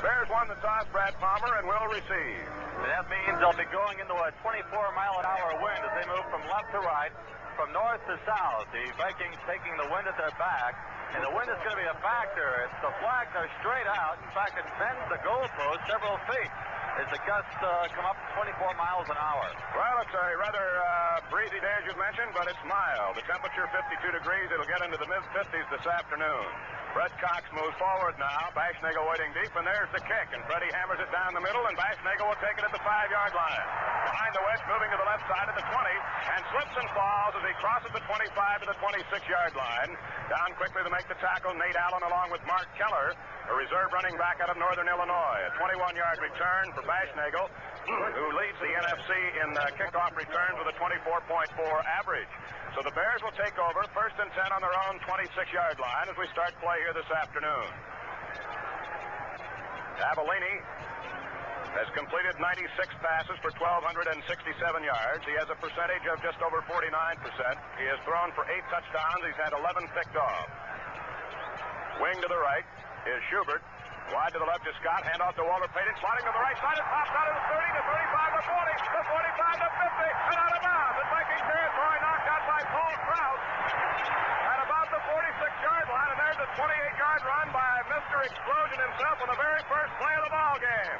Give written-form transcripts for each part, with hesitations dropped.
Bears won the toss, Brad Palmer, and will receive. That means they'll be going into a 24-mile-an-hour wind as they move from left to right, from north to south. The Vikings taking the wind at their back, and the wind is going to be a factor. If the flags are straight out, in fact, it bends the goalpost several feet as the gusts come up 24 miles an hour. Well, it's a rather breezy day, as you mentioned, but it's mild. The temperature 52 degrees. It'll get into the mid-50s this afternoon. Brett Cox moves forward now. Baschnagel waiting deep, and there's the kick. And Freddie hammers it down the middle, and Baschnagel will take it at the 5-yard line. Behind the wedge, moving to the left side of the 20, and slips and falls as he crosses the 25 to the 26-yard line. Down quickly to make the tackle, Nate Allen along with Mark Keller, a reserve running back out of Northern Illinois. A 21-yard return for Baschnagel, who leads the NFC in kickoff returns with a 24.4 average. So the Bears will take over, 1st and 10 on their own 26-yard line as we start play here this afternoon. Avellini has completed 96 passes for 1,267 yards. He has a percentage of just over 49%. He has thrown for 8 touchdowns. He's had 11 picked off. Wing to the right is Schubert. Wide to the left is Scott. Hand off to Walter Payton. Sliding to the right side. It pops out of the 30 to 35 to 40 to 45 to 50 and out of bounds. In Viking territory, knocked out by Paul Krause at about the 46-yard line. And there's a 28-yard run by Mr. Explosion himself on the very first play of the ball game.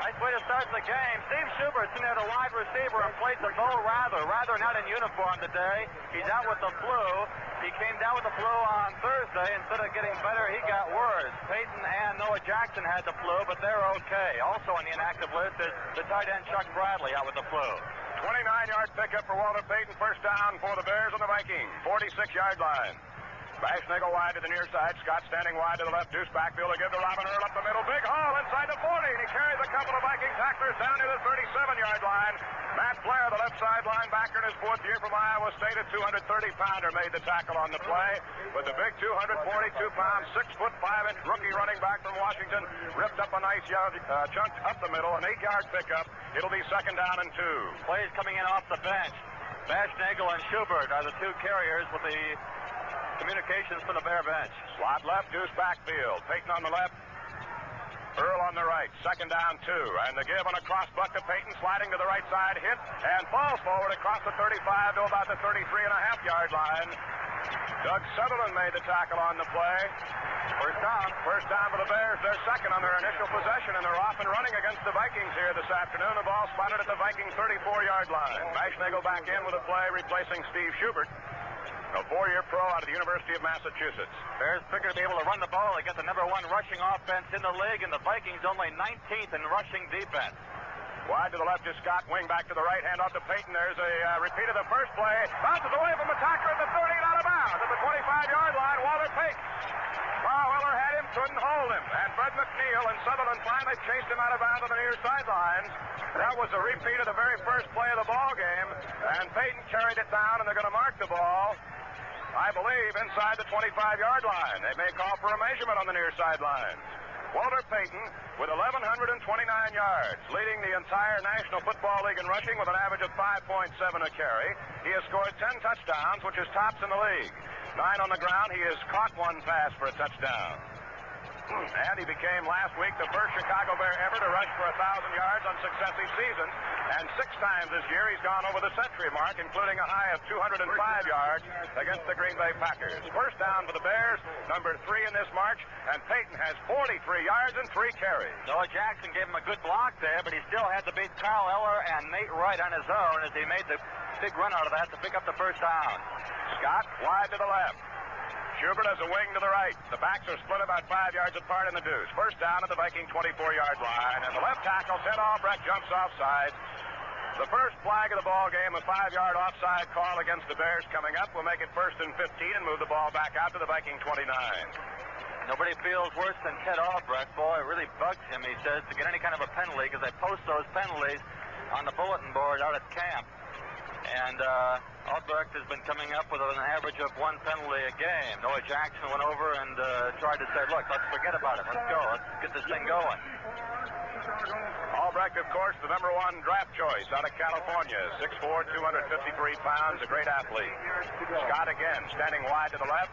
Nice way to start the game. Steve Schubert's in there, the wide receiver, and played the Bo Rather not in uniform today. He's out with the flu. He came down with the flu on Thursday. Instead of getting better, he got worse. Peyton and Noah Jackson had the flu, but they're okay. Also on the inactive list is the tight end Chuck Bradley out with the flu. 29-yard pickup for Walter Payton. First down for the Bears on the Vikings. 46-yard line. Baschnagel wide to the near side. Scott standing wide to the left. Deuce backfield to give to Robin Earl up the middle. Big haul inside the 40. And he carries a couple of Viking tacklers down to the 37-yard line. Matt Blair, the left side linebacker in his 4th year from Iowa State, a 230-pounder, made the tackle on the play. But the big 242-pound, 6'5" rookie running back from Washington ripped up a nice chunk up the middle. An 8-yard pickup. It'll be 2nd down and 2. Plays coming in off the bench. Baschnagel and Schubert are the two carriers with the communications for the Bear bench. Slot left, Deuce backfield. Payton on the left. Earl on the right. 2nd down 2. And the give on a cross buck to Payton, sliding to the right side, hit, and falls forward across the 35 to about the 33.5-yard line. Doug Sutherland made the tackle on the play. First down for the Bears. They're second on their initial possession, and they're off and running against the Vikings here this afternoon. The ball spotted at the Viking 34-yard line. Baschnagel back in with a play replacing Steve Schubert, a 4-year pro out of the University of Massachusetts. Bears figure to be able to run the ball. They got the #1 rushing offense in the league, and the Vikings only 19th in rushing defense. Wide to the left is Scott. Wing back to the right. Hand off to Payton. There's a repeat of the first play. Bounces away from the tackler at the 30 and out of bounds. At the 25-yard line, Walter Payton. Weller had him, couldn't hold him. And Fred McNeil and Sutherland finally chased him out of bounds on the near sidelines. That was a repeat of the very first play of the ball game. And Payton carried it down, and they're going to mark the ball, I believe, inside the 25-yard line. They may call for a measurement on the near sidelines. Walter Payton with 1,129 yards, leading the entire National Football League in rushing with an average of 5.7 a carry. He has scored 10 touchdowns, which is tops in the league. 9 on the ground. He has caught 1 pass for a touchdown. And he became last week the first Chicago Bear ever to rush for 1,000 yards on successive seasons. And 6 times this year he's gone over the century mark, including a high of 205 yards against the Green Bay Packers. First down for the Bears, number 3 in this march, and Payton has 43 yards and 3 carries. Noah Jackson gave him a good block there, but he still had to beat Carl Eller and Nate Wright on his own as he made the big run out of that to pick up the first down. Scott wide to the left. Schubert has a wing to the right. The backs are split about 5 yards apart in the deuce. First down at the Viking 24-yard line. And the left tackle, Ted Albrecht, jumps offside. The first flag of the ball game, a 5-yard offside call against the Bears coming up. Will make it 1st and 15 and move the ball back out to the Viking 29. Nobody feels worse than Ted Albrecht. Boy, it really bugs him, he says, to get any kind of a penalty because they post those penalties on the bulletin board out at camp. And Albrecht has been coming up with an average of 1 penalty a game. Noah Jackson went over and tried to say, look, let's forget about it. Let's go. Let's get this thing going. Albrecht, of course, the #1 draft choice out of California. 6'4", 253 pounds, a great athlete. Scott again, standing wide to the left.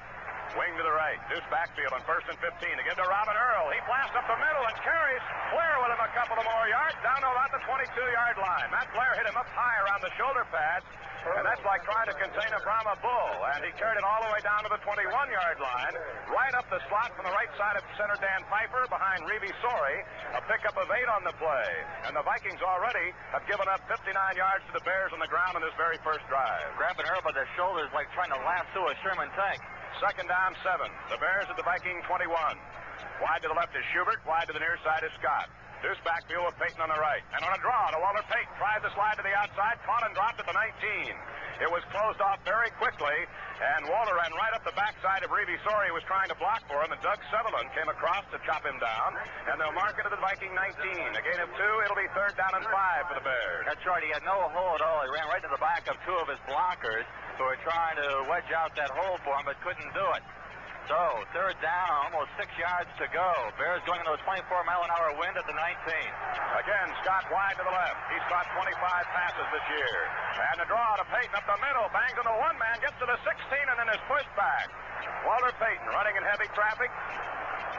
Wing to the right. Deuce backfield on 1st and 15. Again to Robin Earl. He blasts up the middle and carries Blair with him a couple of more yards down to about the 22-yard line. Matt Blair hit him up high around the shoulder pads, and that's like trying to contain a Brahma bull. And he carried it all the way down to the 21-yard line, right up the slot from the right side of center Dan Piper behind Reeve Sori. A pickup of 8 on the play. And the Vikings already have given up 59 yards to the Bears on the ground in this very first drive. Grabbing Earl by the shoulders like trying to lasso a Sherman tank. 2nd down, 7. The Bears at the Viking 21. Wide to the left is Schubert. Wide to the near side is Scott. Deuce backfield with Payton on the right. And on a draw to Walter Payton. Tries to slide to the outside. Caught and dropped at the 19. It was closed off very quickly. And Walter ran right up the backside of Reeve Sori, who was trying to block for him. And Doug Sutherland came across to chop him down. And they'll mark it to the Viking 19. A gain of 2. It'll be 3rd down and 5 for the Bears. That's right. He had no hole at all. He ran right to the back of 2 of his blockers who were trying to wedge out that hole for him, but couldn't do it. So, 3rd down, almost 6 yards to go. Bears going into a 24-mile-an-hour wind at the 19. Again, Scott wide to the left. He's caught 25 passes this year. And the draw to Payton up the middle. Bangs into one man, gets to the 16, and then is pushed back. Walter Payton running in heavy traffic.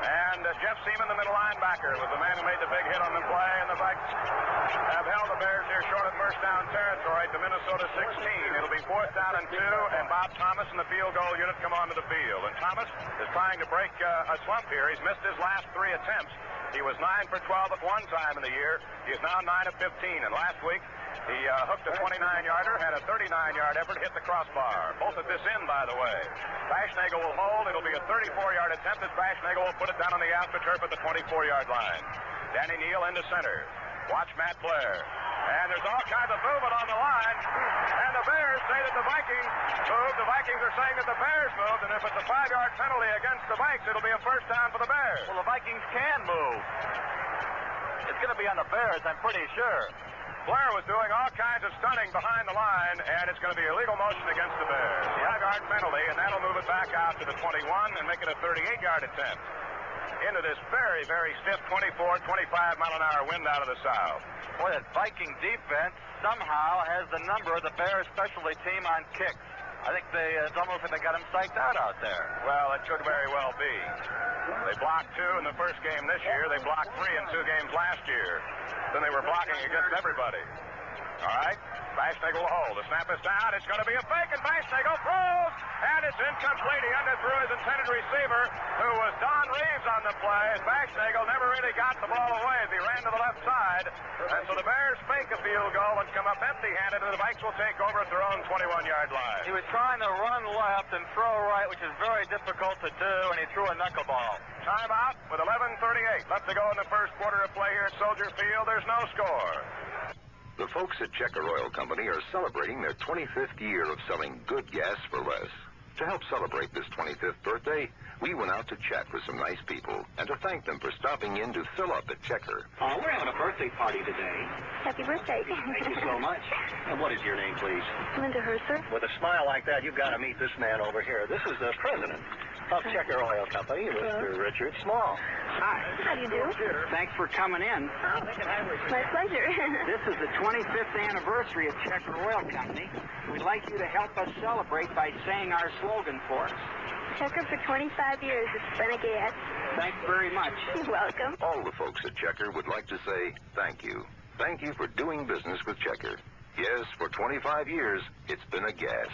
And Jeff Seaman, the middle linebacker, was the man who made the big hit on the play. And the Vikings have held the Bears here short of first down territory to Minnesota 16. It'll be 4th down and 2, and Bob Thomas and the field goal unit come onto the field. And Thomas is trying to break a slump here. He's missed his last 3 attempts. He was 9 for 12 at one time in the year. He is now 9 of 15. And last week, he hooked a 29-yarder, had a 39-yard effort, hit the crossbar. Both at this end, by the way. Baschnagel will hold. It'll be a 34-yard attempt as Baschnagel will put it down on the AstroTurf at the 24-yard line. Danny Neal into center. Watch Matt Blair. And there's all kinds of movement on the line. And the Bears say that the Vikings moved. The Vikings are saying that the Bears moved. And if it's a 5-yard penalty against the Vikes, it'll be a first down for the Bears. Well, the Vikings can move. It's going to be on the Bears, I'm pretty sure. Blair was doing all kinds of stunning behind the line, and it's going to be a legal motion against the Bears. 5-yard penalty, and that'll move it back out to the 21 and make it a 38-yard attempt. Into this very, very stiff 24, 25-mile-an-hour wind out of the south. Boy, that Viking defense somehow has the number of the Bears specialty team on kicks. I think it's almost like they got him psyched out there. Well, it could very well be. They blocked 2 in the first game this year. They blocked 3 in 2 games last year. Then they were blocking against everybody. All right. Baschnagel will hold. The snap is down. It's going to be a fake, and Baschnagel throws, and it's incomplete. He underthrew his intended receiver, who was Don Reeves on the play. And Baschnagel never really got the ball away as he ran to the left side. And so the Bears fake a field goal and come up empty-handed, and the Vikes will take over at their own 21-yard line. He was trying to run left and throw right, which is very difficult to do, and he threw a knuckleball. Timeout with 11:38 left to go in the first quarter of play here at Soldier Field. There's no score. The folks at Checker Oil Company are celebrating their 25th year of selling good gas for less. To help celebrate this 25th birthday, we went out to chat with some nice people and to thank them for stopping in to fill up at Checker. We're having a birthday party today. Happy birthday. Thank you so much. And what is your name, please? Linda Herser. With a smile like that, you've got to meet this man over here. This is the president of Checker Oil Company, Mr. Richard Small. Hi. How do you do? Thanks for coming in. My pleasure. This is the 25th anniversary of Checker Oil Company. We'd like you to help us celebrate by saying our slogan for us. Checker for 25 years. It's been a gas. Thanks very much. You're welcome. All the folks at Checker would like to say thank you. Thank you for doing business with Checker. Yes, for 25 years, it's been a gas.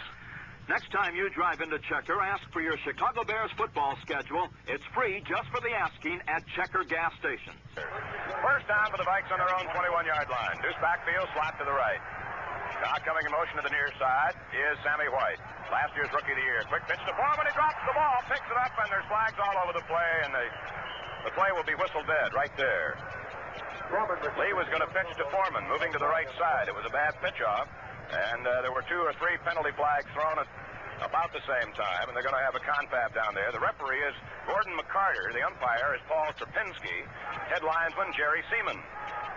Next time you drive into Checker, ask for your Chicago Bears football schedule. It's free just for the asking at Checker gas stations. First down for the Vikes on their own 21-yard line. Deuce backfield, slot to the right. Now coming in motion to the near side is Sammy White. Last year's Rookie of the Year. Quick pitch to Foreman. He drops the ball, picks it up, and there's flags all over the play, and the play will be whistled dead right there. Lee was going to pitch to Foreman, moving to the right side. It was a bad pitch-off, and there were 2 or 3 penalty flags thrown at about the same time, and they're going to have a confab down there. The referee is Gordon McCarter. The umpire is Paul Trapinski. Head linesman Jerry Seaman.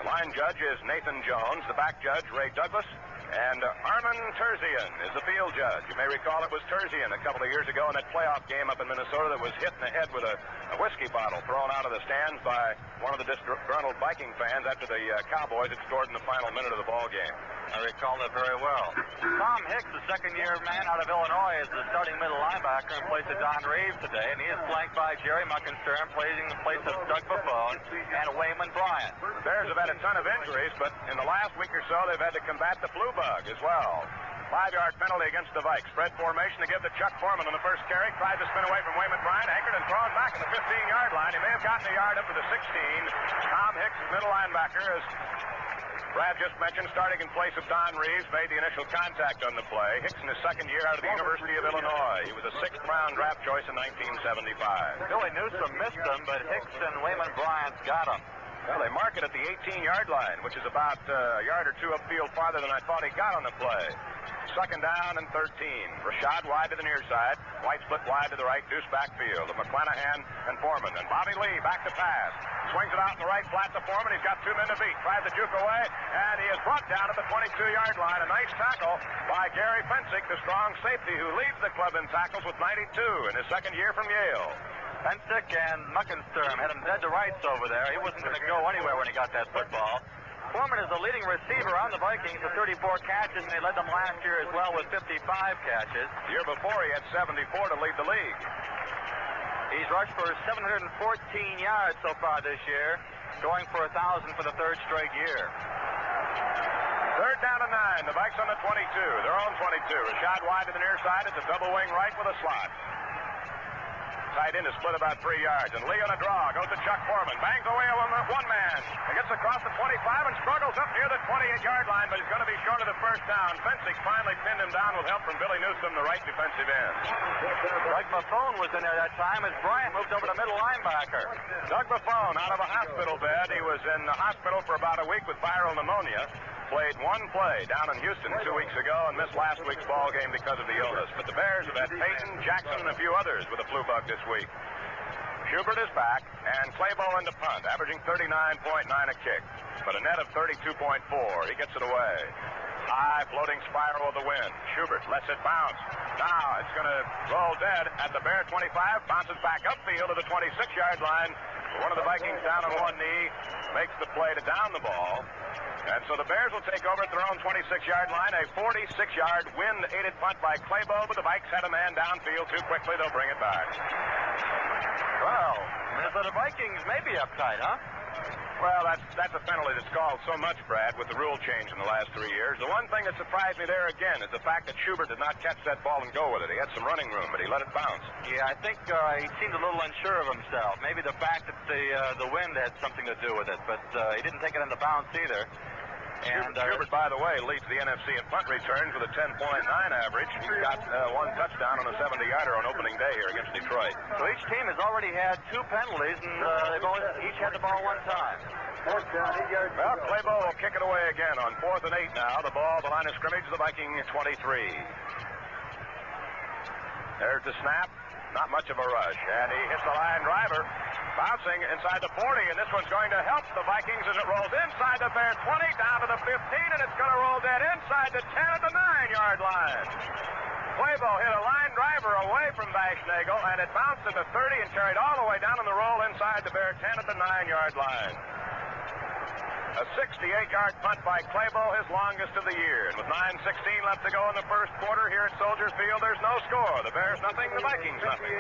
The line judge is Nathan Jones. The back judge, Ray Douglas. And Armin Terzian is the field judge. You may recall it was Terzian a couple of years ago in that playoff game up in Minnesota that was hit in the head with a whiskey bottle thrown out of the stands by one of the disgruntled Viking fans after the Cowboys had scored in the final minute of the ball game. I recall that very well. Tom Hicks, the second-year man out of Illinois, is the starting middle linebacker in place of Don Reeves today, and he is flanked by Jerry Muckenstern, playing in place of Doug Buffone and Wayman Bryant. The Bears have had a ton of injuries, but in the last week or so, they've had to combat the flu bug as well. 5-yard penalty against the Vikes. Spread formation to give to Chuck Foreman on the first carry. Tried to spin away from Wayman Bryant. Anchored and thrown back at the 15-yard line. He may have gotten a yard up to the 16. Tom Hicks, middle linebacker, as Brad just mentioned, starting in place of Don Reeves, made the initial contact on the play. Hicks in his second year out of the University of Illinois. He was a 6th-round draft choice in 1975. Billy Newsome missed him, but Hicks and Wayman Bryant got him. Well, they mark it at the 18-yard line, which is about a yard or two upfield farther than I thought he got on the play. Second down and 13. Rashad wide to the near side. White split wide to the right, deuce backfield of McClanahan and Foreman. And Bobby Lee back to pass. Swings it out in the right flat to Foreman. He's got 2 men to beat. Tries to juke away, and he is brought down at the 22-yard line. A nice tackle by Gary Fensick, the strong safety who leads the club in tackles with 92 in his second year from Yale. Fensick and Muckenstern had him dead to rights over there. He wasn't going to go anywhere when he got that football. Foreman is the leading receiver on the Vikings with 34 catches, and they led them last year as well with 55 catches. The year before, he had 74 to lead the league. He's rushed for 714 yards so far this year, going for 1,000 for the third straight year. Third down and 9. The Vikes on the 22. Their own 22. Rashad wide to the near side. It's a double wing right with a slot. Tight end is split about 3 yards. And Lee on a draw. Goes to Chuck Foreman. Bangs away on one man. He gets across the 25 and struggles up near the 28-yard line, but he's going to be short of the first down. Fensick finally pinned him down with help from Billy Newsome, the right defensive end. Doug Buffone was in there that time as Bryant moved over to middle linebacker. Doug Buffone out of a hospital bed. He was in the hospital for about a week with viral pneumonia. Played one play down in Houston 2 weeks ago and missed last week's ball game because of the illness. But the Bears have had Peyton, Jackson, and a few others with a flu bug this week. Schubert is back, and Claybo in the punt, averaging 39.9 a kick, but a net of 32.4. He gets it away. High floating spiral of the wind. Schubert lets it bounce. Now it's going to roll dead at the Bear 25. Bounces back upfield to the 26-yard line. One of the Vikings down on one knee makes the play to down the ball. And so the Bears will take over at their own 26-yard line. A 46-yard wind-aided punt by Claybo, but the Vikes had a man downfield too quickly. They'll bring it back. Well, the Vikings may be uptight, huh? Well, that's a penalty that's called so much, Brad, with the rule change in the last 3 years. The one thing that surprised me there again is the fact that Schubert did not catch that ball and go with it. He had some running room, but he let it bounce. Yeah, I think he seemed a little unsure of himself. Maybe the fact that the wind had something to do with it, but he didn't take it in the bounce either. And Schubert, by the way, leads the NFC in punt returns with a 10.9 average. He's got one touchdown on a 70-yarder on opening day here against Detroit. So each team has already had 2 penalties, and they've each had the ball one time. Well, Claybo will kick it away again on 4th and 8 now. The ball, the line of scrimmage, the Viking 23. There's the snap. Not much of a rush. And he hits the line driver. Bouncing inside the 40, and this one's going to help the Vikings as it rolls inside the Bear 20, down to the 15, and it's going to roll dead inside the 10 at the 9-yard line. Claybo hit a line driver away from Bashnagel, and it bounced at the 30 and carried all the way down on the roll inside the Bear 10 at the 9-yard line. A 68-yard punt by Claybo, his longest of the year. And with 9:16 left to go in the first quarter here at Soldier Field, there's no score. The Bears nothing, the Vikings nothing.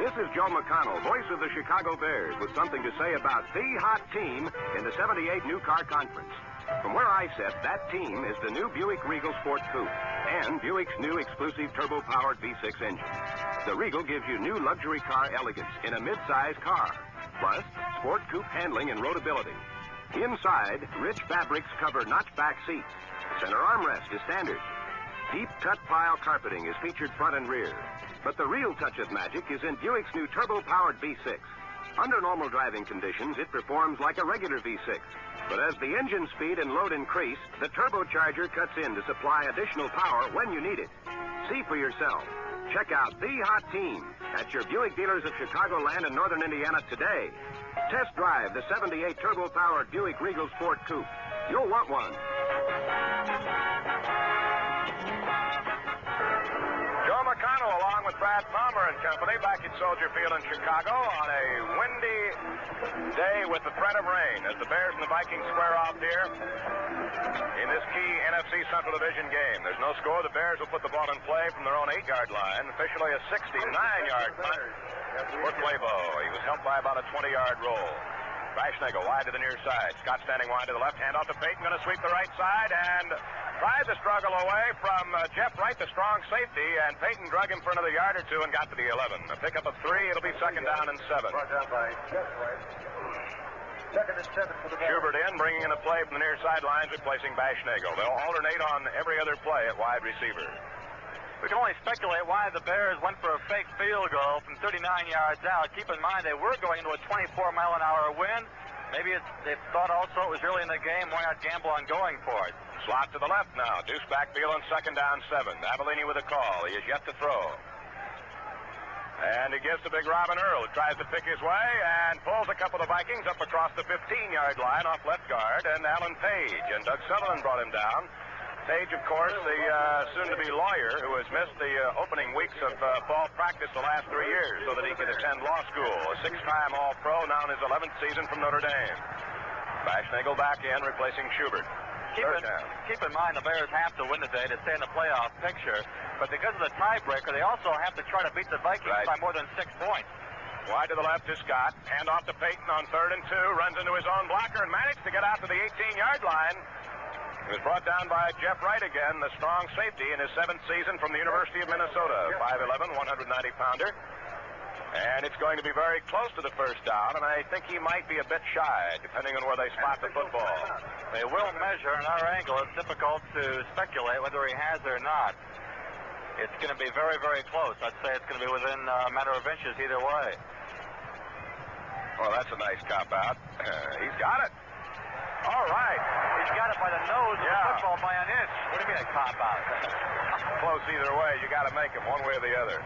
This is Joe McConnell, voice of the Chicago Bears, with something to say about the hot team in the 78 New Car Conference. From where I sit, that team is the new Buick Regal Sport Coupe and Buick's new exclusive turbo-powered V6 engine. The Regal gives you new luxury car elegance in a mid-size car, plus sport coupe handling and roadability. Inside, rich fabrics cover notch-back seats. Center armrest is standard. Deep cut pile carpeting is featured front and rear. But the real touch of magic is in Buick's new turbo-powered V6. Under normal driving conditions, it performs like a regular V6. But as the engine speed and load increase, the turbocharger cuts in to supply additional power when you need it. See for yourself. Check out the hot team at your Buick dealers of Chicagoland and Northern Indiana today. Test drive the 78 turbo-powered Buick Regal Sport Coupe. You'll want one. Joe McConnell, along with Brad Palmer and company back at Soldier Field in Chicago on a windy day with the threat of rain as the Bears and the Vikings square off here in this key NFC Central Division game. There's no score. The Bears will put the ball in play from their own 8-yard line. Officially a 69-yard punt for Claybo. He was helped by about a 20-yard roll. Baschnagel wide to the near side. Scott standing wide to the left. Hand off to Payton. Going to sweep the right side and tried to struggle away from Jeff Wright, the strong safety, and Payton drug him for another yard or two and got to the 11. A pickup of 3. It'll be second down and 7. Second and 7 for the Bears. Schubert in, bringing in a play from the near sidelines, replacing Baschnagel. They'll alternate on every other play at wide receiver. We can only speculate why the Bears went for a fake field goal from 39 yards out. Keep in mind they were going into a 24-mile-an-hour wind. Maybe they thought also it was early in the game. Why not gamble on going for it? Slot to the left now. Deuce backfield on second down 7. Avellini with a call. He is yet to throw. And he gives to big Robin Earl, who tries to pick his way and pulls a couple of Vikings up across the 15-yard line off left guard. And Alan Page and Doug Sutherland brought him down. Page, of course, the soon-to-be lawyer who has missed the opening weeks of fall practice the last 3 years so that he could attend law school. A 6-time All-Pro, now in his 11th season from Notre Dame. Baschnagel back in, replacing Schubert. Keep in mind the Bears have to win today to stay in the playoff picture, but because of the tiebreaker, they also have to try to beat the Vikings by more than 6 points. Wide to the left is Scott. Hand off to Payton on 3rd and 2. Runs into his own blocker and managed to get out to the 18-yard line. He was brought down by Jeff Wright again, the strong safety in his 7th season from the University of Minnesota. 5'11", 190-pounder. And it's going to be very close to the first down, and I think he might be a bit shy, depending on where they spot the football. They will measure in our angle. It's difficult to speculate whether he has or not. It's going to be very, very close. I'd say it's going to be within a matter of inches either way. Well, that's a nice cop-out. He's got it. All right. He's got it by the nose of the football by an inch. What do you mean a cop-out? Close either way. You got to make him one way or the other.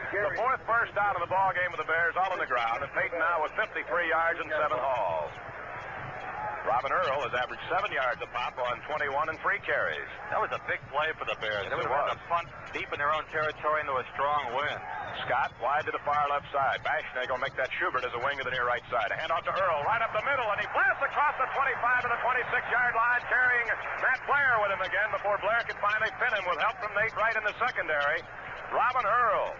The 4th first down of the ball game of the Bears, all on the ground, and Payton now with 53 yards and 7 hauls. Robin Earl has averaged 7 yards a pop on 21 and 3 carries. That was a big play for the Bears. They would have to punt deep in their own territory into a strong wind. Scott wide to the far left side. Baschnagel make that Schubert as a wing to the near right side. A handoff to Earl right up the middle, and he blasts across the 25 to the 26-yard line, carrying Matt Blair with him again before Blair could finally pin him with help from Nate Wright in the secondary. Robin Earl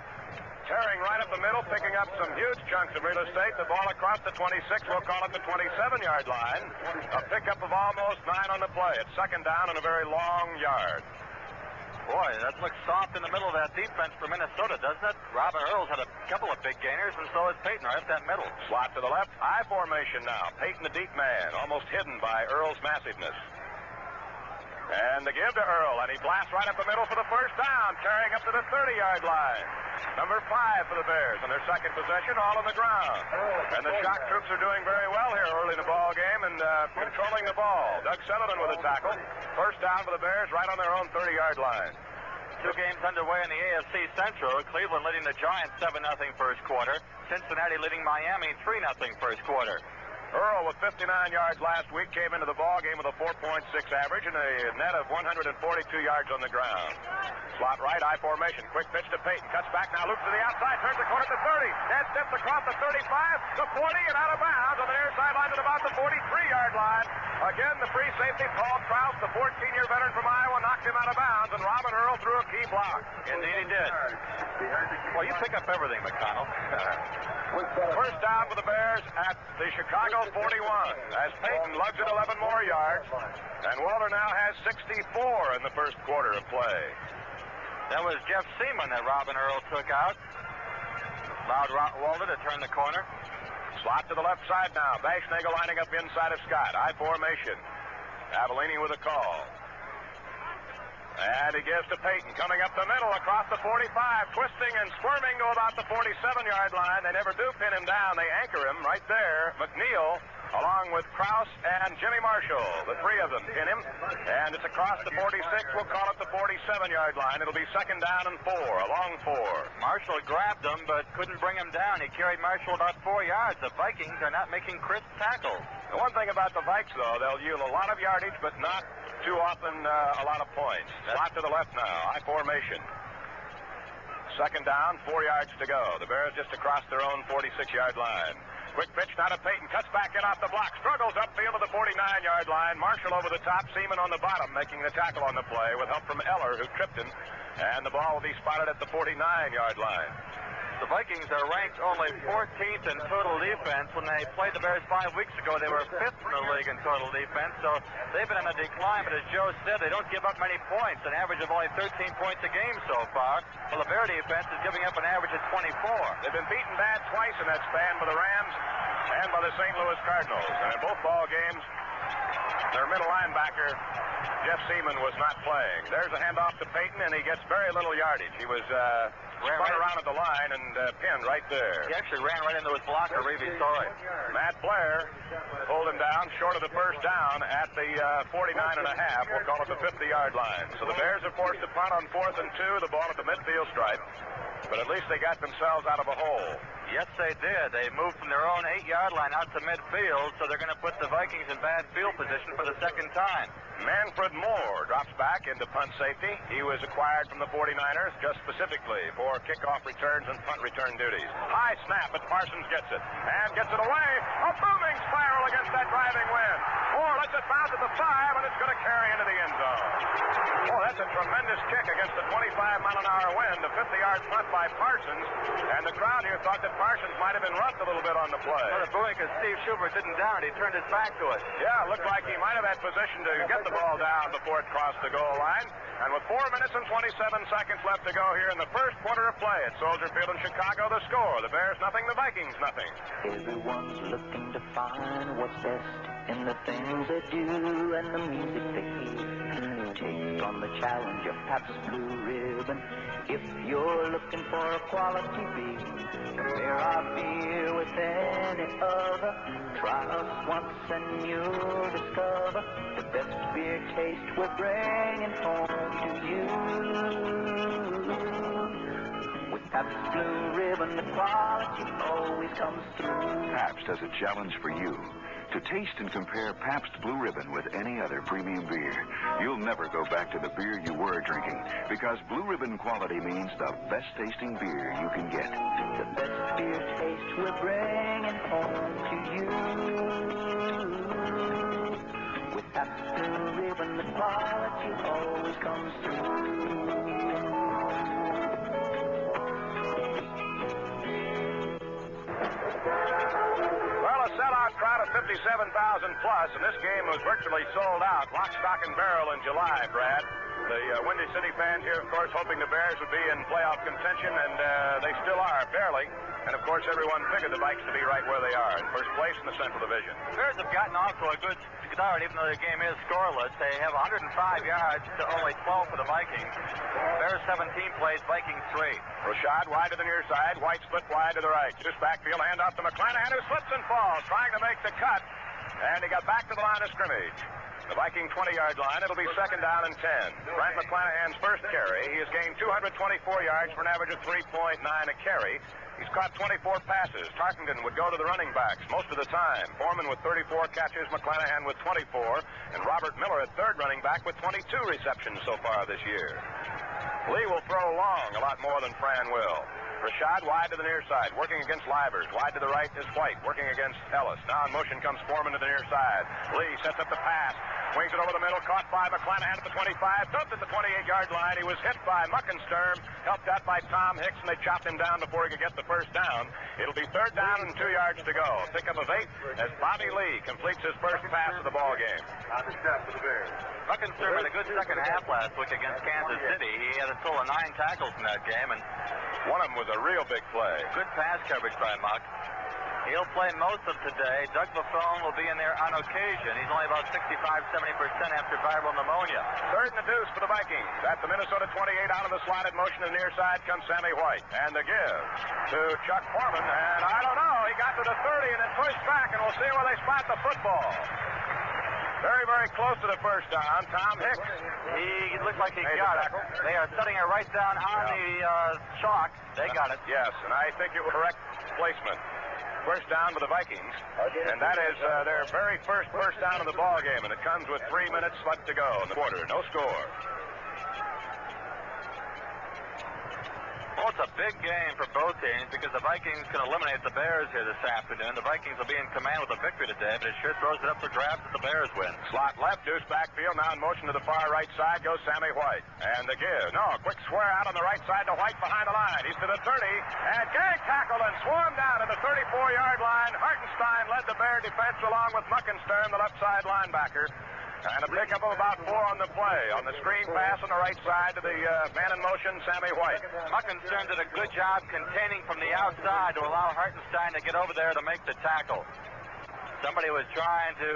tearing right up the middle, picking up some huge chunks of real estate. The ball across the 26, we'll call it the 27-yard line. A pickup of almost 9 on the play. It's second down and a very long yard. Boy, that looks soft in the middle of that defense for Minnesota, doesn't it? Robin Earl's had a couple of big gainers, and so has Payton right up that middle. Slot to the left, I formation now. Payton the deep man, almost hidden by Earl's massiveness. And the give to Earl, and he blasts right up the middle for the first down, carrying up to the 30-yard line. Number 5 for the Bears in their second possession, all on the ground. And the shock troops are doing very well here early in the ball game and controlling the ball. Doug Sutherland with a tackle. First down for the Bears right on their own 30-yard line. 2 games underway in the AFC Central. Cleveland leading the Giants 7-0 first quarter. Cincinnati leading Miami 3-0 first quarter. Earl with 59 yards last week came into the ball game with a 4.6 average and a net of 142 yards on the ground. Slot right, I formation. Quick pitch to Payton. Cuts back now, loops to the outside, turns the corner to 30. Then steps across the 35, the 40, and out of bounds on the near sideline at about the 43-yard line. Again, the free safety, Paul Krause, the 14-year veteran from Iowa, knocked him out of bounds, and Robin Earl threw a key block. Indeed he did. Well, you pick up everything, McConnell. First down for the Bears at the Chicago 41 as Payton lugs it 11 more yards, and Walter now has 64 in the first quarter of play. That was Jeff Seaman that Robin Earl took out. Allowed Walter to turn the corner. Slot to the left side now. Baschnagel lining up inside of Scott. I formation. Avellini with a call. And he gives to Payton, coming up the middle across the 45, twisting and squirming to about the 47-yard line. They never do pin him down. They anchor him right there. McNeil, along with Krause and Jimmy Marshall, the 3 of them pin him. And it's across the 46. We'll call it the 47-yard line. It'll be second down and 4, a long 4. Marshall grabbed him but couldn't bring him down. He carried Marshall about 4 yards. The Vikings are not making crisp tackles. The one thing about the Vikes, though, they'll yield a lot of yardage, but not too often a lot of points. Slot to the left now. I formation. Second down, 4 yards to go. The Bears just across their own 46-yard line. Quick pitch now to Payton. Cuts back in off the block. Struggles upfield to the 49-yard line. Marshall over the top. Seaman on the bottom making the tackle on the play with help from Eller, who tripped him. And the ball will be spotted at the 49-yard line. The Vikings are ranked only 14th in total defense. When they played the Bears 5 weeks ago, they were 5th in the league in total defense. So they've been on a decline. But as Joe said, they don't give up many points, an average of only 13 points a game so far. Well, the Bear defense is giving up an average of 24. They've been beaten bad twice in that span by the Rams and by the St. Louis Cardinals. And in both ball games, their middle linebacker, Jeff Seaman, was not playing. There's a handoff to Payton, and he gets very little yardage. He was spun around at the line and pinned right there. He actually ran right into his blocker, Reeve Story. Matt Blair pulled him down short of the first down at the 49.5. We'll call it the 50-yard line. So the Bears are forced to punt on 4th and 2, the ball at the midfield stripe. But at least they got themselves out of a hole. Yes, they did. They moved from their own 8-yard line out to midfield, so they're going to put the Vikings in bad field position for the second time. Manfred Moore drops back into punt safety. He was acquired from the 49ers just specifically for kickoff returns and punt return duties. High snap, but Parsons gets it. And gets it away. A booming spiral against that driving wind. Moore lets it bounce at the 5, and it's going to carry into the end zone. Oh, that's a tremendous kick against the 25-mile-an-hour wind. A 50-yard punt by Parsons. And the crowd here thought that Parsons might have been roughed a little bit on the play. Well, the booing because Steve Schubert didn't down it. He turned his back to it. Yeah, it looked like he might have had position to get the ball down before it crossed the goal line. And with 4 minutes and 27 seconds left to go here in the first quarter of play at Soldier Field in Chicago, the score, the Bears nothing, the Vikings nothing. Everyone's looking to find what's best in the things they do and the music they hear. Take on the challenge of Pabst Blue Ribbon. If you're looking for a quality beer, compare our beer with any other. Try us once and you'll discover the best beer taste we're bringing home to you. With Pabst Blue Ribbon, the quality always comes through. Pabst has a challenge for you. To taste and compare Pabst Blue Ribbon with any other premium beer. You'll never go back to the beer you were drinking, because Blue Ribbon quality means the best tasting beer you can get. The best beer taste we're bringing home to you. With Pabst Blue Ribbon, the quality always comes through. Well, a sellout crowd of 57,000 plus, and this game was virtually sold out. Lock, stock, and barrel in July, Brad. The Windy City fans here, of course, hoping the Bears would be in playoff contention, and they still are, barely. And, of course, everyone figured the Vikes to be right where they are, in first place in the Central Division. The Bears have gotten off to a good start, even though the game is scoreless. They have 105 yards to only 12 for the Vikings. Bears 17 plays, Vikings 3. Rashad wide to the near side, White split wide to the right. Just backfield, handoff to McClanahan, who slips and falls, trying to make the cut. And he got back to the line of scrimmage. The Viking 20-yard line, it'll be second down and 10. Brent McClanahan's first carry. He has gained 224 yards for an average of 3.9 a carry. He's caught 24 passes. Tarkington would go to the running backs most of the time. Foreman with 34 catches, McClanahan with 24, and Robert Miller at third running back with 22 receptions so far this year. Lee will throw long a lot more than Fran will. Rashad wide to the near side, working against Livers. Wide to the right is White, working against Ellis. Now in motion comes Foreman to the near side. Lee sets up the pass, wings it over the middle, caught by McClanahan at the 25, dumped at the 28-yard line. He was hit by Muckensturm, helped out by Tom Hicks, and they chopped him down before he could get the first down. It'll be third down and 2 yards to go. Pickup of 8 as Bobby Lee completes his first pass of the ball game. Muckensturm had a good second half last week against Kansas City. He had a total of 9 tackles in that game, and one of them was a real big play. Good pass coverage by Muck. He'll play most of today. Doug Buffone will be in there on occasion. He's only about 65-70% after viral pneumonia. Third and a deuce for the Vikings. At the Minnesota 28, out of the slotted motion to the near side comes Sammy White. And the give to Chuck Foreman. And I don't know, he got to the 30 and then pushed back, and we'll see where they spot the football. Very, very close to the first down. Tom Hicks. He looked like he got it. They are setting it right down on the chalk. They got it. Yes, and I think it was correct placement. First down for the Vikings, and that is their very first down of the ball game, and it comes with 3 minutes left to go in the quarter. No score. Well, it's a big game for both teams because the Vikings can eliminate the Bears here this afternoon. The Vikings will be in command with a victory today, but it sure throws it up for grabs if the Bears win. Slot left, deuce backfield. Now in motion to the far right side goes Sammy White. And the give. No, a quick square out on the right side to White behind the line. He's to the 30. And gag tackle and swarmed down at the 34-yard line. Hartenstein led the Bear defense along with Muckensturm, the left side linebacker. And a pickup of about 4 on the play. On the screen pass on the right side to the man in motion, Sammy White. Muckensturm did a good job containing from the outside to allow Hartenstein to get over there to make the tackle. Somebody was trying to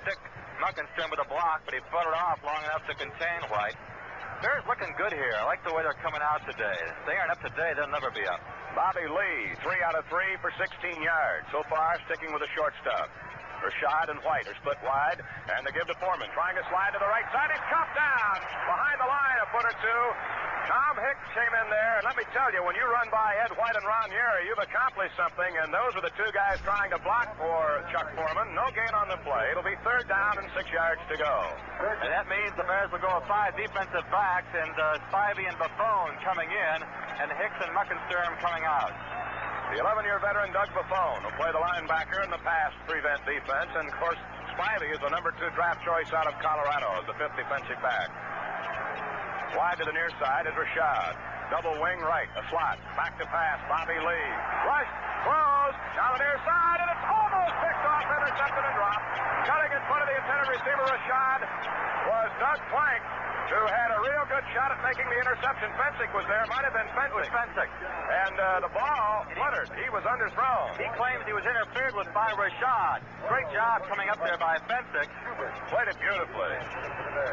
stick Muckensturm with a block, but he put it off long enough to contain White. Bears looking good here. I like the way they're coming out today. If they aren't up today, they'll never be up. Bobby Lee, 3 out of 3 for 16 yards. So far, sticking with the short stuff. Rashad and White are split wide, and they give to Foreman. Trying to slide to the right side. He's cuffed down behind the line a foot or two. Tom Hicks came in there, and let me tell you, when you run by Ed White and Ron Yeri, you've accomplished something, and those are the two guys trying to block for Chuck Foreman. No gain on the play. It'll be 3rd down and 6 yards to go. And that means the Bears will go with 5 defensive backs, and Spivey and Buffone coming in, and Hicks and Muckensturm coming out. The 11-year veteran Doug Buffone will play the linebacker in the pass prevent defense. And, of course, Spivey is the number 2 draft choice out of Colorado as the 5th defensive back. Wide to the near side is Rashad. Double wing right, a slot. Back to pass, Bobby Lee. Rush, throws, down the near side, and it's almost picked off, intercepted and dropped. Cutting in front of the intended receiver, Rashad, was Doug Plank, who had a real good shot at making the interception. Fensick was there. Might have been Fensick. And the ball fluttered. He was underthrown. He claims he was interfered with by Rashad. Great job coming up there by Fensick. Played it beautifully.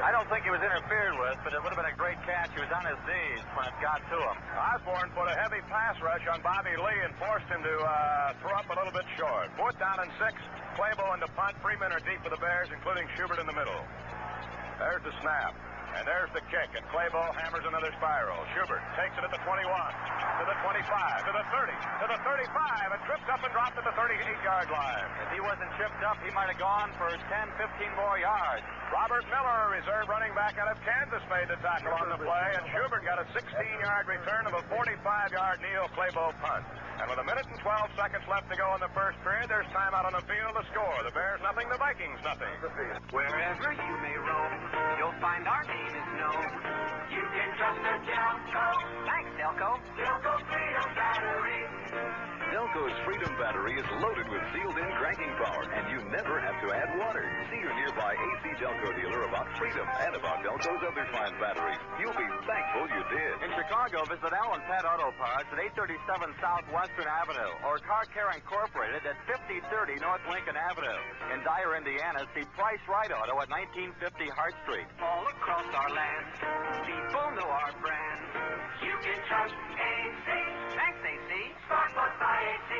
I don't think he was interfered with, but it would have been a great catch. He was on his knees when it got to him. Osborne put a heavy pass rush on Bobby Lee and forced him to throw up a little bit short. 4th down and 6. Claybo in the punt. 3 men are deep for the Bears, including Schubert in the middle. There's the snap. And there's the kick, and Claybo hammers another spiral. Schubert takes it at the 21, to the 25, to the 30, to the 35, and tripped up and dropped at the 38-yard line. If he wasn't tripped up, he might have gone for 10, 15 more yards. Robert Miller, reserve running back out of Kansas, made the tackle on the play, and Schubert got a 16-yard return of a 45-yard Neil Claybo punt. And with 1 minute and 12 seconds left to go in the first period, there's time out on the field to score. The Bears nothing, the Vikings nothing. Wherever you may roam, you'll find our name is known. You can trust a Delco. Thanks, Delco. Delco Freedom Battery. Delco's Freedom Battery is loaded with sealed-in cranking power, and you never have to add water. See your nearby AC Delco dealer about Freedom and about Delco's other fine batteries. You'll be thankful you did. In Chicago, visit Allen Pet Auto Parts at 837 Southwestern Avenue or Car Care Incorporated at 5030 North Lincoln Avenue. In Dyer, Indiana, see Price Right Auto at 1950 Hart Street. All across our land, people know our brand. You can trust AC. Thanks, AC. Spark Plug by AC.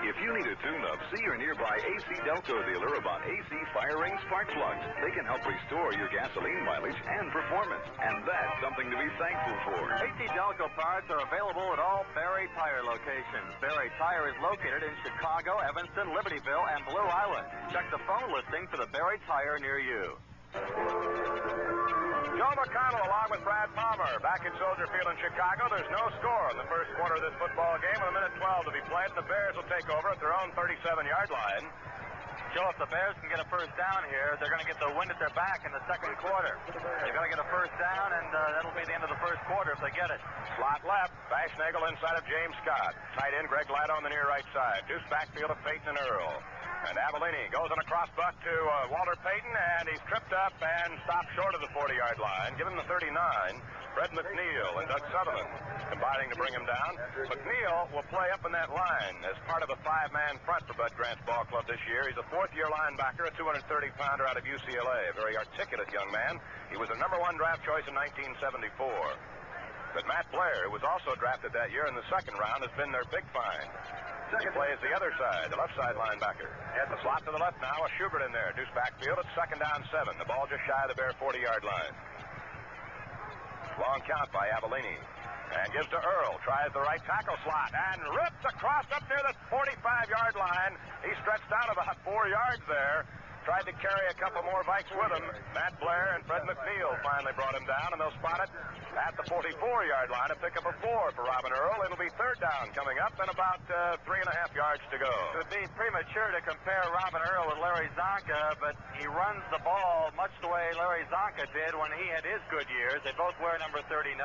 If you need a tune-up, see your nearby AC Delco dealer about AC Fire Ring Spark Plugs. They can help restore your gasoline mileage and performance, and that's something to be thankful for. AC Delco parts are available at all Barry Tire locations. Barry Tire is located in Chicago, Evanston, Libertyville, and Blue Island. Check the phone listing for the Barry Tire near you. Joe McConnell along with Brad Palmer back at Soldier Field in Chicago. There's no score in the first quarter of this football game. With 1 minute 12 to be played. The Bears will take over at their own 37-yard line. Joe, if the Bears can get a first down here, they're going to get the wind at their back in the second quarter. They've got to get a first down, and that'll be the end of the first quarter if they get it. Slot left. Bashnagel inside of James Scott. Tight end Greg Ladd on the near right side. Deuce backfield of Peyton and Earl. And Avellini goes on a cross buck to Walter Payton, and he's tripped up and stopped short of the 40-yard line. Give him the 39. Fred McNeil and Doug Sutherland combining to bring him down. McNeil will play up in that line as part of a 5-man front for Bud Grant's ball club this year. He's a 4th-year linebacker, a 230-pounder out of UCLA. A very articulate young man. He was a number 1 draft choice in 1974. But Matt Blair, who was also drafted that year in the 2nd round, has been their big find. He plays the other side, the left side linebacker. The slot to the left now, a Schubert in there. Deuce backfield, it's 2nd down 7. The ball just shy of the Bear 40-yard line. Long count by Avellini. And gives to Earl. Tries the right tackle slot and rips across up near the 45-yard line. He stretched out about 4 yards there. tried to carry a couple more Vikes with him. Matt Blair and Fred McNeil finally brought him down, and they'll spot it at the 44-yard line and pick up a 4 for Robin Earl. It'll be third down coming up and about 3.5 yards to go. It would be premature to compare Robin Earl with Larry Zonka, but he runs the ball much the way Larry Zonka did when he had his good years. They both wear number 39.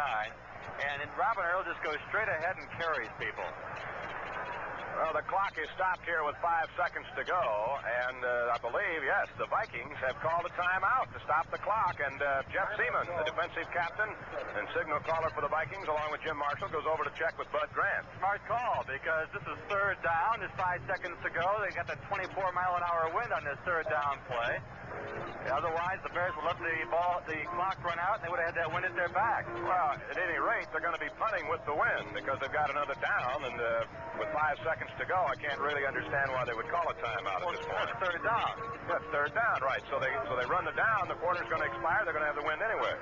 And Robin Earl just goes straight ahead and carries people. Well, the clock is stopped here with 5 seconds to go, and I believe, yes, the Vikings have called a timeout to stop the clock, and Jeff Seaman, the defensive captain and signal caller for the Vikings, along with Jim Marshall, goes over to check with Bud Grant. Smart call, because this is third down. There's 5 seconds to go. They got the 24-mile-an-hour wind on this third down play. Otherwise, the Bears would let the clock run out, and they would have had that wind at their back. Well, at any rate, they're going to be punting with the wind because they've got another down, and with 5 seconds to go, I can't really understand why they would call a timeout at this point. That's third down. That's third down, right. So they run the down, the quarter's going to expire, they're going to have the wind anyway.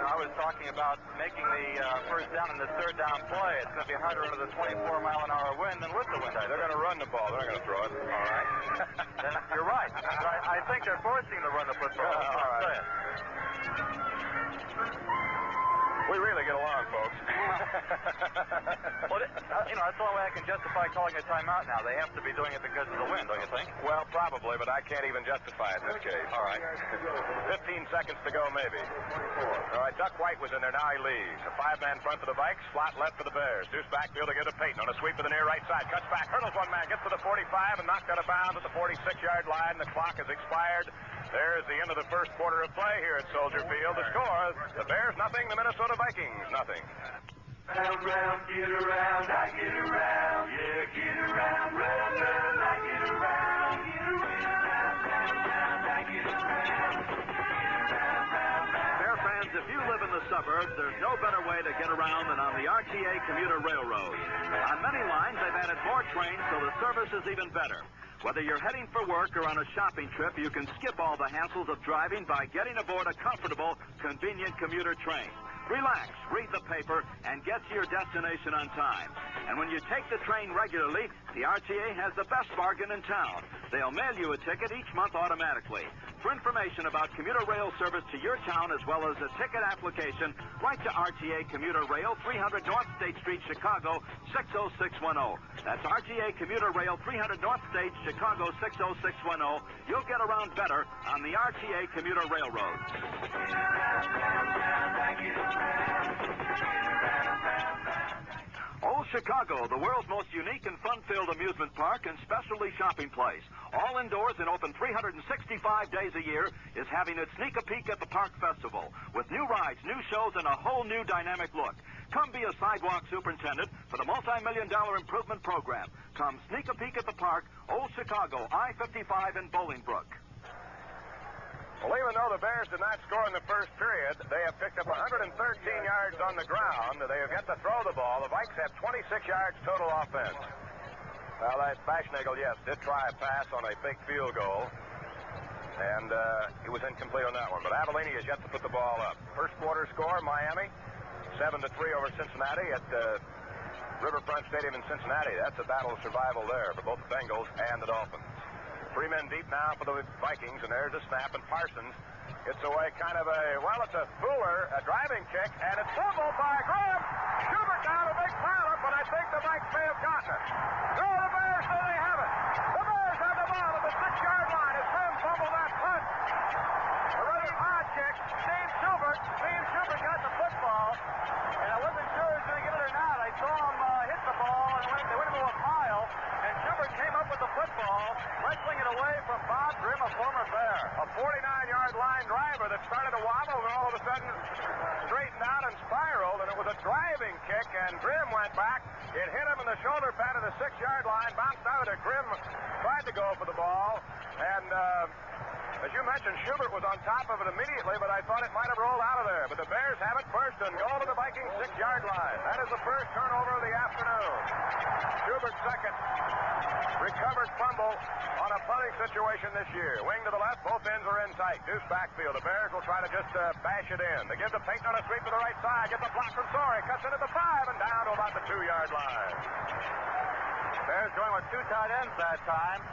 I was talking about making the first down in the third down play. It's going to be harder under the 24-mile-an-hour wind than with the wind. They're going to run the ball. They're not going to throw it. All right. Then you're right. I think they're forcing to run the football. All right. We really get along, folks. Well, that's the only way I can justify calling a timeout now. They have to be doing it because of the wind, don't you think? Well, probably, but I can't even justify it in this case. All right. 15 seconds to go, maybe. All right, Duck White was in there. Now he leaves. A 5-man front for the Vikes, slot left for the Bears. Deuce backfield to give to Peyton on a sweep to the near right side. Cuts back, hurdles one man, gets to the 45 and knocked out of bounds at the 46-yard line. The clock has expired. There's the end of the first quarter of play here at Soldier Field. The score, the Bears nothing, the Minnesota Vikings nothing. Round, round, get around, I get around. Yeah, get around, round, round, I get around. Get around, round, round, I get around. Bear fans, if you live in the suburbs, there's no better way to get around than on the RTA Commuter Railroad. On many lines, they've added more trains, so the service is even better. Whether you're heading for work or on a shopping trip, you can skip all the hassles of driving by getting aboard a comfortable, convenient commuter train. Relax, read the paper, and get to your destination on time. And when you take the train regularly, the RTA has the best bargain in town. They'll mail you a ticket each month automatically. For information about commuter rail service to your town as well as a ticket application, write to RTA Commuter Rail, 300 North State Street, Chicago, 60610. That's RTA Commuter Rail, 300 North State, Chicago, 60610. You'll get around better on the RTA Commuter Railroad. Old Chicago, the world's most unique and fun-filled amusement park and specialty shopping place, all indoors and open 365 days a year, is having its Sneak a Peek at the Park Festival with new rides, new shows, and a whole new dynamic look. Come be a sidewalk superintendent for the multi-million-dollar improvement program. Come sneak a peek at the park, Old Chicago, I-55 in Bolingbrook. Well, even though the Bears did not score in the first period, they have picked up 113 yards on the ground. They have yet to throw the ball. The Vikes have 26 yards total offense. Well, that Bashnagel, yes, did try a pass on a fake field goal, and he was incomplete on that one. But Avellini has yet to put the ball up. First quarter score, Miami, 7-3 over Cincinnati at Riverfront Stadium in Cincinnati. That's a battle of survival there for both the Bengals and the Dolphins. 3 men deep now for the Vikings, and there's a snap, and Parsons gets away kind of it's a Fuller, a driving kick, and it's fumbled by Graham. Schubert down, a big pileup, but I think the Vikes may have gotten it. No, the Bears say they have it. The Bears have the ball at the 6-yard line as Graham fumbled that punt. A rather odd kick. Steve Schubert got the football, and I wasn't sure he was going to get it or not. I saw him hit the ball, and they went into a pile, and Schubert came up with the football, wrestling it away from Bob Grimm, a former Bear. A 49-yard line driver that started to wobble and all of a sudden straightened out and spiraled, and it was a driving kick, and Grimm went back. It hit him in the shoulder pad of the 6-yard line, bounced out of there. Grimm tried to go for the ball, and as you mentioned, Schubert was on top of it immediately, but I thought it might have rolled out of there. But the Bears have it first and goal to the Vikings 6-yard line. That is the first turnover of the afternoon. Schubert second. Recovered fumble on a punting situation this year. Wing to the left, both ends are in tight. Deuce backfield. The Bears will try to just bash it in. They give to Peyton on a sweep to the right side. Gets a block from Sorey. Cuts into the 5 and down to about the 2-yard line. Bears going with 2 tight ends that time.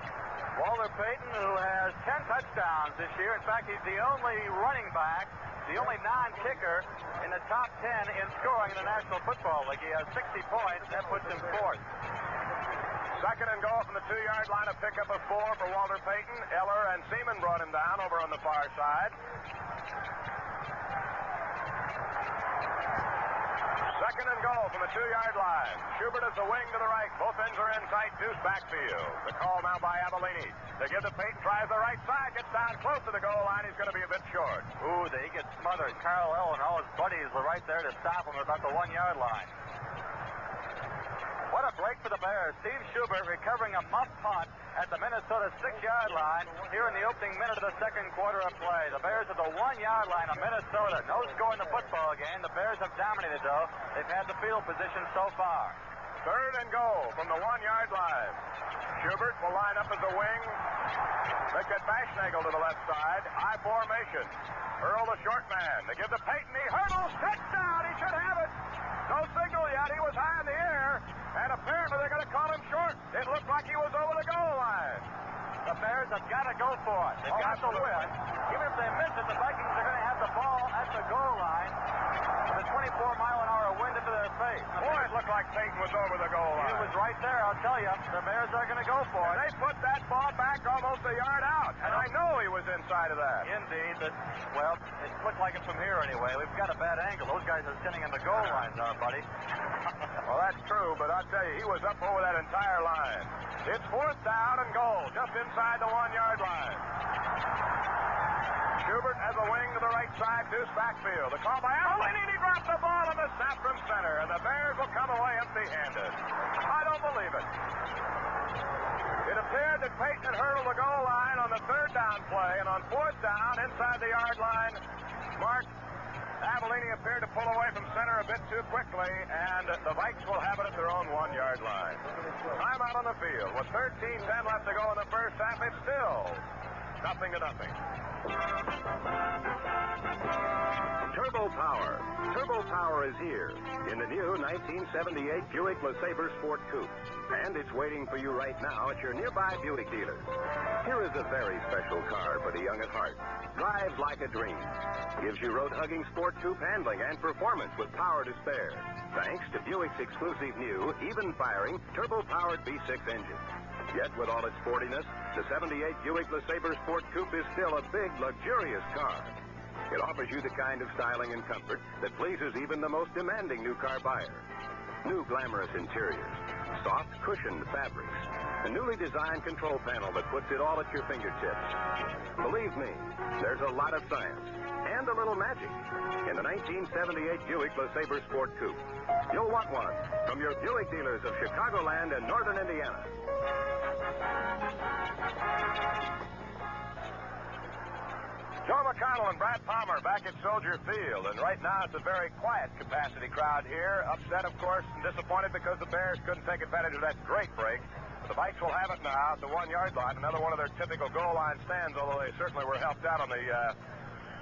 Walter Payton, who has 10 touchdowns this year. In fact, he's the only running back, the only non-kicker in the top 10 in scoring in the National Football League. He has 60 points. That puts him fourth. Second and goal from the 2-yard line, a pickup of 4 for Walter Payton. Eller and Seaman brought him down over on the far side. Second and goal from the 2-yard line. Schubert is the wing to the right. Both ends are in tight. Deuce backfield. The call now by Avellini. They give to Payton, tries the right side, gets down close to the goal line. He's going to be a bit short. Ooh, they get smothered. Carl L. and all his buddies were right there to stop him about the 1-yard line. What a break for the Bears. Steve Schubert recovering a muff punt at the Minnesota 6-yard line here in the opening minute of the second quarter of play. The Bears at the 1-yard line of Minnesota. No score in the football game. The Bears have dominated, though. They've had the field position so far. Third and goal from the 1-yard line. Schubert will line up as a wing. They get Bashnagel to the left side. High formation. Earl, the short man. They give to Payton. He hurdles. Touchdown. He should have it. No signal yet. He was high in the air. And apparently they're going to call him short. It looked like he was over the goal line. The Bears have got to go for it. They've got to win. Even if they miss it, the Vikings are going to have the ball at the goal line with a 24-mile-an-hour wind into their face. Boy, it looked like Payton was over the goal line. He was right there, I'll tell you. The Bears are going to go for it. They put that ball back almost a yard out, and I know he was inside of that. Indeed, but, well, it looked like it from here anyway. We've got a bad angle. Those guys are sitting in the goal lines now, buddy. Well, that's true, but I'll tell you, he was up over that entire line. It's fourth down and goal, just inside the 1-yard line. Schubert has a wing to the right side, Deuce backfield. The call by Avellini, and he dropped the ball on the snap from center, and the Bears will come away empty-handed. I don't believe it. It appeared that Payton had hurdled the goal line on the third down play, and on fourth down, inside the yard line, Mark Avellini appeared to pull away from center a bit too quickly, and the Vikes will have it at their own 1-yard line. Time out on the field. With 13-10 left to go in the first half, it's still 0-0. Turbo Power. Turbo Power is here in the new 1978 Buick LeSabre Sport Coupe. And it's waiting for you right now at your nearby Buick dealer. Here is a very special car for the young at heart. Drives like a dream. Gives you road-hugging sport coupe handling and performance with power to spare. Thanks to Buick's exclusive new, even-firing, turbo-powered V6 engine. Yet with all its sportiness, the 78 Buick LeSabre Sport Coupe is still a big, luxurious car. It offers you the kind of styling and comfort that pleases even the most demanding new car buyer. New glamorous interiors, soft cushioned fabrics, a newly designed control panel that puts it all at your fingertips. Believe me, there's a lot of science and a little magic in the 1978 Buick LeSabre Sport Coupe. You'll want one from your Buick dealers of Chicagoland and northern Indiana. Joe McConnell and Brad Palmer back at Soldier Field, and right now it's a very quiet capacity crowd here. Upset, of course, and disappointed because the Bears couldn't take advantage of that great break. The Vikes will have it now at the 1-yard line, another one of their typical goal line stands, although they certainly were helped out on the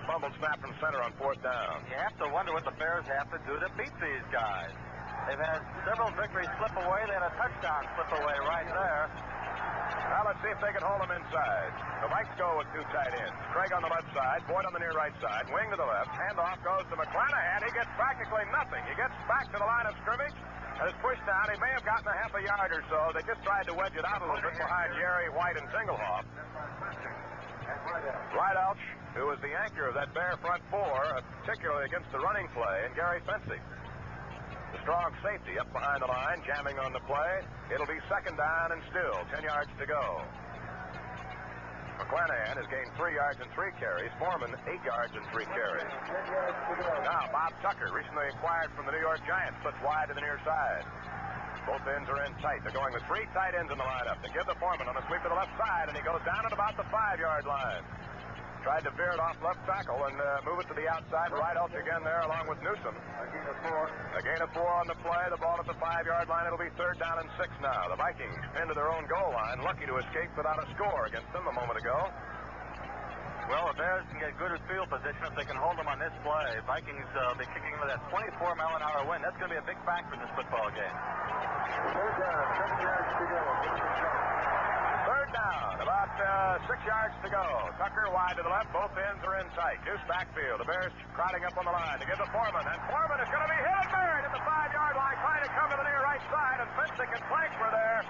fumbled snap from center on fourth down. You have to wonder what the Bears have to do to beat these guys. They've had several victories slip away. They had a touchdown slip away right there. Now let's see if they can hold them inside. The Vikes go with 2 tight ends. Craig on the left side, Boyd on the near right side, wing to the left. Handoff goes to McClanahan. He gets practically nothing. He gets back to the line of scrimmage and is pushed down. He may have gotten a half a yard or so. They just tried to wedge it out a little bit behind Jerry, White, and Singlehoff. Dwight Elch, who was the anchor of that Bear front four, particularly against the running play, and Gary Fency. The strong safety up behind the line, jamming on the play. It'll be second down and still 10 yards to go. McClanahan has gained 3 yards and 3 carries. Foreman, 8 yards and 3 carries. Now, Bob Tucker, recently acquired from the New York Giants, puts wide to the near side. Both ends are in tight. They're going with 3 tight ends in the lineup. They give the Foreman on a sweep to the left side, and he goes down at about the 5-yard line. Tried to veer it off left tackle and move it to the outside. Right out again there along with Newsom. A gain of 4 on the play. The ball at the 5-yard line. It'll be third down and 6 now. The Vikings into their own goal line. Lucky to escape without a score against them a moment ago. Well, the Bears can get good field position if they can hold them on this play. Vikings will be kicking with that 24-mile-an-hour wind. That's going to be a big factor in this football game. Third down, about 6 yards to go. Tucker wide to the left. Both ends are in sight. Deuce backfield. The Bears crowding up on the line to give to Foreman. And Foreman is going to be hit and buried at the 5-yard line, trying to come to the near right side. And Fensick and Plank were there.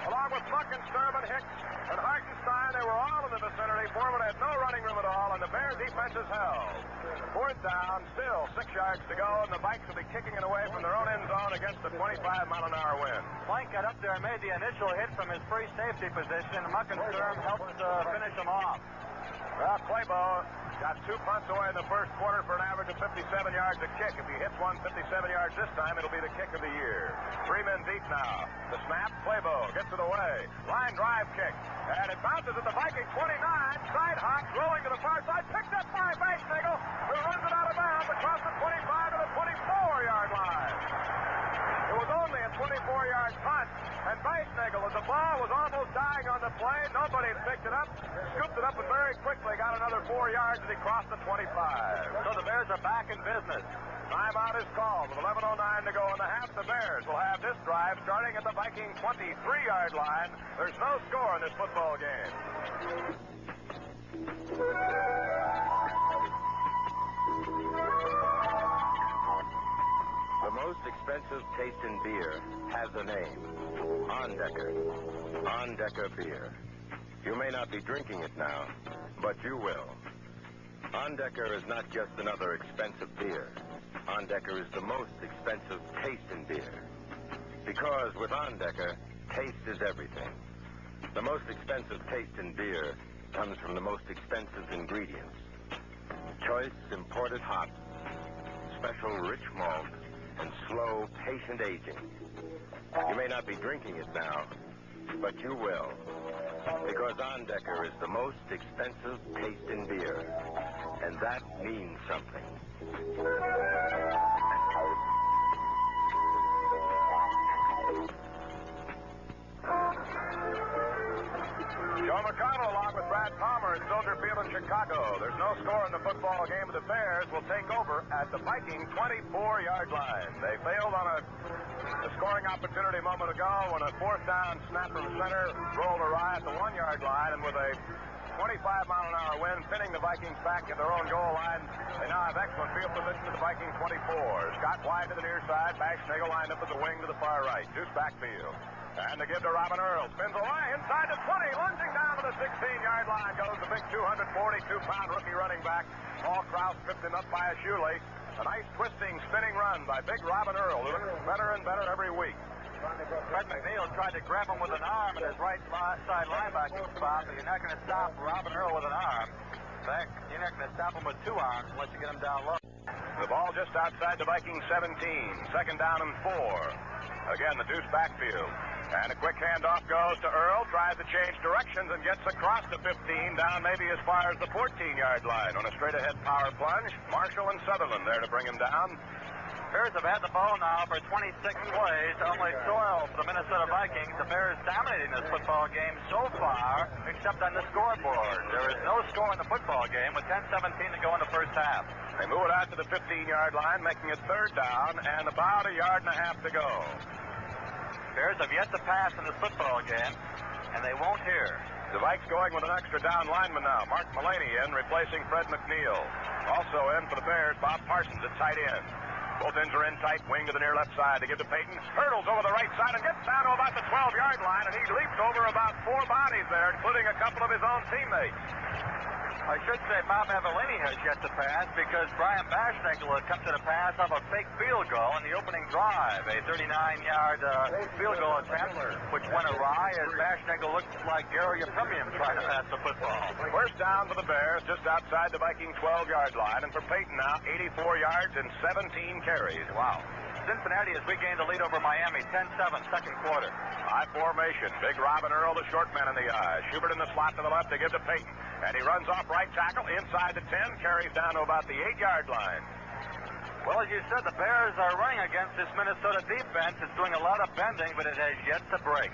Along with Muckensturm and Hicks and Hartenstein, they were all in the vicinity. Foreman had no running room at all, and the Bears defense is held. 4th down, still 6 yards to go, and the Vikes will be kicking it away from their own end zone against the 25-mile-an-hour wind. Plank got up there and made the initial hit from his free safety position. Muckensturm helped finish him off. Well, Claybo got 2 punts away in the first quarter for an average of 57 yards a kick. If he hits one 57 yards this time, it'll be the kick of the year. 3 men deep now. The snap, Claybo gets it away. Line drive kick. And it bounces at the Viking 29. Side hop, rolling to the far side. Picked up by Beisnagel, who runs it out of bounds across the 25 to the 24-yard line. It was only a 24-yard punt, and Beisnagel, as the ball was almost dying on the play, nobody picked it up, scooped it up, and very quickly got another 4 yards as he crossed the 25. So the Bears are back in business. Timeout is called with 11:09 to go in the half. The Bears will have this drive starting at the Viking 23-yard line. There's no score in this football game. The most expensive taste in beer has a name. Ondecker. Ondecker beer. You may not be drinking it now, but you will. Ondecker is not just another expensive beer. Ondecker is the most expensive taste in beer. Because with Ondecker, taste is everything. The most expensive taste in beer comes from the most expensive ingredients. Choice imported hops, special rich malt, and slow, patient aging. You may not be drinking it now, but you will. Because Ondecker is the most expensive taste in beer. And that means something. Joe McConnell along with Brad Palmer at Soldier Field in Chicago. There's no score in the football game. The Bears will take over at the Viking 24-yard line. They failed on a scoring opportunity a moment ago when a 4th down snap from center rolled awry at the 1-yard line, and with a 25-mile-an-hour wind pinning the Vikings back at their own goal line, they now have excellent field position to the Viking 24. Scott wide to the near side. Beisnagel lined up at the wing to the far right. Deuce backfield. And to give to Robin Earl. Spins away inside the 20. Lunging down to the 16-yard line goes the big 242-pound rookie running back. Paul Krause tripped him up by a shoelace. A nice twisting, spinning run by big Robin Earl, who looks better and better every week. Fred McNeil tried to grab him with an arm in his right side linebacking spot, but you're not going to stop Robin Earl with an arm. In fact, you're not going to stop him with 2 arms unless you get him down low. The ball just outside the Vikings 17. 2nd down and 4. Again, the Deuce backfield. And a quick handoff goes to Earl, tries to change directions and gets across the 15, down maybe as far as the 14-yard line on a straight-ahead power plunge. Marshall and Sutherland there to bring him down. Bears have had the ball now for 26 plays, only 12 for the Minnesota Vikings. The Bears dominating this football game so far, except on the scoreboard. There is no score in the football game with 10:17 to go in the first half. They move it out to the 15-yard line, making it 3rd down and about 1.5 yards to go. Bears have yet to pass in this football game, and they won't here. The Vikes going with an extra down lineman now. Mark Mullaney in, replacing Fred McNeil. Also in for the Bears, Bob Parsons at tight end. Both ends are in tight, wing to the near left side to give to Payton. Hurdles over the right side and gets down to about the 12-yard line, and he leaps over about 4 bodies there, including a couple of his own teammates. I should say Bob Avellini has yet to pass because Brian Beisnagel had come to the pass off a fake field goal in the opening drive, a 39-yard field goal attempt, which went awry as Beisnagel looked like Gary Premium trying to pass the football. 1st down for the Bears, just outside the Viking 12-yard line, and for Payton now, 84 yards and 17 carries. Wow. Cincinnati has regained the lead over Miami, 10-7, 2nd quarter. High formation. Big Robin Earl, the short man in the eye. Schubert in the slot to the left to give to Payton. And he runs off right tackle inside the 10, carries down to about the 8-yard line. Well, as you said, the Bears are running against this Minnesota defense. It's doing a lot of bending, but it has yet to break.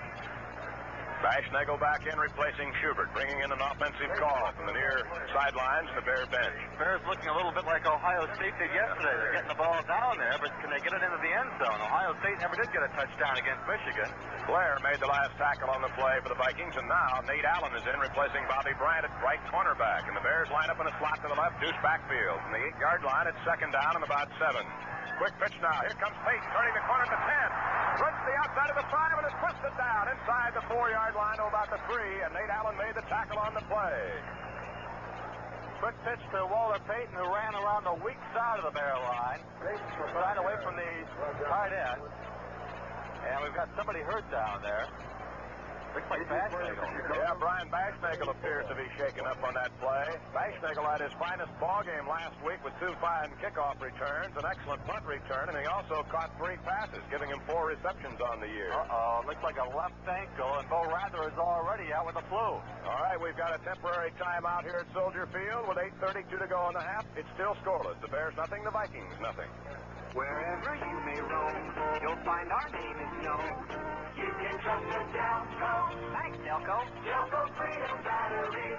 Bashnagel back in, replacing Schubert, bringing in an offensive call from the near sidelines and the Bear bench. Bears looking a little bit like Ohio State did yesterday. They're getting the ball down there, but can they get it into the end zone? Ohio State never did get a touchdown against Michigan. Blair made the last tackle on the play for the Vikings, and now Nate Allen is in, replacing Bobby Bryant at right cornerback. And the Bears line up in a slot to the left, deuce backfield. From the 8-yard line, it's second down and about 7. Quick pitch now. Here comes Payton, turning the corner to 10. Runs to the outside of the 5 and is twisted down inside the 4-yard line to about the 3, and Nate Allen made the tackle on the play. Quick pitch to Walter Payton, who ran around the weak side of the Bear line, side away from the tight end. And we've got somebody hurt down there. Looks like Bashnagel. Yeah, Brian Bashnagel appears to be shaken up on that play. Bashnagel had his finest ball game last week with 2 fine kickoff returns, an excellent punt return, and he also caught 3 passes, giving him 4 receptions on the year. Looks like a left ankle, and Bo Rather is already out with the flu. All right, we've got a temporary timeout here at Soldier Field with 8:32 to go in the half. It's still scoreless. The Bears nothing, the Vikings nothing. Wherever you may roam, you'll find our name is known. You can trust the Delco. Thanks, Delco. Delco Freedom Battery.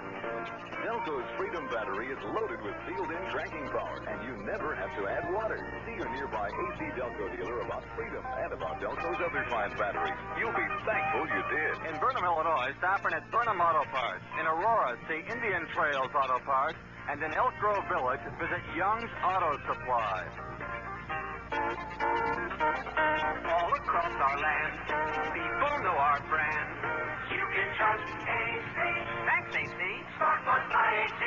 Delco's Freedom Battery is loaded with sealed-in drinking power, and you never have to add water. See your nearby AC Delco dealer about Freedom and about Delco's other fine batteries. You'll be thankful you did. In Burnham, Illinois, stop in at Burnham Auto Parts. In Aurora, see Indian Trails Auto Parts. And in Elk Grove Village, visit Young's Auto Supply. All across our land, people know our brand. You can trust AC. Thanks, AC. Spark Plug by AC.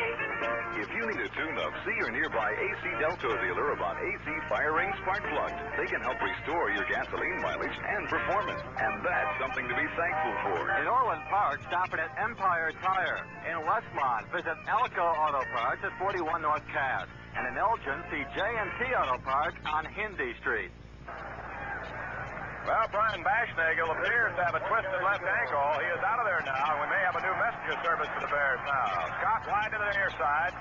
If you need a tune-up, see your nearby AC Delco dealer about AC Fire Ring Spark Plugs. They can help restore your gasoline mileage and performance, and that's something to be thankful for. In Orland Park, stop in at Empire Tire. In Westmont, visit Alco Auto Parts at 41 North Cass. And in Elgin, see J&T Auto Parts on Hindy Street. Well, Brian Bashnagel appears to have a twisted left ankle. He is out of there now, and we may have a new messenger service to the Bears now. Scott wide to the near side.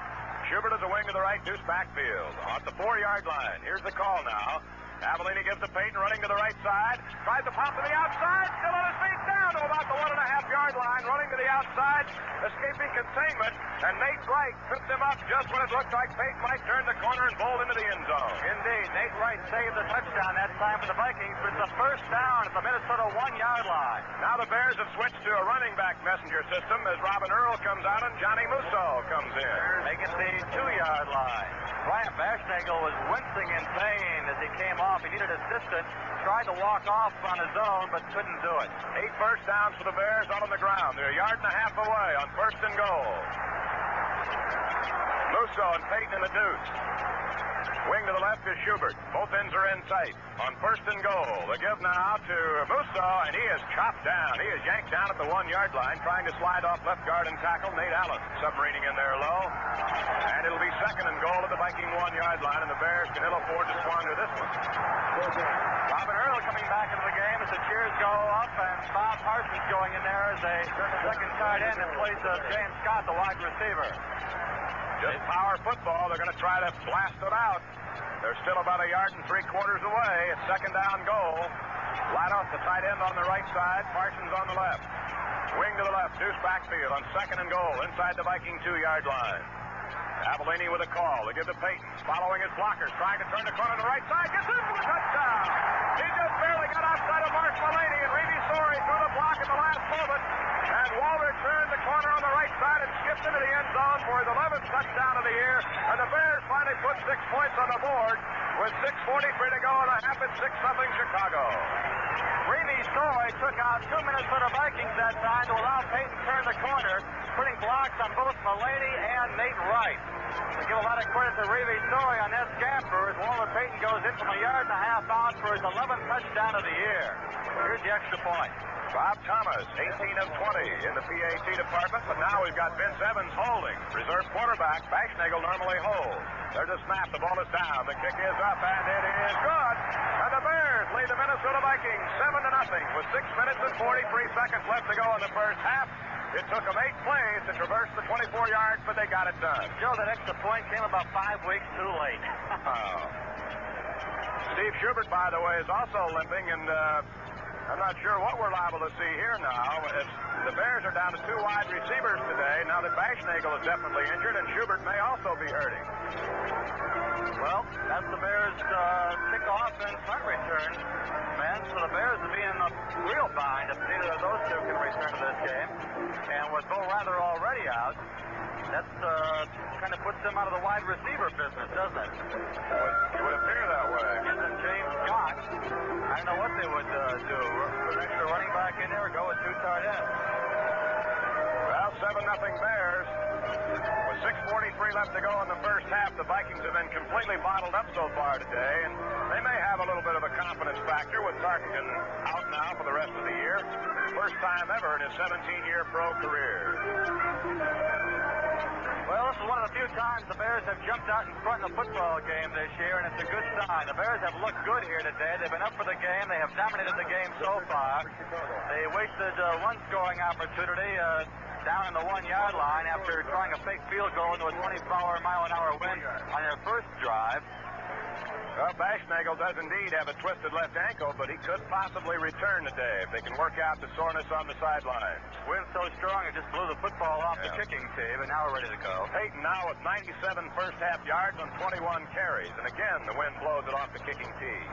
Schubert is a wing to the right, deuce backfield. On the 4-yard line. Here's the call now. Avellini gives to Payton, running to the right side. Tries to pop to the outside. Still on his feet, down to about the 1.5-yard line. Running to the outside, escaping containment. And Nate Wright tripped him up just when it looked like Payton might turn the corner and bolt into the end zone. Indeed, Nate Wright saved the touchdown that time for the Vikings, but it's a first down at the Minnesota 1-yard line. Now the Bears have switched to a running back messenger system as Robin Earl comes out and Johnny Musso comes in. Make it the 2-yard line. Brian Bashnagel was wincing in pain as he came off. He needed assistance. Tried to walk off on his own, but couldn't do it. 8 first downs for the Bears out on the ground. They're 1.5 yards away on first and goal. Musso and Payton in the deuce. Wing to the left is Schubert. Both ends are in sight. On first and goal, the give now to Musso, and he is chopped down. He is yanked down at the 1-yard line, trying to slide off left guard and tackle Nate Allen. Submarining in there low. And it'll be second and goal at the Viking 1-yard line, and the Bears can ill afford to squander this one. Robin Earl coming back into the game as the cheers go up, and Bob Parsons going in there as a second tight end in place of James Scott, the wide receiver. Just power football. They're going to try to blast it out. They're still about 1.75 yards away. It's second down goal. Flat off the tight end on the right side. Parsons on the left. Wing to the left. Deuce backfield on second and goal inside the Viking 2-yard line. Avellini with a call. They give to Payton. Following his blockers. Trying to turn the corner on the right side. Gets in for the touchdown. He just barely got outside of Mark Mullaney, and Reedy Sorey threw the block at the last moment. And Walter turned the corner on the right side and skipped into the end zone for his 11th touchdown of the year. And the Bears finally put 6 points on the board with 6:43 to go in the half. It's 6-0 Chicago. Reedy Sorey took out 2 Minnesota Vikings that time to allow Payton to turn the corner, putting blocks on both Mullaney and Nate Wright. We give a lot of credit to Reedy Sorey on that scamper as Walter Payton goes in from 1.5 yards out for his 11th touchdown of the year. Here's the extra point. Bob Thomas, 18 of 20 in the PAT department, but now we've got Vince Evans holding. Reserve quarterback, Bashnagel normally holds. There's a snap, the ball is down, the kick is up, and it is good. And the Bears lead the Minnesota Vikings 7-0 with 6 minutes and 43 seconds left to go in the first half. It took them 8 plays to traverse the 24 yards, but they got it done. Joe, that extra point came about 5 weeks too late. Steve Schubert, by the way, is also limping, and I'm not sure what we're liable to see here now. The Bears are down to 2 wide receivers today. Now that Bashnagel is definitely injured, and Schubert may also be hurting. Well, that's the Bears' kickoff and punt return, man. So the Bears will be in a real bind if neither of those two can return to this game. And with Bo Rather already out, that kind of puts them out of the wide receiver business, doesn't it? It would appear that way. Gives them James Scott. I don't know what they would do. Put an extra running back in there or go with 2 tight ends. Well, 7-0 Bears. With 6:43 left to go in the first half, the Vikings have been completely bottled up so far today, and they may have a little bit of a confidence factor with Tarkenton out now for the rest of the year. First time ever in his 17-year pro career. Well, this is one of the few times the Bears have jumped out in front in a football game this year, and it's a good sign. The Bears have looked good here today. They've been up for the game. They have dominated the game so far. They wasted one scoring opportunity down in the 1-yard line after trying a fake field goal into a 24-mile-an-hour wind on their first drive. Well, Bashnagel does indeed have a twisted left ankle, but he could possibly return today if they can work out the soreness on the sideline. Wind so strong it just blew the football off the kicking tee, but now we're ready to go. Peyton now with 97 first-half yards on 21 carries, and again the wind blows it off the kicking tee.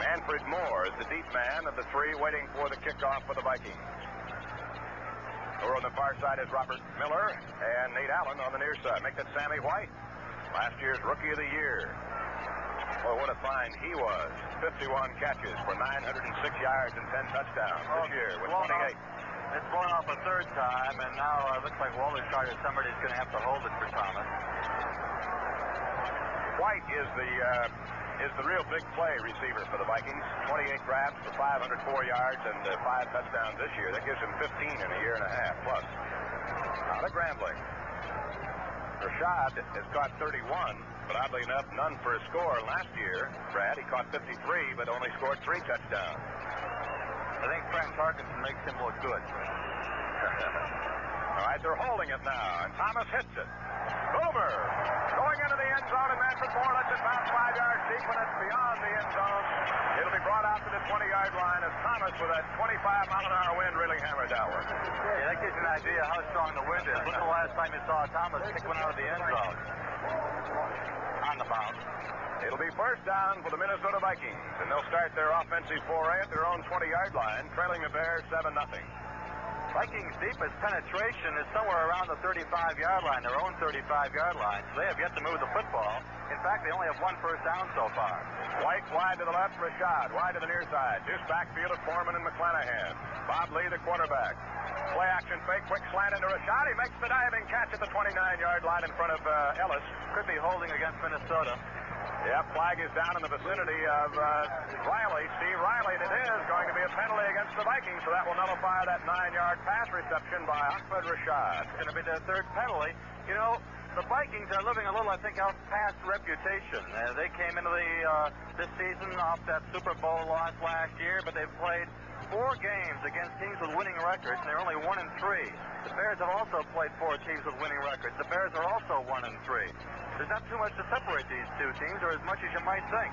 Manfred Moore is the deep man of the 3 waiting for the kickoff for the Vikings. Over on the far side is Robert Miller and Nate Allen on the near side. Make that Sammy White, last year's Rookie of the Year. Boy, what a find he was. 51 catches for 906 yards and 10 touchdowns this year with 28. It's blown off a third time, and now it looks like Walter Carter somebody's going to have to hold it for Thomas. White is the real big play receiver for the Vikings. 28 grabs for 504 yards and 5 touchdowns this year. That gives him 15 in a year and a half plus. Out of Grambling. Rashad has caught 31, but oddly enough, none for a score. Last year, Brad, he caught 53, but only scored 3 touchdowns. I think Frank Tarkenton makes him look good. All right, they're holding it now, and Thomas hits it. Boomer going into the end zone, and Manfred Moore lets it bounce 5 yards deep, and it's beyond the end zone. It'll be brought out to the 20-yard line as Thomas, with that 25-mile-an-hour wind, really hammered that one. Yeah, that gives you an idea how strong the wind is. When's the last time you saw Thomas kick one out of the end zone? On the bounce. It'll be first down for the Minnesota Vikings, and they'll start their offensive foray at their own 20-yard line, trailing the Bears 7-0. Vikings' deepest penetration is somewhere around the 35-yard line, their own 35-yard line. So they have yet to move the football. In fact, they only have 1 first down so far. White wide to the left, Rashad wide to the near side. Just backfield of Foreman and McClanahan. Bob Lee, the quarterback. Play action fake, quick slant into Rashad. He makes the diving catch at the 29-yard line in front of Ellis. Could be holding against Minnesota. Yeah, flag is down in the vicinity of Riley, Steve Riley, and it is going to be a penalty against the Vikings, so that will nullify that 9-yard pass reception by Ahmed Rashad. It's going to be their 3rd penalty. You know, the Vikings are living a little, I think, out past reputation. They came into this season off that Super Bowl loss last year, but they've played 4 games against teams with winning records, and they're only 1-3. The Bears have also played 4 teams with winning records. The Bears are also 1-3. There's not too much to separate these 2 teams, or as much as you might think.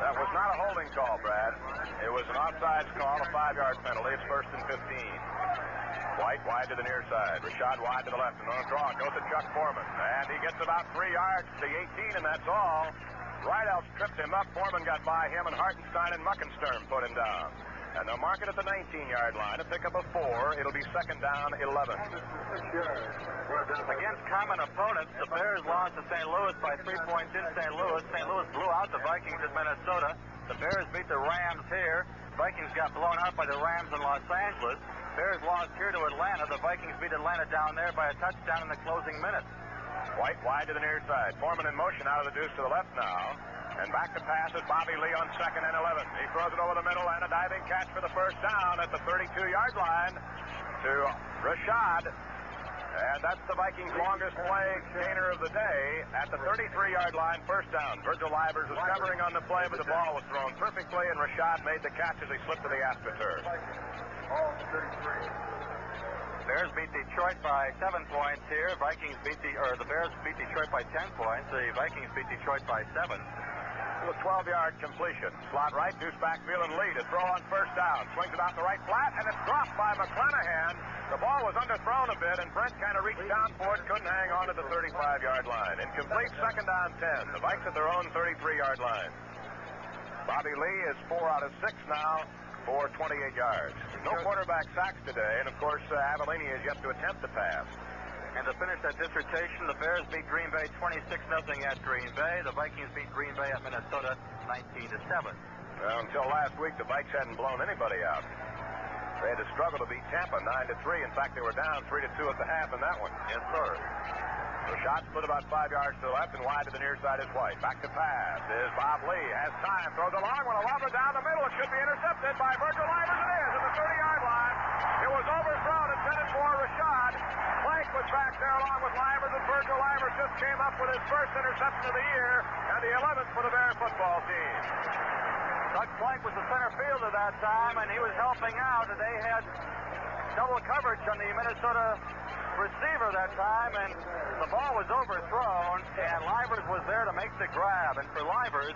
That was not a holding call, Brad. It was an offsides call, a 5-yard penalty. It's 1st and 15. White wide to the near side. Rashad wide to the left, and on a draw goes to Chuck Foreman. And he gets about 3 yards to the 18, and that's all. Rideout tripped him up. Foreman got by him, and Hartenstein and Muckenstern put him down. And they'll mark it at the 19-yard line. A pick up of 4. It'll be 2nd down, 11. Against common opponents, the Bears lost to St. Louis by 3 points in St. Louis. St. Louis blew out the Vikings at Minnesota. The Bears beat the Rams here. Vikings got blown out by the Rams in Los Angeles. Bears lost here to Atlanta. The Vikings beat Atlanta down there by a touchdown in the closing minutes. White wide to the near side. Foreman in motion out of the deuce to the left now. And back to pass is Bobby Lee on 2nd and 11. He throws it over the middle and a diving catch for the first down at the 32-yard line to Rashad. And that's the Vikings' longest play gainer of the day at the 33-yard line, first down. Virgil Livers was covering on the play, but the ball was thrown perfectly, and Rashad made the catch as he slipped to the AstroTurf. Bears beat Detroit by 7 points here. The Bears beat Detroit by 10 points. The Vikings beat Detroit by 7. A 12-yard completion. Slot right, deuce backfield, and lead. A throw on first down. Swings it out the right flat, and it's dropped by McConnell. The ball was underthrown a bit, and Brent kind of reached down for it, couldn't hang on to the 35-yard line. Incomplete, second down 10. The Vikes at their own 33-yard line. Bobby Lee is 4 out of 6 now for 28 yards. No quarterback sacks today, and of course, Avellini is yet to attempt the pass. And to finish that dissertation, the Bears beat Green Bay 26-0 at Green Bay. The Vikings beat Green Bay at Minnesota 19-7. Well, until last week, the Vikes hadn't blown anybody out. They had to struggle to beat Tampa 9-3. In fact, they were down 3-2 at the half in that one. Yes, sir. The shot split about 5 yards to the left and wide to the near side is White. Back to pass is Bob Lee. Has time. Throws a long one. A lobber down the middle. It should be intercepted by Virgil Livers. It is at the 30-yard line. It was overthrown. Intended for Rashad. Plank was back there along with Livers, and Virgil Livers just came up with his first interception of the year and the 11th for the Bear football team. Doug Plank was the center fielder that time, and he was helping out, and they had double coverage on the Minnesota receiver that time, and the ball was overthrown, and Livers was there to make the grab. And for Livers,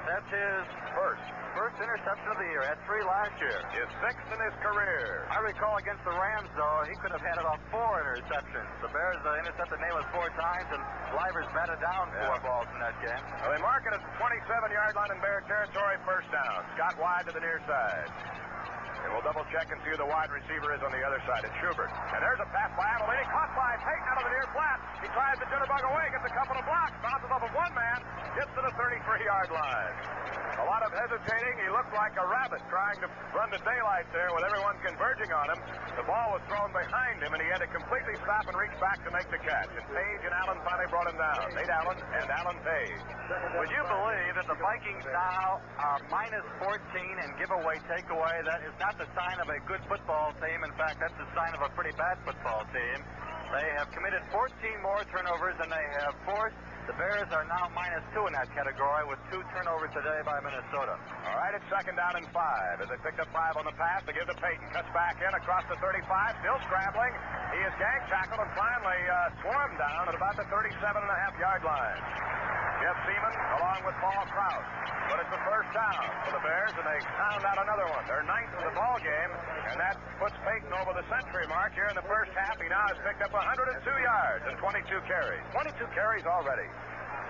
that's his first interception of the year. Had 3 last year. His 6th in his career. I recall against the Rams, though, he could have had about 4 interceptions. The Bears intercepted Namath 4 times, and Livers batted down 4 balls in that game. Well, they mark it at the 27-yard line in Bear territory, first down. Scott wide to the near side. And we'll double check and see who the wide receiver is on the other side. It's Schubert. And there's a pass by Avellini, caught by Payton out of the near flat. He tries to jitterbug away, gets a couple of blocks, bounces off of one man, gets to the 33-yard line. A lot of hesitating. He looked like a rabbit trying to run to daylight there with everyone converging on him. The ball was thrown behind him, and he had to completely stop and reach back to make the catch. And Page and Allen finally brought him down. Nate Allen and Allen Page. Would you believe that the Vikings now are minus 14 in giveaway takeaway? That is not the sign of a good football team. In fact, that's the sign of a pretty bad football team. They have committed 14 more turnovers than they have forced. The Bears are now minus 2 in that category with 2 turnovers today by Minnesota. All right, it's second down and 5. As they picked up 5 on the pass, they give to Payton. Cuts back in across the 35, still scrambling. He is gang tackled and finally swarmed down at about the 37.5-yard line. Jeff Seaman along with Paul Krause. But it's the first down for the Bears, and they pound out another one. They're 9th in the ball game, and that puts Payton over the century mark here in the first half. He now has picked up 102 yards and 22 carries. 22 carries already.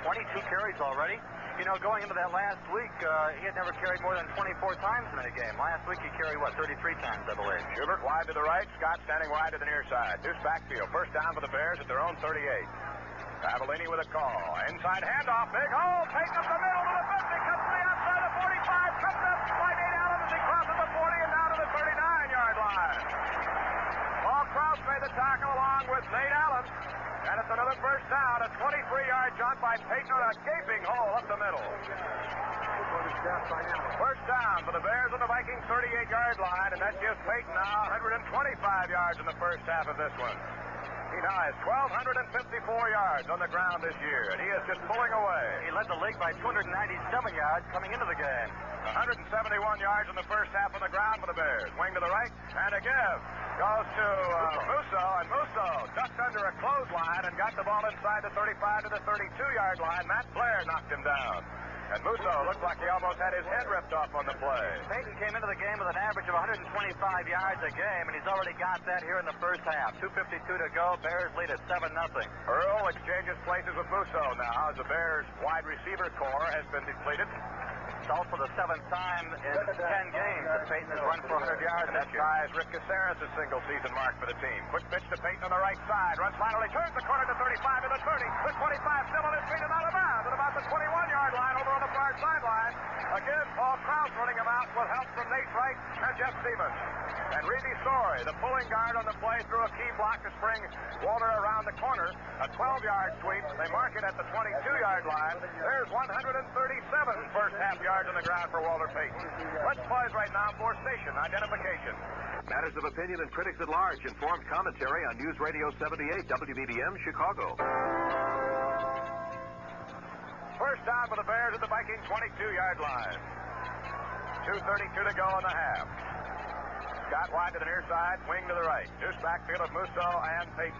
22 carries already? You know, going into that last week, he had never carried more than 24 times in a game. Last week he carried, 33 times, I believe. Schubert wide to the right, Scott standing wide to the near side. Deuce backfield. First down for the Bears at their own 38. Avellini with a call. Inside handoff, big hole. Payton up the middle to the 50. Cuts to the outside of 45. Comes up by Nate Allen as he crosses the 40 and down to the 39-yard line. Paul Krause made the tackle along with Nate Allen. And it's another first down. A 23-yard jump by Payton on a gaping hole up the middle. First down for the Bears on the Vikings 38-yard line. And that gives Payton now 125 yards in the first half of this one. He now has 1,254 yards on the ground this year, and he is just pulling away. He led the league by 297 yards coming into the game. 171 yards in the first half on the ground for the Bears. Wing to the right, and a give. Goes to Musso, and Musso ducked under a clothesline and got the ball inside the 35 to the 32-yard line. Matt Blair knocked him down. And Musso looked like he almost had his head ripped off on the play. Payton came into the game with an average of 125 yards a game, and he's already got that here in the first half. 2:52 to go. Bears lead at 7-0. Earl exchanges places with Musso now as the Bears' wide receiver core has been depleted. It's also the 7th time in 10 games that Payton has run for 100 yards. And that ties Rick Caceres' single-season mark for the team. Quick pitch to Payton on the right side. Runs laterally, turns the corner to 35 to the 30. The 25 still on his feet and out of bounds at about the 21-yard line over on the far sideline. Again, Paul Krause running him out with help from Nate Wright and Jeff Stevens. And Reedy Story, the pulling guard on the play, threw a key block to spring Walter around the corner. A 12-yard sweep. They mark it at the 22-yard line. There's 137 first half yards on the ground for Walter Payton. Let's pause right now for station identification. Matters of opinion and critics at large. Informed commentary on News Radio 78 WBBM Chicago. First down for the Bears at the Viking 22-yard line. 2:32 to go in the half. Scott wide to the near side, wing to the right. Deuce backfield of Musso and Payton.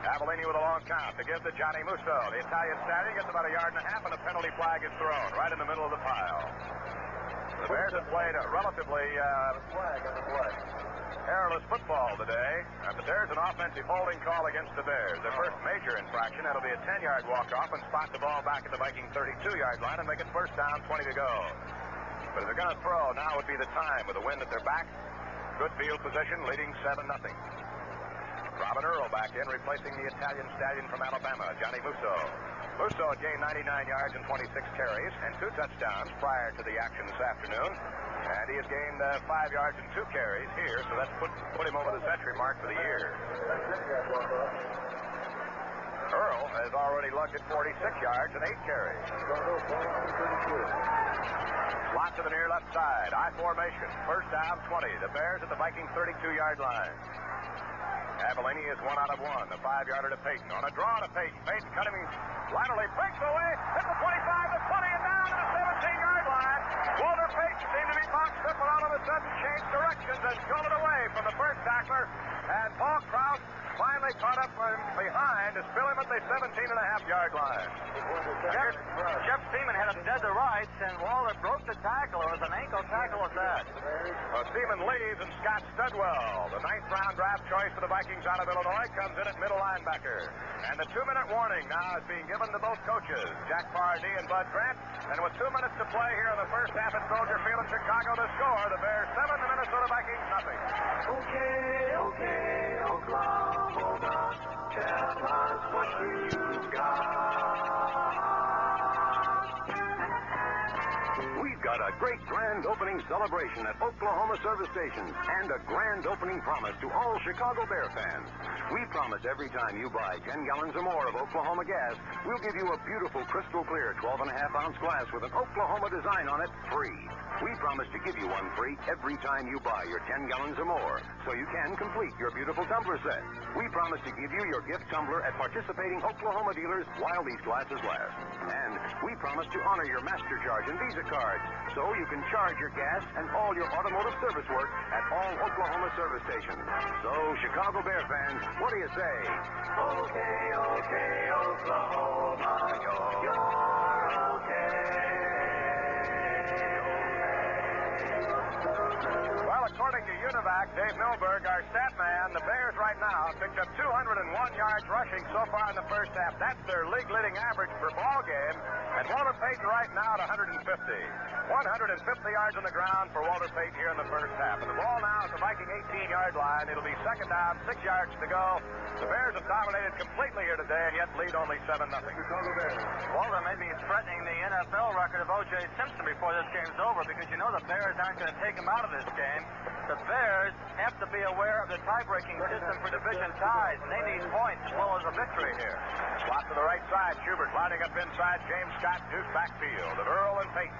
Avellini with a long count to give to Johnny Musso. The Italian stallion gets about a yard and a half, and a penalty flag is thrown right in the middle of the pile. The Bears have played a relatively hairless football today, but there's an offensive holding call against the Bears. Their first major infraction. That'll be a 10-yard walk-off and spot the ball back at the Viking 32-yard line and make it first down, 20 to go. But if they're going to throw, now would be the time with the wind at their back. Good field position, leading 7-0. Robin Earl back in, replacing the Italian stallion from Alabama, Johnny Musso. Musso had gained 99 yards and 26 carries and 2 touchdowns prior to the action this afternoon. And he has gained 5 yards and 2 carries here, so that's put him over the century mark for the year. Earl has already lugged at 46 yards and 8 carries. Slot to the near left side. I formation. First down, 20. The Bears at the Viking 32-yard line. Avellini is 1 out of 1. The 5-yarder to Payton. On a draw to Payton. Payton cutting laterally. Breaks away. Hit the 25, the 20, and down to the 17-yard line. Walter Payton seemed to be boxed up, and all of a sudden changed directions and stole it away from the first tackler. And Paul Krause finally caught up from behind to spill him at the 17.5-yard line. Jeff Seaman had him dead to rights, and Walter broke the tackle. It was an ankle tackle at that. Seaman leaves, and Scott Studwell, the 9th-round draft choice for the Vikings out of Illinois, comes in at middle linebacker. And the 2-minute warning now is being given to both coaches, Jack Pardee and Bud Grant. And with 2 minutes to play here in the first half at Soldier Field in Chicago to score, the Bears 7, the Minnesota Vikings nothing. Okay, Oklahoma, tell us what you've got. We've got a great grand opening celebration at Oklahoma service stations and a grand opening promise to all Chicago Bear fans. We promise every time you buy 10 gallons or more of Oklahoma gas, we'll give you a beautiful crystal clear 12.5-ounce glass with an Oklahoma design on it free. We promise to give you one free every time you buy your 10 gallons or more, so you can complete your beautiful tumbler set. We promise to give you your gift tumbler at participating Oklahoma dealers while these glasses last. And we promise to honor your MasterCharge and Visa cards, so you can charge your gas and all your automotive service work at all Oklahoma service stations. So, Chicago Bear fans, what do you say? Okay, Oklahoma, you're okay. Well, according to UNIVAC, Dave Milberg, our stat man, the Bears right now picked up 201 yards rushing so far in the first half. That's their league-leading average per ball game. And Walter Payton right now at 150. 150 yards on the ground for Walter Payton here in the first half. And the ball now at the Viking 18-yard line. It'll be second down, 6 yards to go. The Bears have dominated completely here today and yet lead only 7-0. Walter may be threatening the NFL record of O.J. Simpson before this game's over, because you know the Bears aren't going to take him out of this game. The Bears have to be aware of the tie-breaking system for division ties. They need points as well as a victory here. Slot to the right side. Schubert lining up inside. James Scott, deuce backfield of Earl and Payton.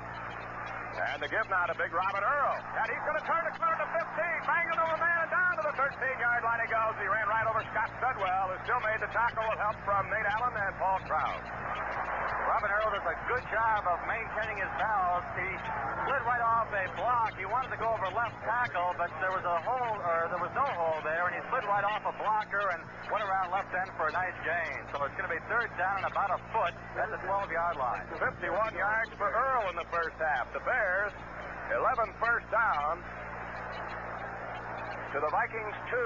And the give now to big Robin Earl. And he's going to turn the corner to 15. Banging over man and down to the 13-yard line he goes. He ran right over Scott Studwell, who still made the tackle with help from Nate Allen and Paul Krause. Robin Earl does a good job of maintaining his balance. He slid right off a block. He wanted to go over left tackle, but there was a hole, or there was no hole there, and he slid right off a blocker and went around left end for a nice gain. So it's going to be third down and about a foot at the 12-yard line. 51 yards for Earl in the first half. The Bears, 11 first down to the Vikings 2.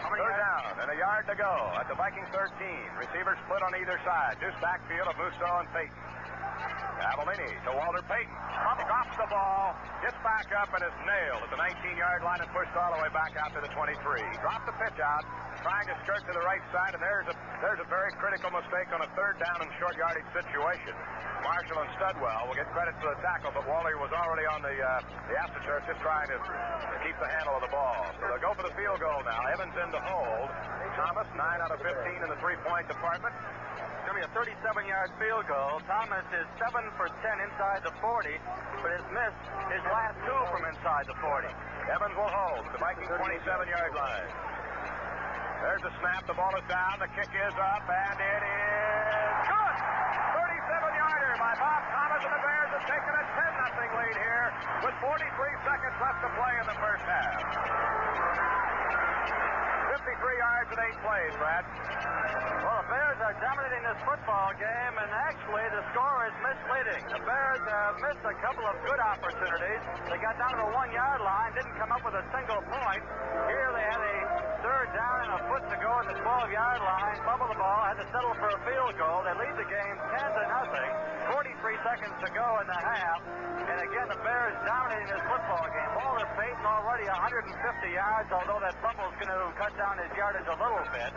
Third down and a yard to go at the Viking 13. Receivers split on either side. Deuce backfield of Musso and Payton. Avellini to Walter Payton. He drops the ball, gets back up, and is nailed at the 19-yard line and pushed all the way back out to the 23. He dropped the pitch out, trying to skirt to the right side, and there's a very critical mistake on a third down and short yardage situation. Marshall and Studwell will get credit for the tackle, but Wally was already on the astroturf just trying to keep the handle of the ball. So they'll go for the field goal now. Evans in to hold. Thomas, 9 out of 15 in the three-point department. It's going to be a 37-yard field goal. Thomas is 7 for 10 inside the 40, but has missed his last 2 from inside the 40. Evans will hold the Viking 27-yard line. There's the snap. The ball is down. The kick is up, and it is good. 37-yarder by Bob Thomas, and the Bears have taken a 10-0 lead here with 43 seconds left to play in the first half. yards in 8 plays, Brad. Well, the Bears are dominating this football game, and actually the score is misleading. The Bears have missed a couple of good opportunities. They got down to the 1-yard line, didn't come up with a single point. Here they had a third down and a foot to go at the 12-yard line. Fumble the ball, had to settle for a field goal. They lead the game 10-0. 43 seconds to go in the half. And again, the Bears dominating this football game. Walter Payton already 150 yards, although that fumble is going to cut down his yardage a little bit.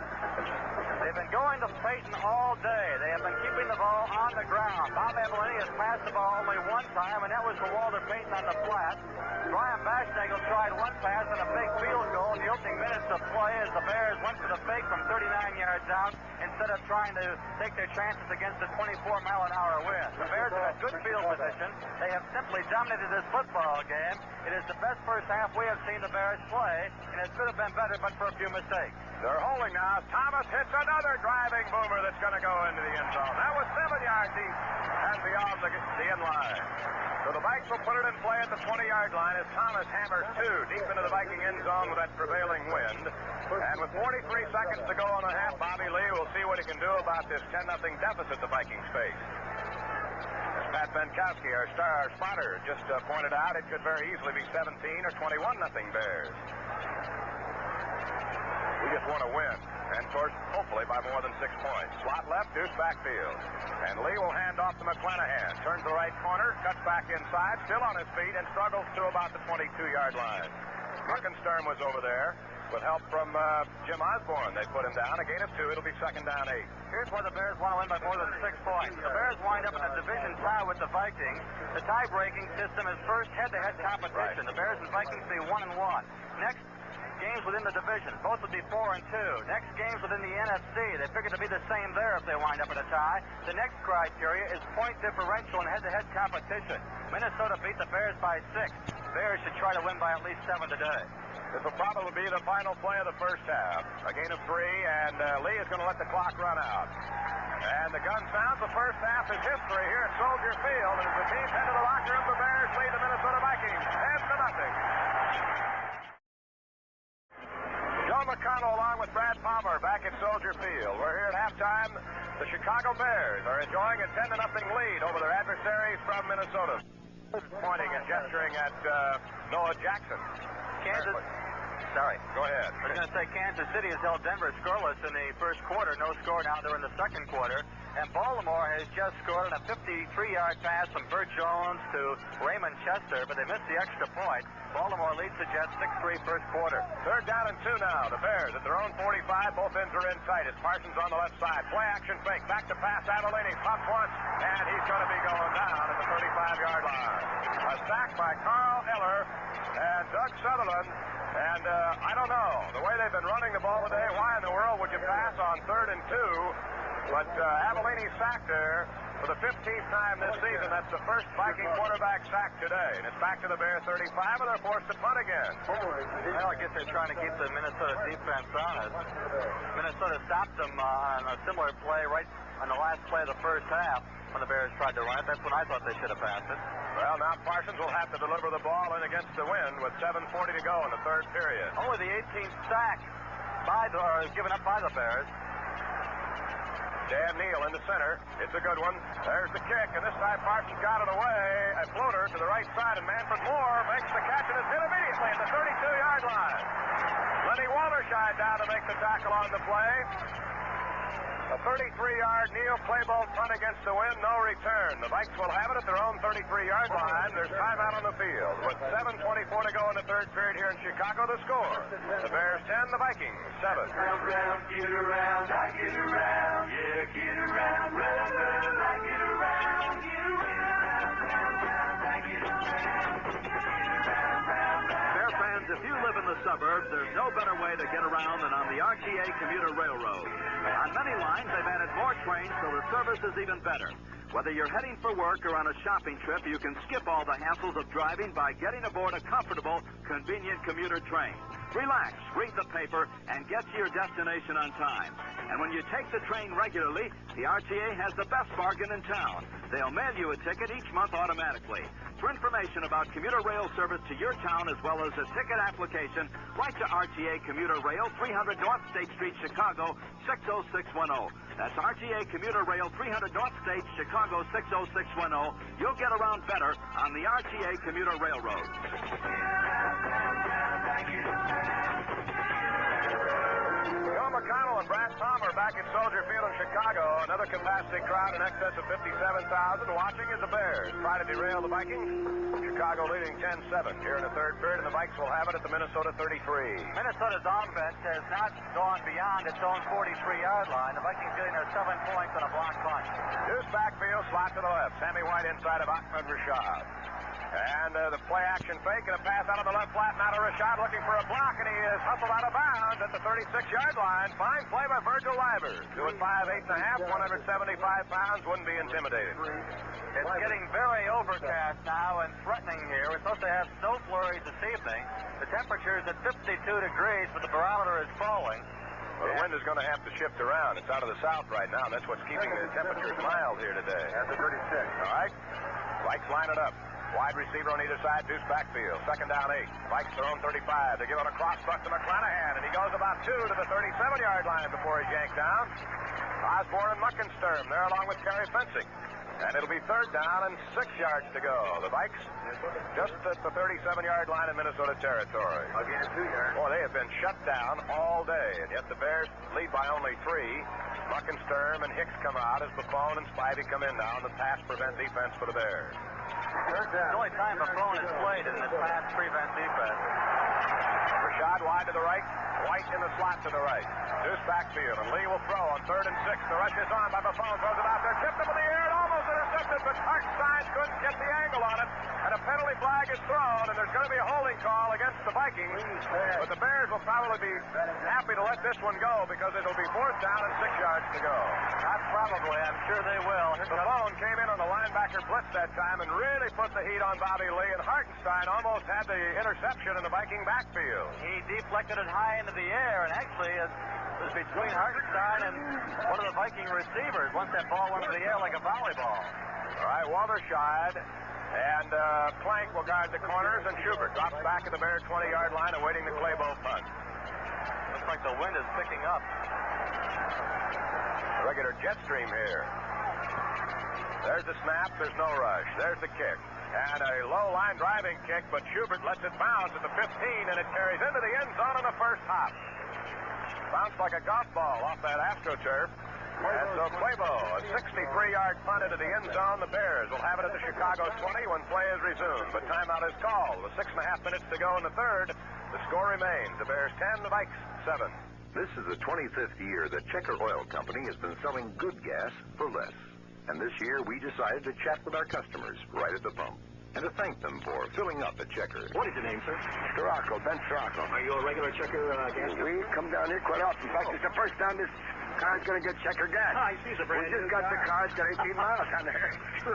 They've been going to Payton all day. They have been keeping the ball on the ground. Bob Avalini has passed the ball only one time, and that was to Walter Payton on the flat. Brian Bashnagel tried one pass and a big field goal in the opening minutes of play as the Bears went for the fake from 39 yards out instead of trying to take their chances against a 24-mile-an-hour wind. The Bears are in good field position. They have simply dominated this football game. It is the best first half we have seen the Bears play, and it could have been better but for a few mistakes. They're holding now. Thomas hits another driving boomer that's going to go into the end zone. That was 7 yards deep and beyond the end line. So the Vikes will put it in play at the 20-yard line as Thomas hammers 2 deep into the Viking end zone with that prevailing wind. And with 43 seconds to go on the half, Bobby Lee will see what he can do about this 10-0 deficit the Vikings face. As Pat Benkowski, our star spotter, just pointed out, it could very easily be 17 or 21-0 Bears. We just want to win, and of course, hopefully by more than 6 points. Slot left, deuce backfield. And Lee will hand off to McClanahan. Turns the right corner, cuts back inside, still on his feet, and struggles to about the 22-yard line. Muckensturm was over there with help from Jim Osborne. They put him down. A gain of 2. It'll be 2nd down 8. Here's where the Bears want to win by more than 6 points. The Bears wind up in a division tie with the Vikings. The tie-breaking system is first head-to-head competition. Right. The Bears and Vikings be 1-1. Next, games within the division. Both would be 4-2. Next, games within the NFC. They figure to be the same there if they wind up in a tie. The next criteria is point differential in head-to-head competition. Minnesota beat the Bears by 6. Bears should try to win by at least 7 today. This will probably be the final play of the first half. A gain of 3, and Lee is going to let the clock run out. And the gun sounds. The first half is history here at Soldier Field. And as the teams head to the locker room, the Bears lead the Minnesota Vikings 10-0. Joe McConnell along with Brad Palmer back at Soldier Field. We're here at halftime. The Chicago Bears are enjoying a 10-0 lead over their adversaries from Minnesota. Pointing and gesturing at Noah Jackson. Kansas. Sorry. Go ahead. I was going to say Kansas City has held Denver scoreless in the first quarter. No score now. They're in the second quarter. And Baltimore has just scored on a 53-yard pass from Burt Jones to Raymond Chester, but they missed the extra point. Baltimore leads the Jets 6-3 first quarter. 3rd down and 2 now. The Bears at their own 45. Both ends are in sight. It's Parsons on the left side. Play action fake. Back to pass. Avalini pumps once, and he's going to be going down at the 35-yard line. A sack by Carl Eller and Doug Sutherland. And I don't know, the way they've been running the ball today, why in the world would you pass on 3rd and 2? But Avalini sacked there for the 15th time this season. That's the first Viking quarterback sack today. And it's back to the Bears 35, and they're forced to punt again. Well, I guess they're trying to keep the Minnesota defense honest. Minnesota stopped them on a similar play right on the last play of the first half when the Bears tried to run it. That's when I thought they should have passed it. Well, now Parsons will have to deliver the ball in against the wind with 7:40 to go in the 3rd period. Only the 18th sack given up by the Bears. Dan Neal in the center. It's a good one. There's the kick, and this time Parsons got it away. A floater to the right side, and Manfred Moore makes the catch and is hit immediately at the 32-yard line. Lenny Waltersheim down to make the tackle on the play. A 33-yard Neal Claiborne punt against the wind, no return. The Vikes will have it at their own 33-yard line. There's timeout on the field. With 7:24 to go in the 3rd period here in Chicago, the score. The Bears 10, the Vikings 7. Round, get around, I get around. Yeah, get around, round, I get around. Get around, I get around. Bear fans, if you live in the suburbs, there's no better way to get around than on the RTA Commuter Railroad. On many lines, they've added more trains, so the service is even better. Whether you're heading for work or on a shopping trip, you can skip all the hassles of driving by getting aboard a comfortable, convenient commuter train. Relax, read the paper, and get to your destination on time. And when you take the train regularly, the RTA has the best bargain in town. They'll mail you a ticket each month automatically. For information about commuter rail service to your town as well as a ticket application, write to RTA Commuter Rail, 300 North State Street, Chicago, 60610. That's RTA Commuter Rail, 300 North State, Chicago, 60610. You'll get around better on the RTA Commuter Railroad. Bill McConnell and Brad Palmer back at Soldier Field in Chicago. Another fantastic crowd in excess of 57,000 watching as the Bears try to derail the Vikings. Chicago leading 10-7 here in the third period, and the Vikes will have it at the Minnesota 33. Minnesota's offense has not gone beyond its own 43-yard line. The Vikings getting their 7 points on a block punt. Deuce backfield, slot to the left. Sammy White inside of Ahmed Rashad. And the play-action fake and a pass out of the left flat. Now to Rashad looking for a block, and he is hustled out of bounds at the 36-yard line. Fine play by Virgil Livers, who at 5'8.5", 175 pounds, wouldn't be intimidated. It's getting very overcast now and threatening here. We're supposed to have snow flurries this evening. The temperature is at 52 degrees, but the barometer is falling. Well, the wind is going to have to shift around. It's out of the south right now. That's what's keeping the temperatures mild here today. At the 36. All right. Vikes line it up. Wide receiver on either side, Deuce backfield. Second down, 8. Vikes their own 35. They give it a cross buck to McClanahan, and he goes about 2 to the 37-yard line before he's yanked down. Osborne and Muckensturm there along with Kerry Fencing. And it'll be third down and 6 yards to go. The Vikes just at the 37-yard line in Minnesota territory. Again, 2 yards. Boy, they have been shut down all day, and yet the Bears lead by only 3. Muckensturm and Hicks come out as Buffon and Spivey come in now on the pass prevent defense for the Bears. It's the only time Buffon has played in this pass prevent defense. Rashad wide to the right, White in the slot to the right. Deuce backfield, and Lee will throw on 3rd and 6. The rush is on by Buffon, throws it out there, tipped up in the air, and almost intercepted, but Hartenstein couldn't get the angle on it, and a penalty flag is thrown, and there's going to be a holding call against the Vikings, but the Bears will probably be happy to let this one go because it'll be 4th down and 6 yards to go. Not probably, I'm sure they will. Buffon came in on the linebacker blitz that time and really put the heat on Bobby Lee, and Hartenstein almost had the interception in the Viking backfield. He deflected it high into the air, and actually it was between Hartenstein and one of the Viking receivers once that ball went into the air like a volleyball. All right, Walter Scheid and Plank will guard the corners, and Schubert drops back at the Bears 20-yard line awaiting the Claybo punt. Looks like the wind is picking up. Regular jet stream here. There's the snap, there's no rush. There's the kick. And a low line driving kick, but Schubert lets it bounce at the 15, and it carries into the end zone on the first hop. Bounced like a golf ball off that AstroTurf. And so Claybo, a 63-yard punt into the end zone. The Bears will have it at the Chicago 20 when play is resumed. But timeout is called with 6.5 minutes to go in the third. The score remains. The Bears 10, the Vikes 7. This is the 25th year that Checker Oil Company has been selling good gas for less. And this year, we decided to chat with our customers right at the pump and to thank them for filling up at Checker. What is your name, sir? Scirocco, Ben Scirocco. Are you a regular Checker gas? We come down here quite often. In fact, it's the first time this car's going to get Checker gas. I see, sir. We just got the car. It's got 18 miles on there.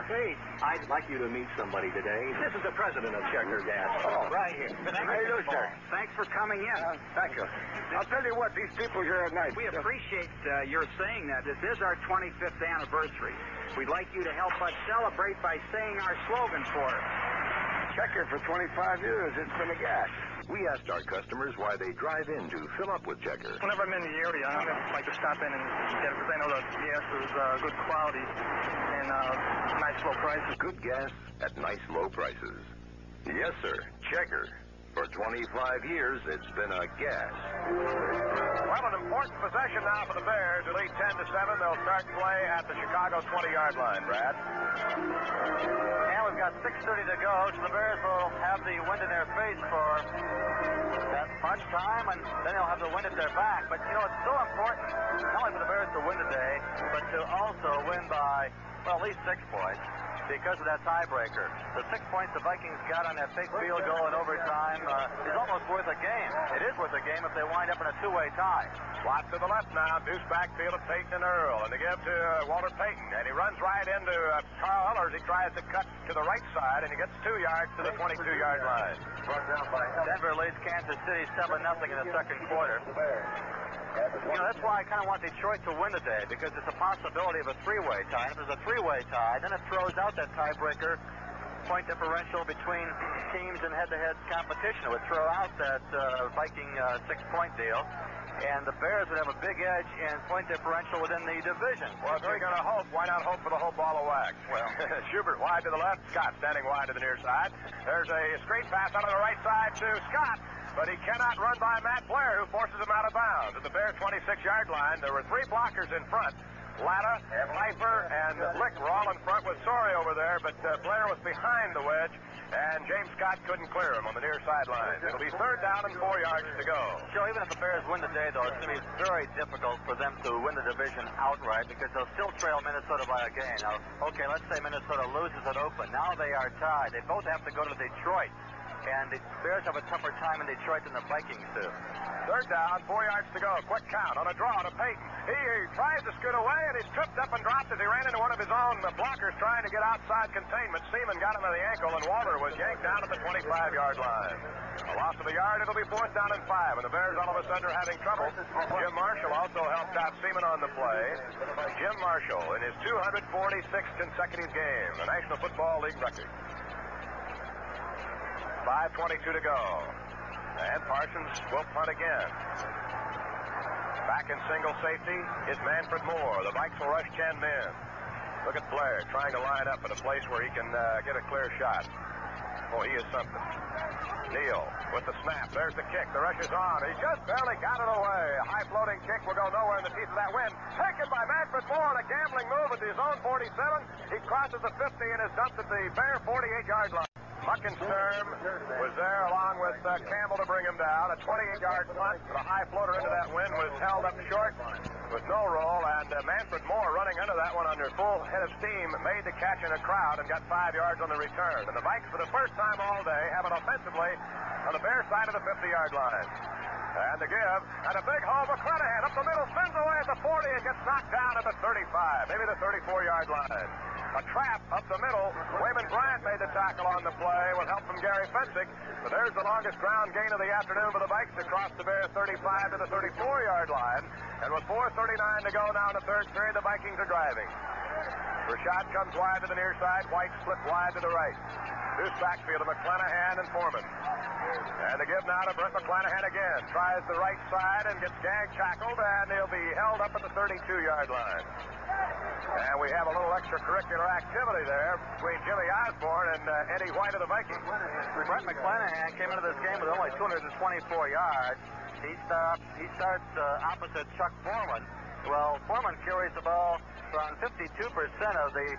Great. I'd like you to meet somebody today. This is the president of Checker Gas. Oh. Right here. How do you do, sir? Thanks for coming in. Thank you. I'll tell you what, these people here are nice. We appreciate your saying that. This is our 25th anniversary. We'd like you to help us celebrate by saying our slogan for us. Checker for 25 years. It's been a gas. We asked our customers why they drive in to fill up with Checker. Whenever I'm in the area, I like to stop in and get it because I know the gas is good quality and nice low prices. Good gas at nice low prices. Yes, sir. Checker. For 25 years, it's been a gas. Well, an important possession now for the Bears, who lead 10-7. They'll start play at the Chicago 20-yard line, Brad. And we've got 6:30 to go, so the Bears will have the wind in their face for that much time, and then they'll have the wind at their back. But, you know, it's so important, not only for the Bears to win today, but to also win by, well, at least 6 points. because of that tiebreaker. The 6 points the Vikings got on that big field goal in overtime is almost worth a game. It is worth a game if they wind up in a two-way tie. Lots to the left now. Deuce backfield of Payton and Earl. And they give to Walter Payton. And he runs right into Carl Eller as he tries to cut to the right side. And he gets 2 yards to the 22-yard line. Denver leads Kansas City 7-0 in the second quarter. You know, that's why I kind of want Detroit to win today, because it's a possibility of a three-way tie. If there's a three-way tie, then it throws out that tiebreaker point differential between teams in head-to-head competition. It would throw out that Viking 6-point deal, and the Bears would have a big edge in point differential within the division. Well, if you're going to hope, why not hope for the whole ball of wax? Well, Schubert wide to the left, Scott standing wide to the near side. There's a screen pass out on the right side to Scott, but he cannot run by Matt Blair, who forces him out of bounds. At the Bears' 26-yard line, there were 3 blockers in front. Latta, Piper, and Lick were all in front with Sorey over there, but Blair was behind the wedge, and James Scott couldn't clear him on the near sideline. It'll be 3rd down and 4 yards to go. Joe, even if the Bears win today, though, it's going to be very difficult for them to win the division outright, because they'll still trail Minnesota by a game. Now, okay, let's say Minnesota loses at Oakland. Now they are tied. They both have to go to Detroit, and the Bears have a tougher time in Detroit than the Vikings do. 3rd down, 4 yards to go. Quick count on a draw to Payton. He tries to scoot away, and he's tripped up and dropped as he ran into one of his own blockers trying to get outside containment. Seaman got him on the ankle, and Walter was yanked down at the 25-yard line. A loss of a yard, it'll be 4th down and 5, and the Bears all of a sudden are having trouble. Jim Marshall also helped out Seaman on the play. Jim Marshall in his 246th consecutive game, the National Football League record. 5:22 to go. And Parsons will punt again. Back in single safety is Manfred Moore. The Vikes will rush 10 men. Look at Blair trying to line up at a place where he can get a clear shot. Oh, he is something. Neal with the snap. There's the kick. The rush is on. He just barely got it away. A high-floating kick will go nowhere in the teeth of that wind. Taken by Manfred Moore on a gambling move at his own 47. He crosses the 50 and is dumped at the Bear 48-yard line. Muckensturm was there along with Campbell to bring him down. A 28-yard punt. The high floater into that wind was held up short with no roll, and Manfred Moore running under that one under full head of steam made the catch in a crowd and got 5 yards on the return. And the Vikes, for the first time all day, have it offensively on the Bear side of the 50-yard line. And the give, and a big hole. McClanahan up the middle, spins away at the 40 and gets knocked down at the 35, maybe the 34-yard line. A trap up the middle. Wayman Bryant made the tackle on the play with help from Gary Fensick. But there's the longest ground gain of the afternoon for the Vikes across the Bears 35 to the 34-yard line. And with 4:39 to go now in the third period, the Vikings are driving. Rashad comes wide to the near side. White split wide to the right. Deuce backfield to McClanahan and Foreman. And the give now to Brett McClanahan again. Tries the right side and gets gag tackled, and he'll be held up at the 32-yard line. And we have a little extracurricular activity there between Jimmy Osborne and Eddie White of the Vikings. Brett McClanahan came into this game with only 224 yards. He starts opposite Chuck Foreman. Well, Foreman carries the ball on 52% of the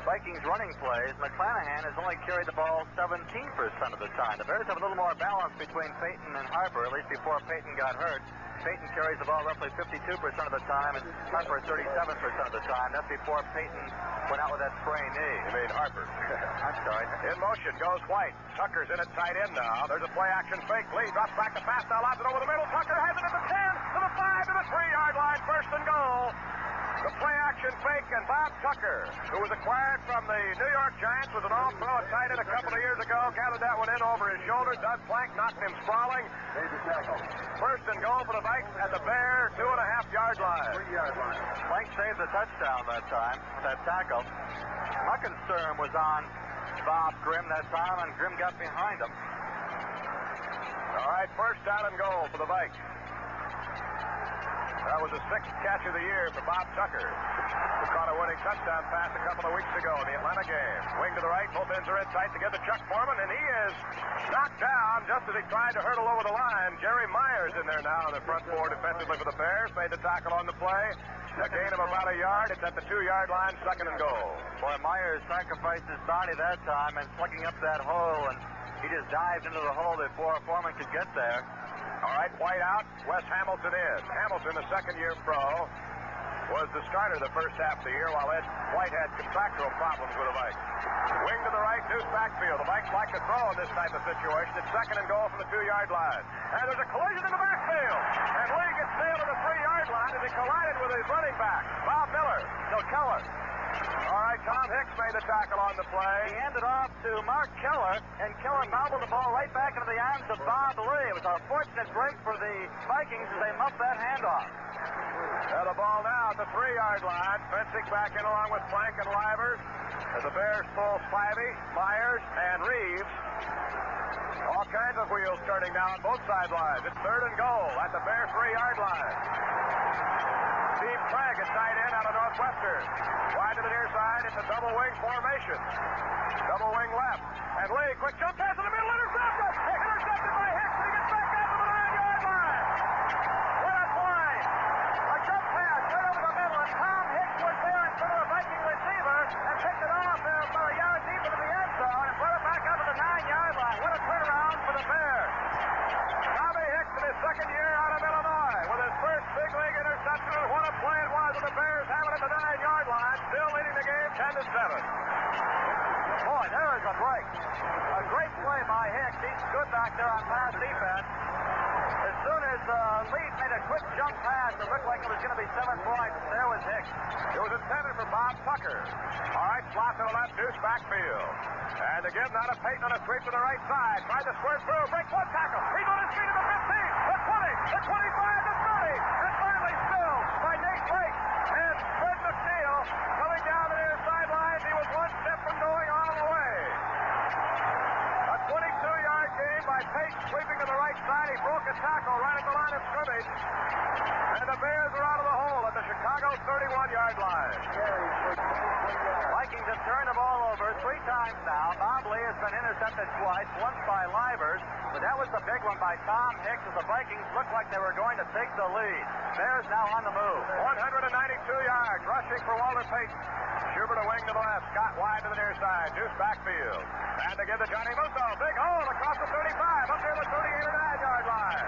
Vikings running plays. McClanahan has only carried the ball 17% of the time. The Bears have a little more balance between Payton and Harper, at least before Payton got hurt. Payton carries the ball roughly 52% of the time, and Harper 37% of the time. That's before Payton went out with that sprained knee. You mean Harper? I'm sorry. In motion goes White. Tucker's in at tight end now. There's a play-action fake. Lee drops back the pass, now lobs it over the middle. Tucker has it at the 10, to the 5, to the 3-yard line. First and goal. The play-action fake, and Bob Tucker, who was acquired from the New York Giants, was an all-pro at tight end a couple of years ago, gathered that one in over his shoulder. Doug Plank knocked him sprawling. First and goal for the Vikes at the Bear 2.5-yard line. 3-yard line. Plank saved the touchdown that time with that tackle. Muckensturm was on Bob Grimm that time, and Grimm got behind him. All right, first down and goal for the Vikes. That was the 6th catch of the year for Bob Tucker, who caught a winning touchdown pass a couple of weeks ago in the Atlanta game. Wing to the right, both ends are in tight to get to Chuck Foreman, and he is knocked down just as he tried to hurdle over the line. Jerry Myers in there now in the front four defensively for the Bears, made the tackle on the play. A gain of about a yard. It's at the 2-yard line, second and goal. Boy, Myers sacrificed his body that time and plugging up that hole, and he just dived into the hole before Foreman could get there. All right, White out, Wes Hamilton in. Hamilton, a second-year pro. was the starter the first half of the year, while Ed White had contractual problems with the Vikes. Wing to the right, deuce backfield. The Vikes like to throw in this type of situation. It's second and goal from the 2-yard line. And there's a collision in the backfield. And Lee gets nailed to the 3-yard line as he collided with his running back, Bob Miller. No, Keller. All right, Tom Hicks made the tackle on the play. He handed off to Mark Keller, and Keller bobbled the ball right back into the arms of Bob Lee. It was a fortunate break for the Vikings as they muffed that handoff. The ball now at the 3-yard line. Fencing back in along with Plank and Livers. As the Bears pull Spivey, Myers, and Reeves. All kinds of wheels turning now on both sidelines. It's third and goal at the Bears 3-yard line. Steve Craig, a tight end out of Northwestern. Wide to the near side. It's a double wing formation. Double wing left. And Lee, quick jump pass in the middle. Intercepted. Intercepted by Hicks. And he gets back out to the 9-yard line. What a play. A jump pass right over the middle. And Tom Hicks was there in front of the Viking receiver and picked it off there about a yard deep into the end zone and brought it back out to the 9-yard line. What a turnaround for the Bears. Tommy Hicks in his second year out of Illinois with his first big league interception. And what a play it was with the Bears having it at the 9-yard line, still leading the game 10-7. Boy, there is a break. A great play by Hicks. He's good back there on pass defense. As soon as Lee made a quick jump pass, it looked like it was going to be 7 points. There was Hicks. It was intended for Bob Tucker. All right, slot to the left, deuce backfield. And again, not a Peyton on a sweep to the right side. Tried to squirt through, breaks one tackle. He's on his feet at the 15, the 20, the 25, the 30. And finally stilled by Nate Blake. And Fred McNeil coming down the near sideline. He was one step from going all the way. A 22-yard gain by Peyton sweeping to the right side. He broke a tackle right at the line of scrimmage. And the Bears are out of the hole at the Chicago 31-yard line. Vikings have turned the ball over 3 times now. Bob Lee has been intercepted twice, once by Livers, but that was the big one by Tom Hicks as the Vikings looked like they were going to take the lead. Bears now on the move. 192 yards, rushing for Walter Payton. Schubert a wing to the left, Scott wide to the near side, deuce backfield. And to give to Johnny Musso, big hole across the 35, up near the 38 or 9-yard line.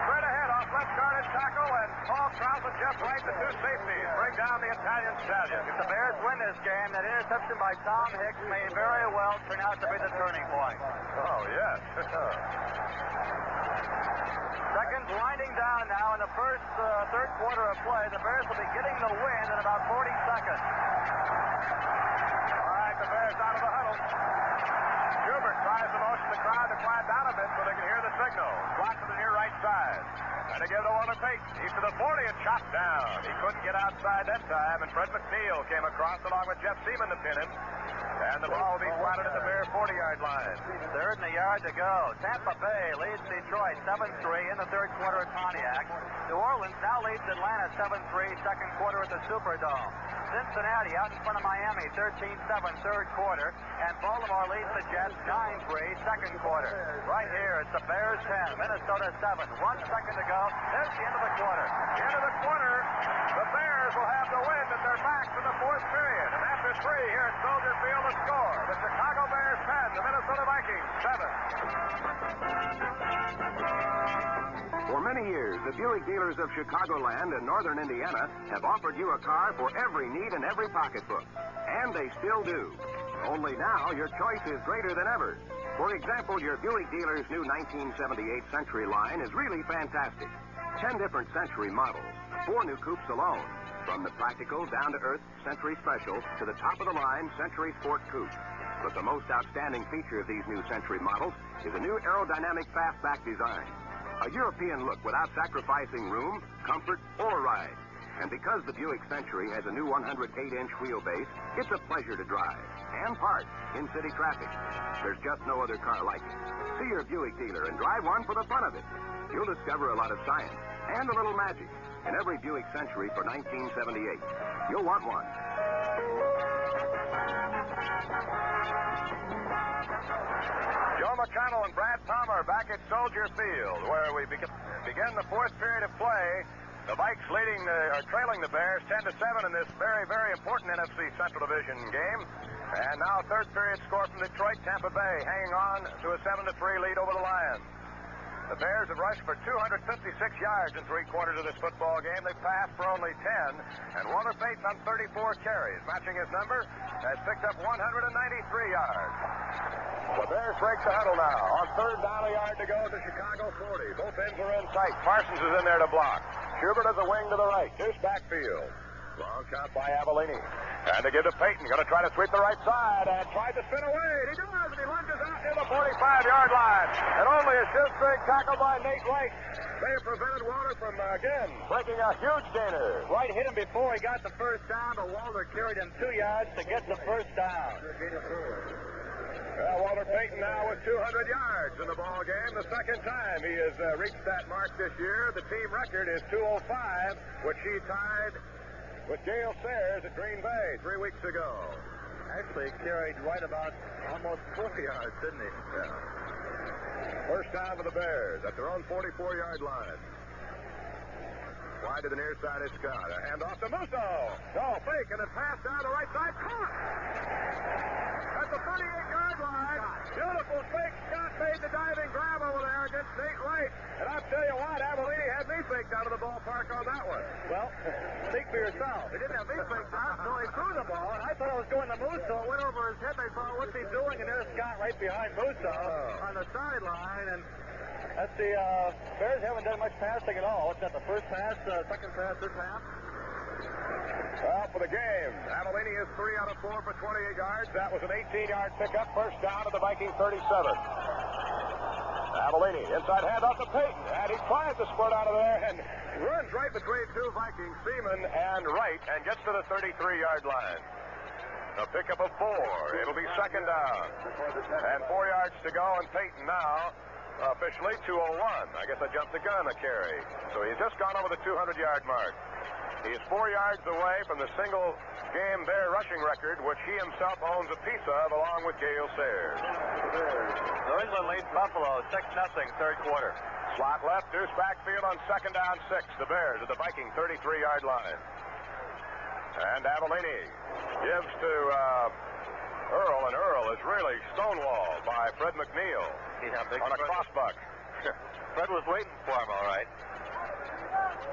Straight ahead off left guard and tackle, and Paul Krause and Jeff Wright, the 2 safeties, bring down the Italian stallion. If the Bears win this game, that interception by Tom Hicks may very well turn out to be the turning point. Oh, yes. Seconds winding down now in the first third quarter of play. The Bears will be getting the win in about 40 seconds. All right, the Bears out of the huddle. Schubert tries to motion the crowd to quiet down a bit so they can hear the signal. Slot to the near right side. And again to Walter Payton. He's to the 40 and chopped down. He couldn't get outside that time, and Fred McNeil came across along with Jeff Seaman to pin him. And the ball will be spotted at the Bear 40-yard line. Third and a yard to go. Tampa Bay leads Detroit 7-3 in the third quarter at Pontiac. New Orleans now leads Atlanta 7-3, second quarter at the Superdome. Cincinnati out in front of Miami 13-7, third quarter. And Baltimore leads the Jets 9-3, second quarter. Right here, it's the Bears 10, Minnesota 7. 1 second to go. There's the end of the quarter. End of the quarter, the Bears will have the wind at their backs in the fourth period. And after 3 here at Soldier Field, the score. The Chicago Bears 10, the Minnesota Vikings 7. For many years, the Buick dealers of Chicagoland and northern Indiana have offered you a car for every need and every pocketbook. And they still do. Only now, your choice is greater than ever. For example, your Buick dealer's new 1978 Century line is really fantastic. 10 different Century models, 4 new coupes alone. From the practical, down-to-earth Century Special to the top-of-the-line Century Sport Coupe. But the most outstanding feature of these new Century models is a new aerodynamic fastback design. A European look without sacrificing room, comfort, or ride. And because the Buick Century has a new 108-inch wheelbase, it's a pleasure to drive and park in city traffic. There's just no other car like it. See your Buick dealer and drive one for the fun of it. You'll discover a lot of science and a little magic in every Buick Century for 1978. You'll want one. Joe McConnell and Brad Palmer back at Soldier Field, where we begin the fourth period of play. The Vikes trailing the Bears 10-7 in this very, very important NFC Central Division game. And now third period score from Detroit. Tampa Bay hanging on to a 7-3 lead over the Lions. The Bears have rushed for 256 yards in 3/4 of this football game. They've passed for only 10. And Walter Payton on 34 carries, matching his number, has picked up 193 yards. The Bears break the huddle now. On 3rd down, a yard to go at the Chicago 40. Both ends are in sight. Parsons is in there to block. Schubert has a wing to the right. Deuce backfield. Long shot by Avellini. And to give to Payton. Going to try to sweep the right side and tried to spin away. He does, and he lunges out near the 45-yard line. And only a shoestring tackle by Nate Wright. They have prevented Walter from, again, breaking a huge gainer. Wright hit him before he got the first down, but Walter carried him 2 yards to get the first down. Well, Walter Payton now with 200 yards in the ball game. The second time he has reached that mark this year. The team record is 205, which he tied with Gale Sayers at Green Bay 3 weeks ago. Actually carried right about almost 4 yards, didn't he? Yeah. First down for the Bears at their own 44-yard line. Wide to the near side is Scott. A handoff to Musso. No, fake, and a pass down the right side. Caught! At the 38-yard line. Beautiful fake. Scott made the diving grab over there against Nate Wright. And I'll tell you what, Avellini had me faked out of the ballpark on that one. Well, think for yourself. He didn't have me faked out, so he threw the ball, and I thought it was going to Musso. It went over his head. They thought, what's he doing? And there's Scott right behind Musso on the sideline. And that's the Bears haven't done much passing at all. What's that, the first pass, second pass this half? Well, for the game, Avellini is 3 out of 4 for 28 yards. That was an 18-yard pickup. First down to the Viking 37. Avellini, inside handoff to Payton. And he tries to spurt out of there and runs right between two Vikings, Seaman and Wright, and gets to the 33-yard line. A pickup of 4. It'll be second down. And 4 yards to go, and Payton now officially 201. I guess I jumped the gun on the carry. So he's just gone over the 200-yard mark. He is 4 yards away from the single-game Bear rushing record, which he himself owns a piece of, along with Gale Sayers. New England leads Buffalo 6-0, 3rd quarter. Slot left, Deuce backfield on second down 6. The Bears at the Viking 33-yard line. And Avellini gives to Earl, and Earl is really stonewalled by Fred McNeil on a crossbuck. Fred was waiting for him, all right.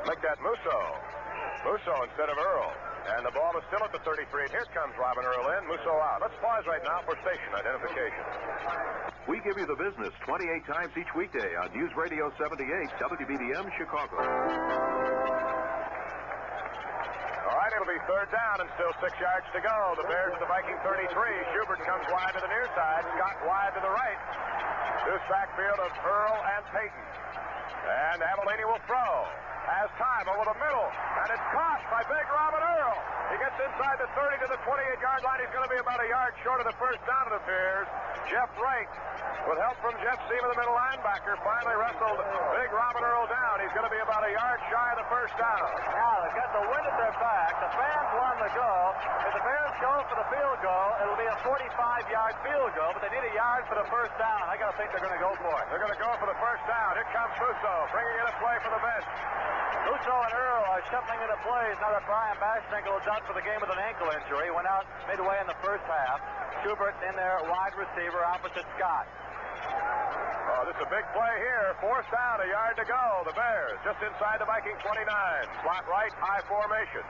Make that Musso. Musso instead of Earl. And the ball is still at the 33. Here comes Robin Earl in. Musso out. Let's pause right now for station identification. We give you the business 28 times each weekday on News Radio 78, WBBM Chicago. All right, it'll be third down and still 6 yards to go. The Bears at the Viking 33. Schubert comes wide to the near side. Scott wide to the right. This backfield of Earl and Payton. And Avellini will throw. Has time over the middle. And it's caught by big Robin Earl. He gets inside the 30 to the 28-yard line. He's going to be about a yard short of the first down, it appears. Jeff Wright, with help from Jeff Seaman, the middle linebacker, finally wrestled big Robin Earl down. He's going to be about a yard shy of the first down. Now, they've got the wind at their back. The fans want to go. If the Bears go for the field goal, it'll be a 45-yard field goal, but they need a yard for the first down. I got to think they're going to go for it. They're going to go for the first down. Here comes Musso, bringing in a play from the bench. Musso and Earl are shuffling into plays now that Brian Bashninkle is out for the game with an ankle injury. Went out midway in the first half. Schubert in there, wide receiver opposite Scott. Oh, this is a big play here. Fourth down, a yard to go. The Bears just inside the Viking 29. Slot right, high formation.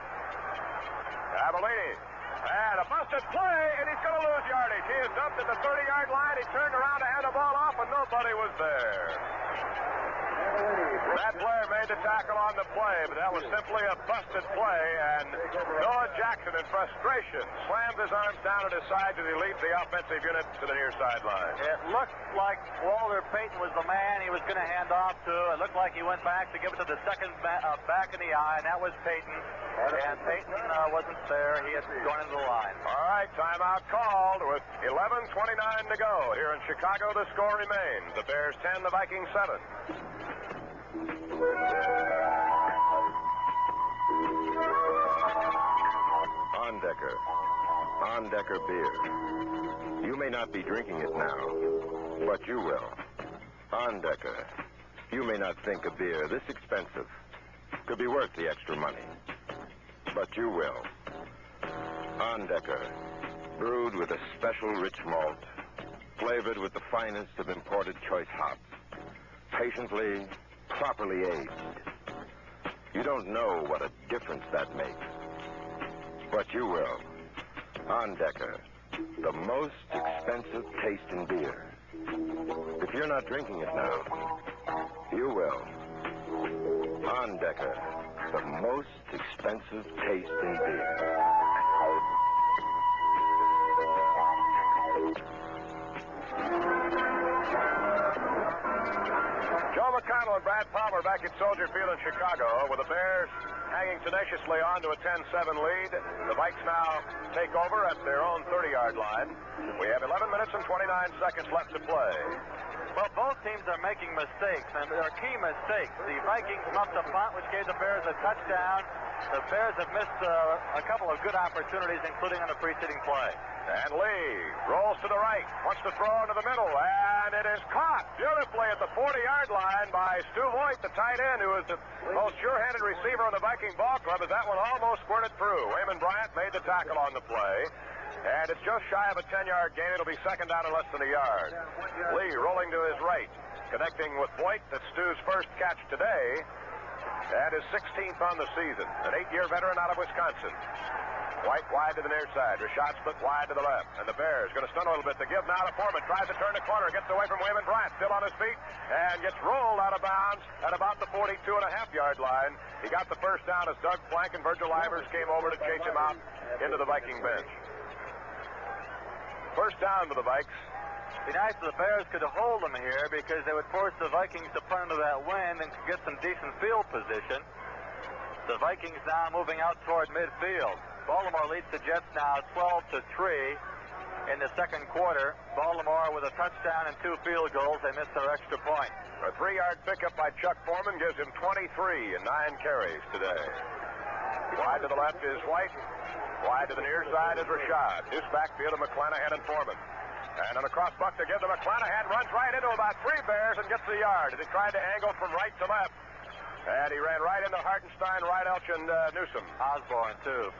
Avellini. And a busted play, and he's going to lose yardage. He is dumped at the 30-yard line. He turned around to hand the ball off, and nobody was there. That player made the tackle on the play, but that was simply a busted play, and Noah Jackson, in frustration, slammed his arms down at his side as he leads the offensive unit to the near sideline. It looked like Walter Payton was the man he was going to hand off to. It looked like he went back to give it to the second back in the eye, and that was Payton. And Payton wasn't there. He had gone into the line. All right, timeout called with 11:29 to go. Here in Chicago, the score remains. The Bears 10, the Vikings 7. On Decker beer. You may not be drinking it now, but you will. On Decker. You may not think a beer this expensive could be worth the extra money, but you will. On Decker. Brewed with a special rich malt, flavored with the finest of imported choice hops. patiently, properly aged. You don't know what a difference that makes. But you will. Ondecker, the most expensive taste in beer. If you're not drinking it now, you will. Ondecker, the most expensive taste in beer. Joe McConnell and Brad Palmer back at Soldier Field in Chicago with the Bears hanging tenaciously on to a 10-7 lead. The Vikes now take over at their own 30-yard line. We have 11 minutes and 29 seconds left to play. Well, both teams are making mistakes, and they're key mistakes. The Vikings muffed a punt, which gave the Bears a touchdown. The Bears have missed a couple of good opportunities, including on the preceding play. And Lee rolls to the right, wants to throw into the middle, and it is caught beautifully at the 40-yard line by Stu Voigt, the tight end, who is the most sure-handed receiver on the Viking ball club, as that one almost squirted through. Wayman Bryant made the tackle on the play, and it's just shy of a 10-yard gain. It'll be second down and less than a yard. Lee rolling to his right, connecting with Voigt. That's Stu's first catch today, and his 16th on the season. An 8-year veteran out of Wisconsin. White wide to the near side. Rashad split wide to the left. And the Bears going to stun a little bit. To give now to Foreman. Tries to turn the corner. Gets away from Wayman Bryant. Still on his feet. And gets rolled out of bounds at about the 42.5-yard line. He got the first down as Doug Plank and Virgil Ivers came over to chase him out into the Viking bench. First down for the Vikes. It'd be nice if the Bears could hold them here because they would force the Vikings to punt into that wind and get some decent field position. The Vikings now moving out toward midfield. Baltimore leads the Jets now 12-3 in the second quarter. Baltimore with a touchdown and 2 field goals. They missed their extra point. A 3-yard pickup by Chuck Foreman gives him 23 and 9 carries today. Wide to the left is White. Wide to the near side is Rashad. Deuce backfield of McClanahan and Foreman. And on a cross buck to give to McClanahan, runs right into about 3 Bears and gets the yard. As he tried to angle from right to left. And he ran right into Hartenstein, Rydell, and Newsom. Osborne, too.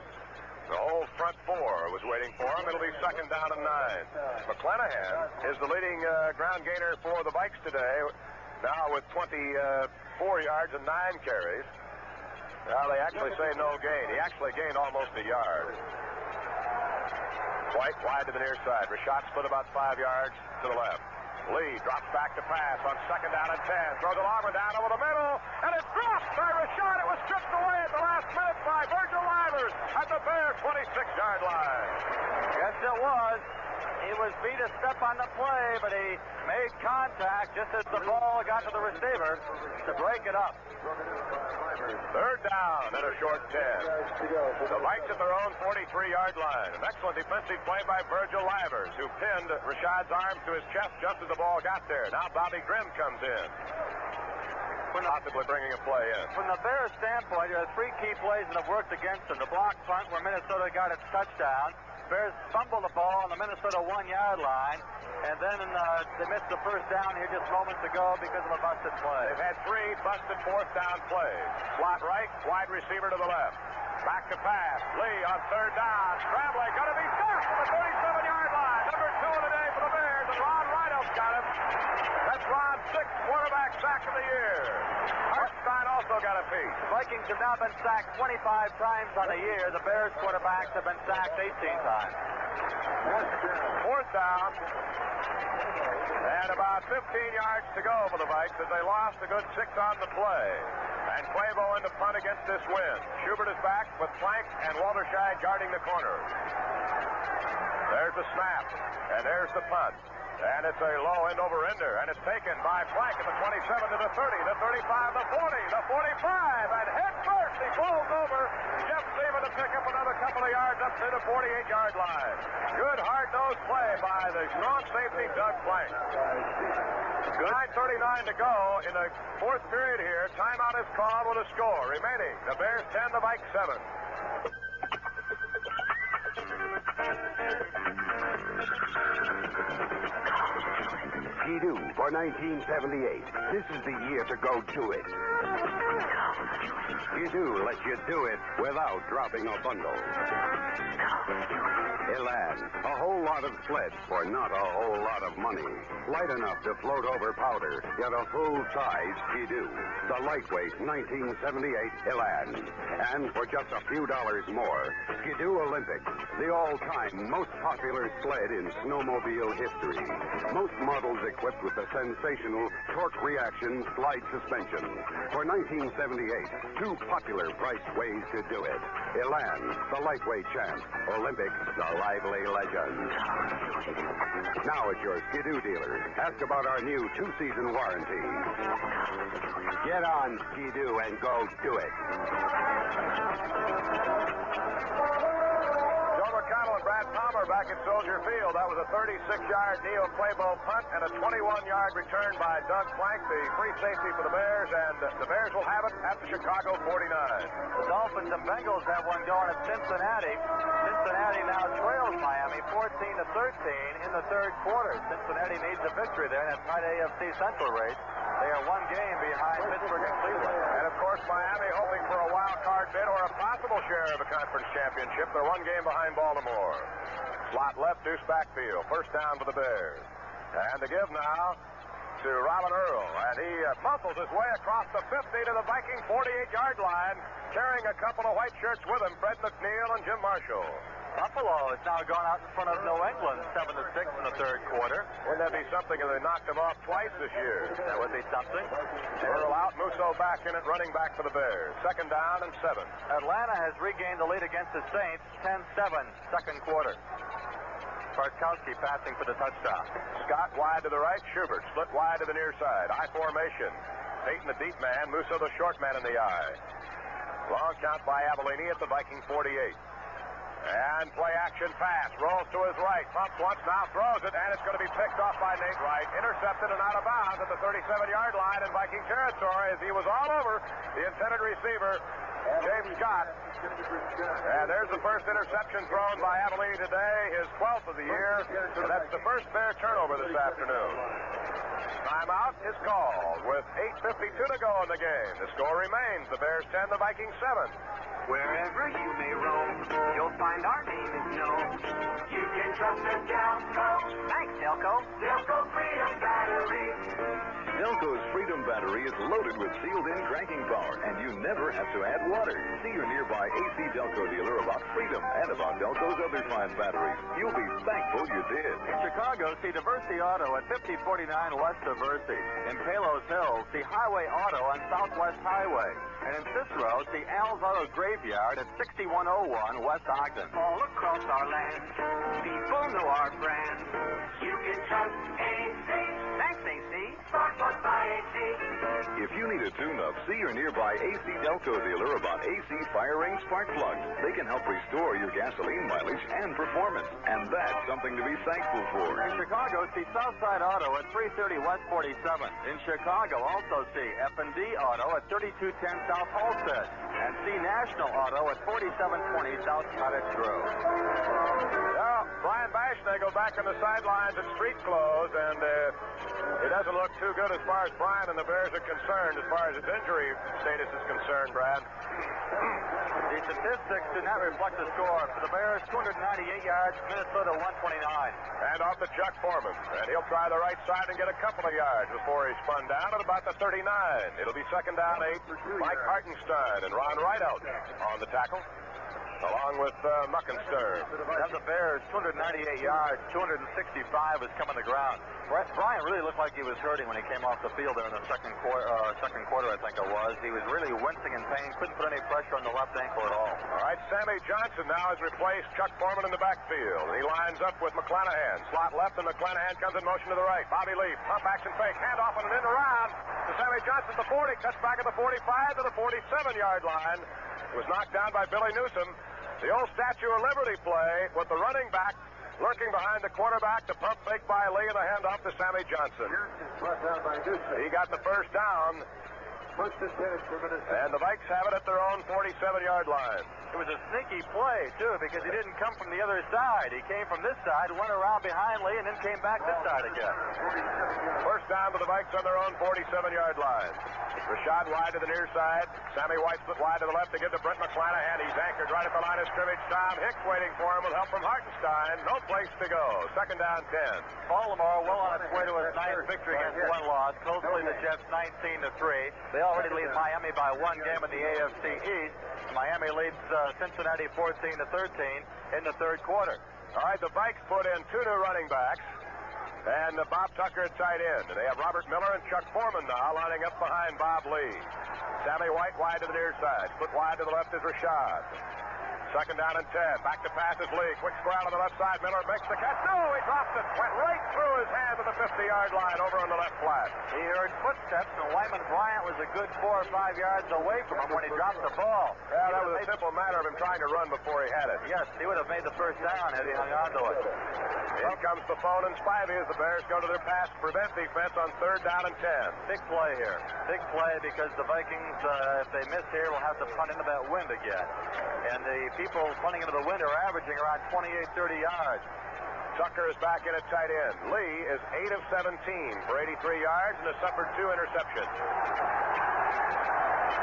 The whole front 4 was waiting for him. It'll be second down and 9. McClanahan is the leading ground gainer for the Vikes today, now with 24 yards and 9 carries. Now they actually say no gain. He actually gained almost a yard. White wide to the near side. Rashad split about 5 yards to the left. Lee drops back to pass on second down and 10. Throws a long one down over the middle, and it's dropped by Rashad. It was stripped away at the last minute by Virgil Ivers at the Bears' 26-yard line. Yes, it was. He was beat a step on the play, but he made contact just as the ball got to the receiver to break it up. Third down and a short 10. The Vikes at their own 43-yard line. An excellent defensive play by Virgil Ivers, who pinned Rashad's arms to his chest just as the ball got there. Now Bobby Grimm comes in, possibly bringing a play in. From the Bears' standpoint, there are 3 key plays that have worked against them. The block punt where Minnesota got its touchdown. Bears fumbled the ball on the Minnesota 1-yard line, and then they missed the first down here just moments ago because of a busted play. They've had 3 busted fourth down plays. Slot right, wide receiver to the left. Back to pass. Lee on third down. Scrambling, going to be sacked at the 37-yard line. Number 2 of the day for the Bears, and Ron Rydell's got him. That's Ron's 6th quarterback sack of the year. Hartenstein also got a piece. The Vikings have now been sacked 25 times on the year. The Bears quarterbacks have been sacked 18 times. Fourth down. And about 15 yards to go for the Vikes as they lost a good 6 on the play. And Quavo in the punt against this wind. Schubert is back with Plank and Walterscheid guarding the corner. There's the snap. And there's the punt. And it's a low end-over-ender, and it's taken by Plank at the 27 to the 30, the 35, the 40, the 45, and head first he falls over. Jeff Seaman to pick up another couple of yards up to the 48-yard line. Good hard-nosed play by the strong safety, Doug Plank. 9:39 to go in the fourth period here. Timeout is called with a score remaining. The Bears 10, the Vikes 7. Skidoo for 1978. This is the year to go to it. Skidoo lets you do it without dropping a bundle. Elan, a whole lot of sled for not a whole lot of money. Light enough to float over powder, yet a full-size Skidoo. The lightweight 1978 Elan. And for just a few dollars more, Skidoo Olympic, the all-time most popular sled in snowmobile history. Most models equipped with the sensational torque reaction slide suspension. For 1978, two popular priced ways to do it. Elan, the lightweight champ. Olympic, the lively legend. Now at your Skidoo dealer, ask about our new 2-season warranty. Get on Skidoo and go do it. Joe McConnell and Brad Palmer back at Soldier Field. That was a 36-yard Neo Playbow punt and a 21-yard return by Doug Plank, the free safety for the Bears, and the Bears will have it at the Chicago 49. The Dolphins and Bengals have one going at Cincinnati. Cincinnati now trails Miami 14-13 in the third quarter. Cincinnati needs a victory there in that tight AFC Central race. They are one game behind Pittsburgh and Cleveland. And, of course, Miami hoping for a wild card bid or a possible share of a conference championship. They're one game behind Baltimore. Slot left, deuce backfield. First down for the Bears. And to give now to Robin Earl. And he muscles his way across the 50 to the Viking 48-yard line, carrying a couple of white shirts with him, Fred McNeil and Jim Marshall. Buffalo has now gone out in front of New England 7-6 in the third quarter. Wouldn't that be something if they knocked them off twice this year? That would be something. Earl out, Musso back in it, running back for the Bears. Second down and 7. Atlanta has regained the lead against the Saints, 10-7, second quarter. Bartkowski passing for the touchdown. Scott wide to the right, Schubert split wide to the near side. I formation. Peyton the deep man, Musso the short man in the eye. Long count by Avellini at the Viking 48. And play action pass. Rolls to his right. Pumps once, now throws it, and it's going to be picked off by Nate Wright. Intercepted and out of bounds at the 37-yard line in Viking territory as he was all over the intended receiver, James Scott. And there's the first interception thrown by Avellini today, his 12th of the year. And that's the first Bear turnover this afternoon. Timeout is called with 8:52 to go in the game. The score remains the Bears 10, the Vikings 7. Wherever you may roam, you'll find our name is known. You can trust the Delco. Thanks, Delco. Delco Freedom Battery. Delco's Freedom Battery is loaded with sealed-in cranking power, and you never have to add water. See your nearby AC Delco dealer about Freedom and about Delco's other fine batteries. You'll be thankful you did. In Chicago, see Diversity Auto at 5049 West Diversity. In Palos Hills, see Highway Auto on Southwest Highway. And in Cicero, see Al's Auto Graveyard at 6101 West Ogden. All across our land, people know our brand. You can trust AC. Thanks, AC. Spark Plug by AC. If you need a tune-up, see your nearby AC Delco dealer about AC Fire Ring Spark Plugs. They can help restore your gasoline mileage and performance, and that's something to be thankful for. In Chicago, see Southside Auto at 330 West 47. In Chicago, also see F&D Auto at 3210 South Halstead. And see National Auto at 4720 South Cottage Grove. Well, Brian Bashnagel back on the sidelines at street clothes, and it doesn't look too good as far as Brian and the Bears are concerned, as far as his injury status is concerned, Brad. The statistics do not reflect the score. For the Bears, 298 yards, Minnesota 129. And off to Chuck Foreman. And he'll try the right side and get a couple of yards before he's spun down at about the 39. It'll be second down 8. Mike Hartenstein and Ron Rideout on the tackle, along with Muckenstern. Now the Bears, 298 yards, 265 is coming to the ground. Brian really looked like he was hurting when he came off the field there in the second quarter, I think it was. He was really wincing in pain, couldn't put any pressure on the left ankle at all. All right, Sammy Johnson now has replaced Chuck Foreman in the backfield. He lines up with McClanahan. Slot left, and McClanahan comes in motion to the right. Bobby Lee, pump action fake, handoff and an end around to Sammy Johnson at the 40, cuts back at the 45 to the 47-yard line. It was knocked down by Billy Newsom. The old Statue of Liberty play with the running back lurking behind the quarterback, the pump fake by Lee, and the handoff to Sammy Johnson. He got the first down. And the Vikes have it at their own 47-yard line. It was a sneaky play, too, because he didn't come from the other side. He came from this side, went around behind Lee, and then came back this side again. First down to the Vikes on their own 47-yard line. Rashad wide to the near side. Sammy White split wide to the left to give to Brent McClanahan. He's anchored right at the line of scrimmage. Tom Hicks waiting for him with help from Hartenstein. No place to go. Second down 10. Baltimore well on its way to its ninth victory against one loss. Closely the Jets 19-3. They already lead Miami by one game in the AFC East. Miami leads Cincinnati 14-13 in the third quarter. All right, the Vikes put in two new running backs. And Bob Tucker at tight end. They have Robert Miller and Chuck Foreman now lining up behind Bob Lee. Sammy White wide to the near side. Split wide to the left is Rashad. Second down and 10. Back to pass is Lee. Quick square out on the left side. Miller makes the catch. No, he dropped it. Went right through his hand to the 50-yard line over on the left flat. He heard footsteps, and Wyman Bryant was a good 4 or 5 yards away from him when he dropped the ball. Yeah, that was a simple matter of him trying to run before he had it. Yes, he would have made the first down had he hung on to it. In comes the phone and Spivey as the Bears go to their pass prevent defense on third down and 10. Big play here. Big play because the Vikings, if they miss here, will have to punt into that wind again. And the people punting into the wind are averaging around 28, 30 yards. Tucker is back in at tight end. Lee is 8 of 17 for 83 yards and has suffered 2 interceptions.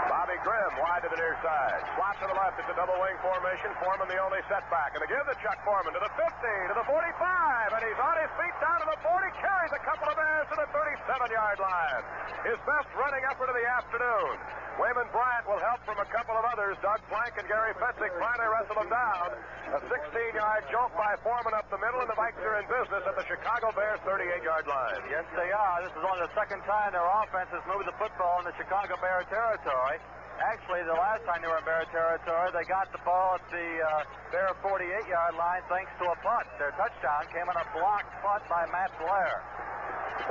Bobby Grimm wide to the near side. Slot to the left. It's a double wing formation. Foreman the only setback. And they give the Chuck Foreman to the 50, to the 45. And he's on his feet down to the 40. Carries a couple of Bears to the 37-yard line. His best running effort of the afternoon. Wyman Bryant will help from a couple of others. Doug Plank and Gary Fetzik finally wrestle him down. A 16-yard jolt by Foreman up the middle, and the Vikes are in business at the Chicago Bears 38-yard line. Yes, they are. This is only the second time their offense has moved the football in the Chicago Bear territory. Actually, the last time they were in Bear territory, they got the ball at the Bear 48-yard line thanks to a punt. Their touchdown came on a blocked punt by Matt Blair.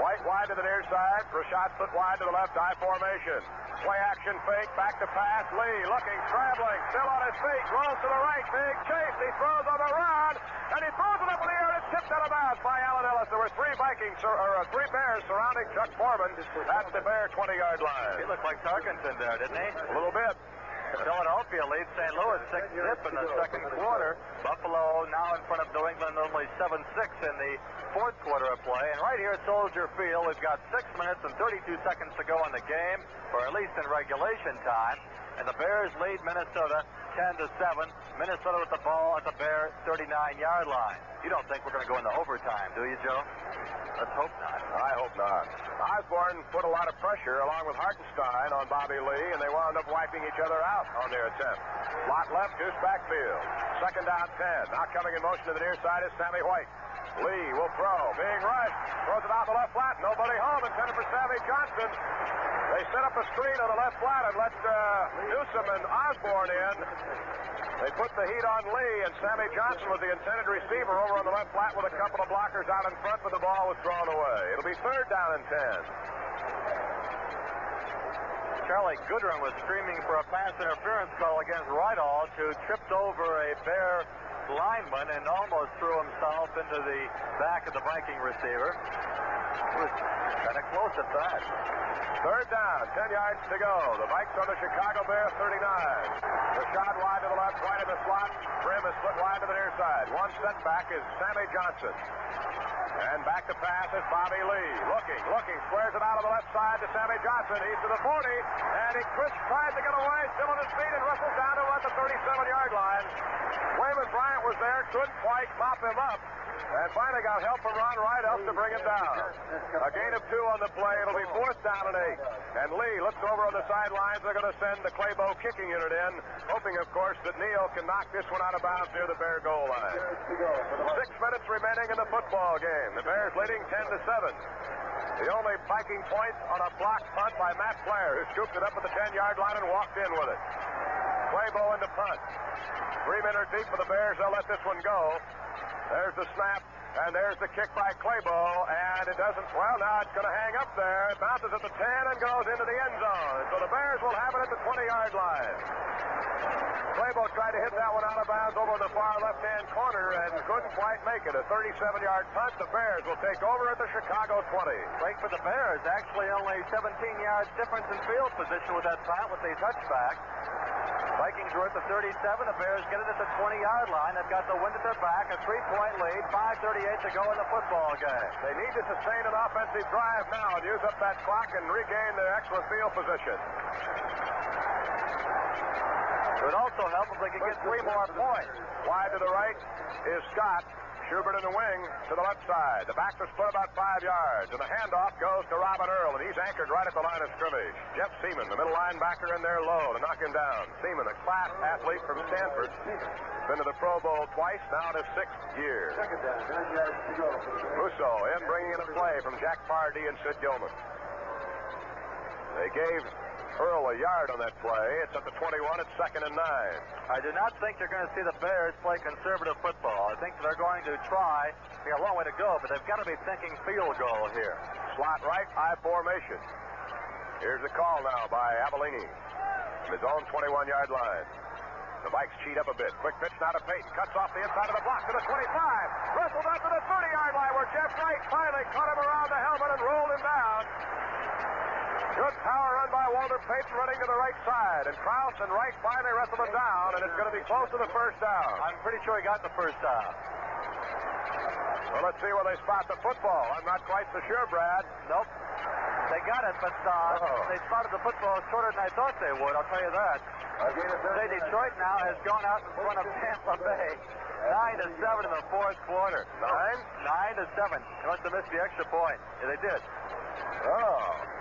White wide to the near side. Rashad split wide to the left. I formation. Play action fake. Back to pass. Lee looking, scrambling. Still on his feet. Rolls to the right. Big chase. He throws on the run. And he throws it up in the air. It's tipped out of bounds by Allen Ellis. There were three Bears surrounding Chuck Foreman at the Bear 20-yard line. He looked like Tarkenton there, didn't he? A little bit. Philadelphia leads St. Louis 6-zip in the second quarter. Buffalo now in front of New England only 7-6 in the fourth quarter of play. And right here at Soldier Field, we've got 6 minutes and 32 seconds to go in the game, or at least in regulation time. And the Bears lead Minnesota 10-7. Minnesota with the ball at the Bear 39-yard line. You don't think we're going to go into overtime, do you, Joe? Let's hope not. I hope not. Osborne put a lot of pressure along with Hartenstein on Bobby Lee, and they wound up wiping each other out on their attempt. Lot left, deuce backfield. Second down 10. Now coming in motion to the near side is Sammy White. Lee will throw. Being rushed. Throws it out the left flat. Nobody home. Intended for Sammy Johnson. They set up a screen on the left flat and let Newsom and Osborne in. They put the heat on Lee, and Sammy Johnson was the intended receiver over on the left flat with a couple of blockers out in front, but the ball was thrown away. It'll be third down and 10. Charlie Goodrum was screaming for a pass interference call against Rydall, who tripped over a Bear lineman and almost threw himself into the back of the Viking receiver. It was kind of close at that. Third down, 10 yards to go. The Vikes on the Chicago Bear 39. Rashad wide to the left, White in the slot. Grimm is split wide to the near side. One setback is Sammy Johnson. And back to pass is Bobby Lee. Looking, squares it out of the left side to Sammy Johnson. He's to the 40, and he tries to get away, still on his feet, and wrestles down to about the 37-yard line. Wyman Bryant was there, couldn't quite mop him up. And finally got help from Ron Rydell to bring him down. A gain of 2 on the play. It'll be fourth down and 8. And Lee looks over on the sidelines. They're going to send the Claybo kicking unit in, hoping, of course, that Neal can knock this one out of bounds near the Bear goal line. 6 minutes remaining in the football game. The Bears leading 10-7. The only Viking point on a blocked punt by Matt Blair, who scooped it up at the 10-yard line and walked in with it. Claybo in the punt. 3 men are deep for the Bears. They'll let this one go. There's the snap, and there's the kick by Claybo, and it doesn't, well, now it's going to hang up there. It bounces at the 10 and goes into the end zone. So the Bears will have it at the 20-yard line. Claybo tried to hit that one out of bounds over in the far left-hand corner and couldn't quite make it. A 37-yard punt. The Bears will take over at the Chicago 20. Break for the Bears. Actually only 17 yards difference in field position with that punt with the touchback. Vikings are at the 37. The Bears get it at the 20-yard line. They've got the wind at their back, a 3-point lead, 5:38 to go in the football game. They need to sustain an offensive drive now and use up that clock and regain their excellent field position. It would also help if they could get 3 more points. Wide to the right is Scott. Schubert in the wing to the left side. The backs are split about 5 yards, and the handoff goes to Robin Earl, and he's anchored right at the line of scrimmage. Jeff Seaman, the middle linebacker, in there low to knock him down. Seaman, a class athlete from Stanford, been to the Pro Bowl twice, now in his 6th year. Russo in bringing in a play from Jack Pardee and Sid Gilman. They gave Earl a yard on that play. It's at the 21. It's 2nd and 9. I do not think you're going to see the Bears play conservative football. I think they're going to try. They got a long way to go, but they've got to be thinking field goal here. Slot right, high formation. Here's a call now by Avellini from his own 21-yard line. The Vikes cheat up a bit. Quick pitch now to Peyton. Cuts off the inside of the block to the 25. Wrestled out to the 30-yard line where Jeff Wright finally caught him around the helmet and rolled him down. Good power run by Walter Payton running to the right side. And Krause and Wright finally wrestled him down, and it's going to be close to the first down. I'm pretty sure he got the first down. Well, let's see where they spot the football. I'm not quite so sure, Brad. Nope. They got it, but they spotted the football shorter than I thought they would, I'll tell you that. Say Detroit now has gone out in front of Tampa Bay. 9-7 in the fourth quarter. 9-7. They must have missed the extra point. Yeah, they did. Oh.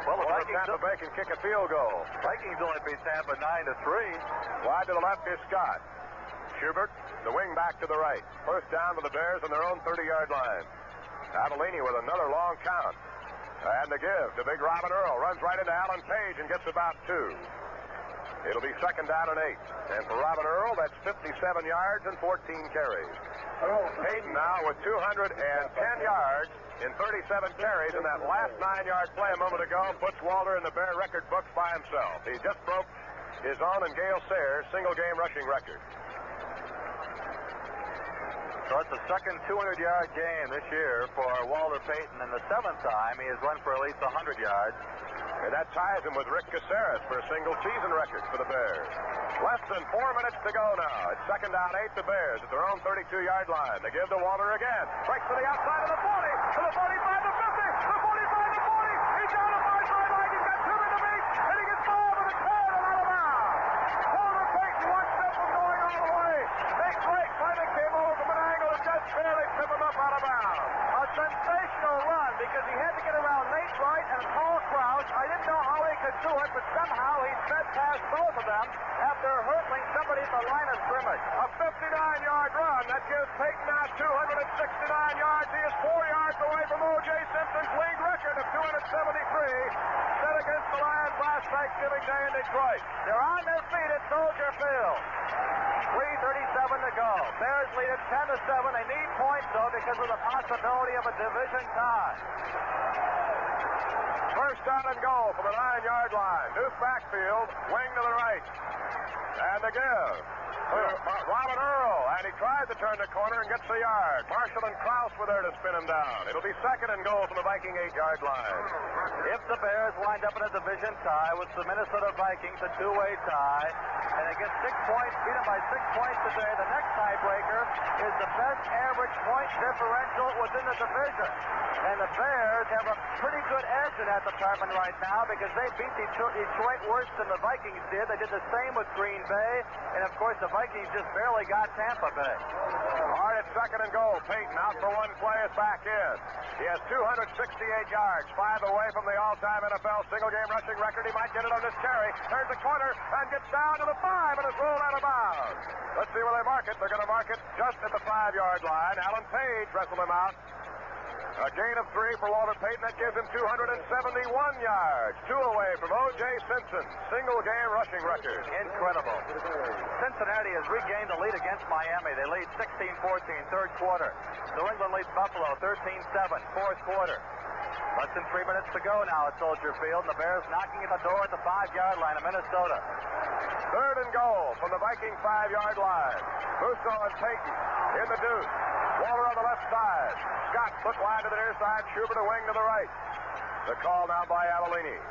Well, the Vikings Tampa Bay can kick a field goal. Vikings only beat Tampa 9-3. Wide to the left is Scott. Schubert, the wing back to the right. First down for the Bears on their own 30-yard line. Avellini with another long count. And the give to big Robin Earl. Runs right into Alan Page and gets about 2. It'll be 2nd down and 8. And for Robin Earl, that's 57 yards and 14 carries. Payton now with 210 yards in 37 carries, and that last 9-yard play a moment ago puts Walter in the Bear record books by himself. He just broke his own and Gale Sayers' single-game rushing record. So it's the second 200-yard game this year for Walter Payton, and the 7th time he has run for at least 100 yards. And that ties him with Rick Caceres for a single-season record for the Bears. Less than 4 minutes to go now. It's 2nd down 8, the Bears at their own 32-yard line. They give to Walter again. Breaks to the outside of the 40, to the 45, to 50, the 45, to 40. He's down the far sideline. He's got 2 men to beat, and he gets ball to the 10 and out of bounds. Walter Payton, 1 step from going all the way. Nick Drake finally came over from an angle and just barely tripped him up out of bounds. A sensational run because he had to get around Nate Wright and Paul Krause. I didn't know how he could do it, but somehow he sped past both of them after hurdling somebody at the line of scrimmage. A 59-yard run. That gives Payton now 269 yards. He is 4 yards away from O.J. Simpson's league record of 273. Set against the Lions last Thanksgiving Day in Detroit. They're on their feet at Soldier Field. 3:37 to go. Bears lead at 10-7. They need points, though, because of the possibility of a division tie. First down and goal from the 9-yard line. Deuce backfield, wing to the right. And the give to Robin Earl. And he tries to turn the corner and gets the yard. Marshall and Krause were there to spin him down. It'll be 2nd and goal from the Viking 8-yard line. If the Bears wind up in a division tie with the Minnesota Vikings, a 2-way tie, and they get 6 points, beat them by 6 points today, the next tiebreaker is the best average point differential within the division. And the Bears have a pretty good edge in that department right now because they beat Detroit worse than the Vikings did. They did the same with Green Bay. And, of course, the Vikings just barely got Tampa Bay. All right, it's 2nd and goal. Payton out for one play is back in. He has 268 yards, 5 away from the all-time NFL single-game rushing record. He might get it on this carry. Turns the corner and gets down to the 5 and is rolled out of bounds. Let's see where they mark it. They're going to mark it just at the 5-yard line. Alan Page wrestled him out. A gain of 3 for Walter Payton. That gives him 271 yards. 2 away from O.J. Simpson. Single-game rushing record. Incredible. Cincinnati has regained the lead against Miami. They lead 16-14, 3rd quarter. New England leads Buffalo 13-7, 4th quarter. Less than 3 minutes to go now at Soldier Field. And the Bears knocking at the door at the 5-yard line of Minnesota. 3rd and goal from the Viking 5-yard line. Russo and Payton in the deuce. Walter on the left side. Scott foot wide to the near side. Schubert a wing to the right. The call now by Avellini.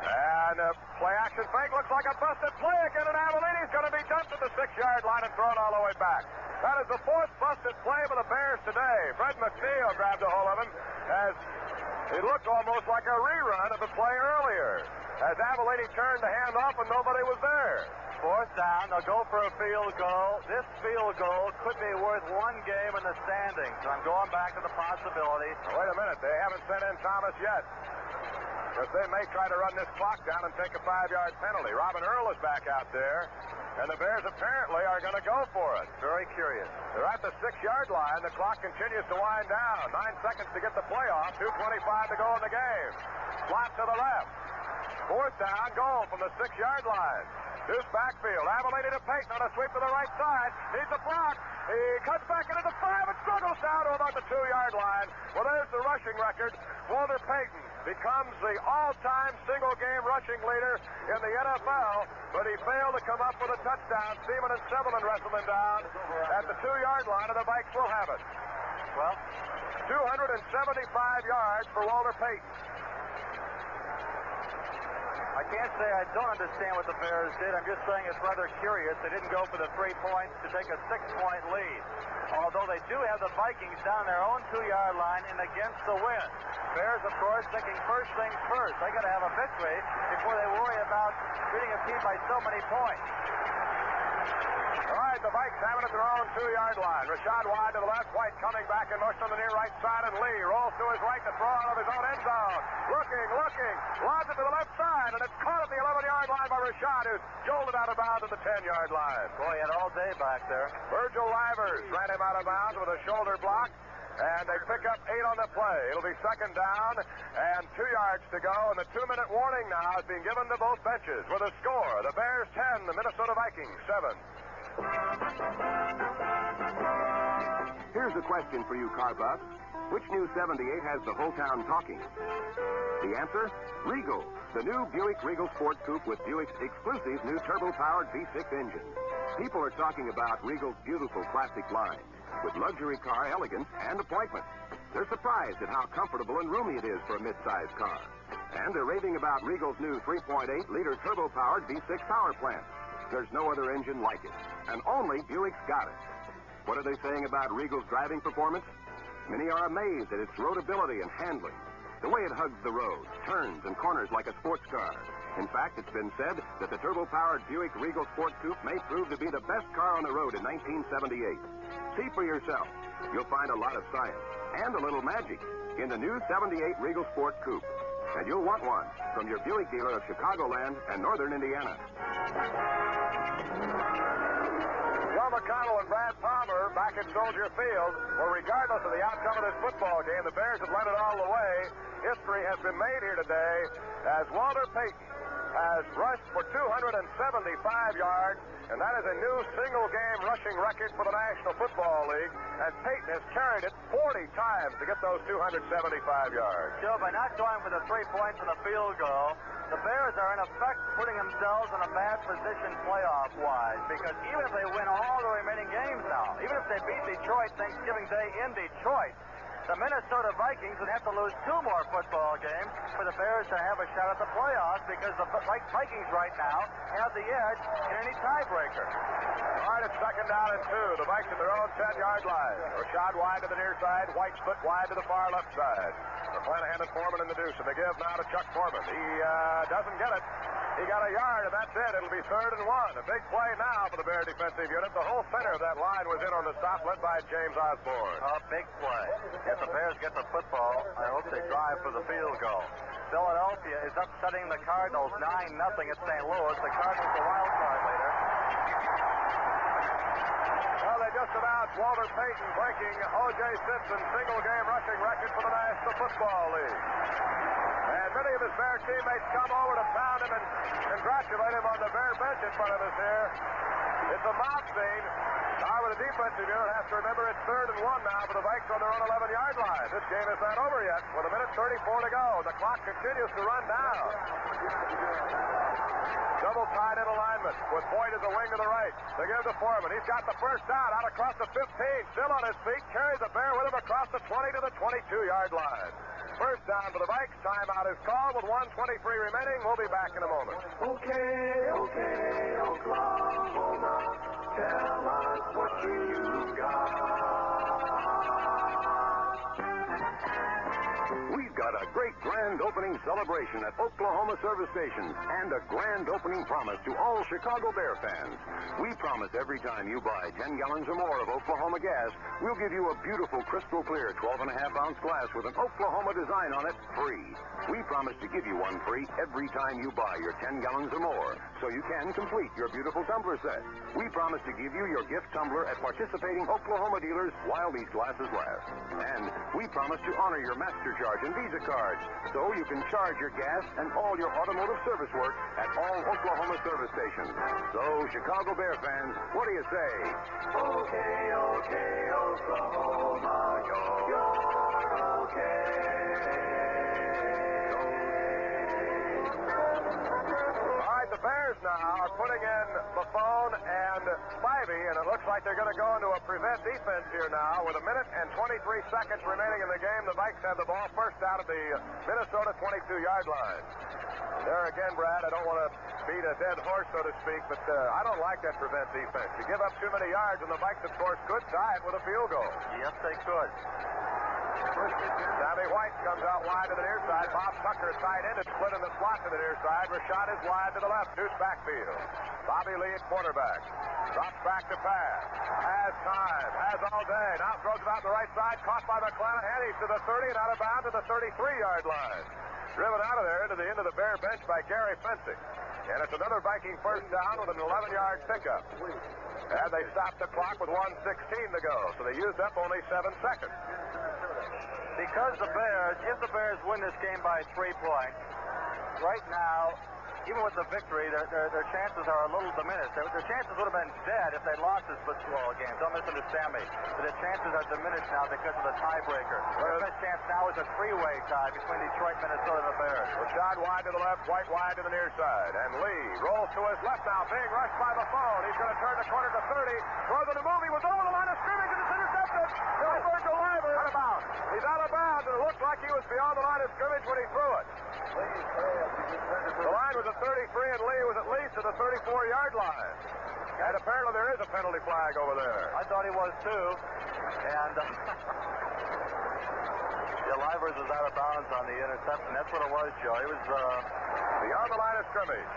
And Play action fake. Looks like a busted play again, and Avelini's going to be dumped at the 6-yard line and thrown all the way back. That is the 4th busted play for the Bears today. Fred McConnell grabbed a hold of him as it looked almost like a rerun of the play earlier. As Avelini turned the hand off and nobody was there. 4th down, they'll go for a field goal. This field goal could be worth one game in the standings. So I'm going back to the possibility. Wait a minute, they haven't sent in Thomas yet. Because they may try to run this clock down and take a 5-yard penalty. Robin Earl is back out there, and the Bears apparently are going to go for it. Very curious. They're at the 6-yard line. The clock continues to wind down. 9 seconds to get the play off. 2:25 to go in the game. Slot to the left. 4th down, goal from the 6-yard line. Deuce backfield. Avelini to Payton on a sweep to the right side. Needs a block. He cuts back into the 5 and struggles down to about the 2-yard line. Well, there's the rushing record. Walter Payton becomes the all-time single-game rushing leader in the NFL, but he failed to come up with a touchdown. Seaman and Sevelin wrestled him down at the 2-yard line, and the Vikes will have it. Well, 275 yards for Walter Payton. I can't say I don't understand what the Bears did. I'm just saying it's rather curious. They didn't go for the 3 points to take a 6-point lead. Although they do have the Vikings down their own 2-yard line and against the wind. Bears, of course, thinking first things first. They got to have a victory before they worry about beating a team by so many points. All right, the Vikes have it at their own 2-yard line. Rashad wide to the left, White coming back in motion on the near right side, and Lee rolls to his right to throw out of his own end zone. Looking, lodges it to the left side, and it's caught at the 11-yard line by Rashad, who's jolted out of bounds at the 10-yard line. Boy, he had all day back there. Virgil Livers ran him out of bounds with a shoulder block, and they pick up 8 on the play. It'll be 2nd down and 2 yards to go, and the 2-minute warning now is being given to both benches with a score. The Bears 10, the Minnesota Vikings 7. Here's a question for you car buffs. Which new 78 has the whole town talking? The answer? Regal, the new Buick Regal Sport Coupe with Buick's exclusive new turbo-powered V6 engine. People are talking about Regal's beautiful classic line with luxury car elegance and appointment. They're surprised at how comfortable and roomy it is for a mid-sized car. And they're raving about Regal's new 3.8-liter turbo-powered V6 power plant. There's no other engine like it, and only Buick's got it. What are they saying about Regal's driving performance? Many are amazed at its roadability and handling, the way it hugs the road, turns and corners like a sports car. In fact, it's been said that the turbo-powered Buick Regal Sport Coupe may prove to be the best car on the road in 1978. See for yourself. You'll find a lot of science and a little magic in the new 78 Regal Sport Coupe. And you'll want one from your Buick dealer of Chicagoland and Northern Indiana. Joe McConnell and Brad Palmer back at Soldier Field. Well, regardless of the outcome of this football game, the Bears have led it all the way. History has been made here today as Walter Payton has rushed for 275 yards, and that is a new single-game rushing record for the National Football League, and Payton has carried it 40 times to get those 275 yards. Joe, by not going for the 3 points and the field goal, the Bears are in effect putting themselves in a bad position playoff-wise, because even if they win all the remaining games now, even if they beat Detroit Thanksgiving Day in Detroit, the Minnesota Vikings would have to lose 2 more football games for the Bears to have a shot at the playoffs, because the Vikings right now have the edge in any tiebreaker. All right, it's 2nd down and 2. The Vikes at their own 10-yard line. Rashad wide to the near side, White split wide to the far left side. McClanahan and Foreman in the deuce, and they give now to Chuck Foreman. He doesn't get it. He got a yard, and that's it. It'll be 3rd and 1. A big play now for the Bear defensive unit. The whole center of that line was in on the stop, led by James Osborne. A big play. If the Bears get the football, I hope they drive for the field goal. Philadelphia is upsetting the Cardinals 9-0 at St. Louis. The Cardinals a wild card later. Well, they just announced Walter Payton breaking O.J. Simpson's single-game rushing record for the National Football League. And many of his Bear teammates come over to pound him and congratulate him on the Bear bench in front of us here. It's a mob scene. However, the defensive unit has to remember it's 3rd and 1 now for the Vikes on their own 11-yard line. This game is not over yet with 1:34 to go. The clock continues to run down. Double tight end alignment with Boyd as a wing to the right. They give to Foreman. He's got the first down out across the 15. Still on his feet. Carries the Bear with him across the 20 to the 22-yard line. First down for the Vikes. Timeout is called with 1:23 remaining. We'll be back in a moment. Okay, Oklahoma, tell us what you got. We've got a great grand opening celebration at Oklahoma service stations and a grand opening promise to all Chicago Bear fans. We promise every time you buy 10 gallons or more of Oklahoma gas, we'll give you a beautiful crystal clear 12.5-ounce glass with an Oklahoma design on it free. We promise to give you one free every time you buy your 10 gallons or more, so you can complete your beautiful tumbler set. We promise to give you your gift tumbler at participating Oklahoma dealers while these glasses last. And we promise to honor your MasterCharge and Visa cards, so you can charge your gas and all your automotive service work at all Oklahoma service stations. So, Chicago Bear fans, what do you say? Okay, Oklahoma, you're okay. All right, the Bears now are putting in Buffon and Spivey, and it looks like they're going to go into a prevent defense here now. With 1 minute and 23 seconds remaining in the game, the Vikes have the ball first down at the Minnesota 22-yard line. There again, Brad, I don't want to beat a dead horse, so to speak, but I don't like that prevent defense. You give up too many yards, and the Vikes, of course, could tie it with a field goal. Yes, they could. Sammy White comes out wide to the near side. Bob Tucker, tight end, is split in the slot to the near side. Rashad is wide to the left. Deuce backfield. Bobby Lee at quarterback. Drops back to pass. Has time. Has all day. Now throws it out the right side. Caught by McConnell. He's to the 30 and out of bounds to the 33-yard line. Driven out of there into the end of the Bear bench by Gary Fencing. And it's another Viking first down with an 11-yard pickup. And they stopped the clock with 1:16 to go. So they used up only 7 seconds. Because if the Bears win this game by 3 points, right now, even with the victory, their chances are a little diminished. Their chances would have been dead if they lost this football game. Don't misunderstand me. But their chances are diminished now because of the tiebreaker. Their best chance now is a 3-way tie between Detroit, Minnesota, and the Bears. Rashad wide to the left, White wide to the near side. And Lee rolls to his left now, being rushed by Buffon. He's going to turn the corner to 30. Throws on the move. He was over the line of scrimmage, and it's intercepted. Virgil Liver. Out of bounds. He's out of bounds, and it looked like he was beyond the line of scrimmage when he threw it. The line was at 33, and Lee was at least at the 34-yard line. And apparently there is a penalty flag over there. I thought he was too. And Livers was out of bounds on the interception. That's what it was, Joe. He was beyond the line of scrimmage.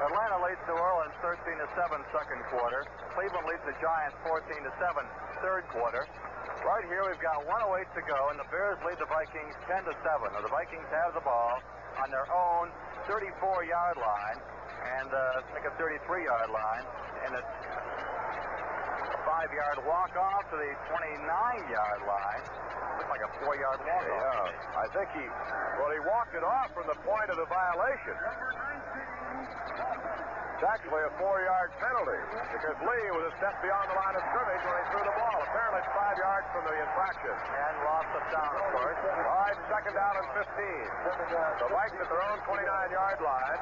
Atlanta leads New Orleans 13-7 second quarter. Cleveland leads the Giants 14-7 third quarter. Right here we've got 1:08 to go, and the Bears lead the Vikings 10-7. Now the Vikings have the ball on their own 34-yard line, and like a 33-yard line, and it's a 5-yard walk-off to the 29-yard line. Looks like a 4-yard walk-off. Yeah, I think he walked it off from the point of the violation. It's actually a 4-yard penalty because Lee was a step beyond the line of scrimmage when he threw the ball. Apparently it's 5 yards from the infraction. And lost it down, of course. All right, second down and 15. The Vikings at their own 29-yard line.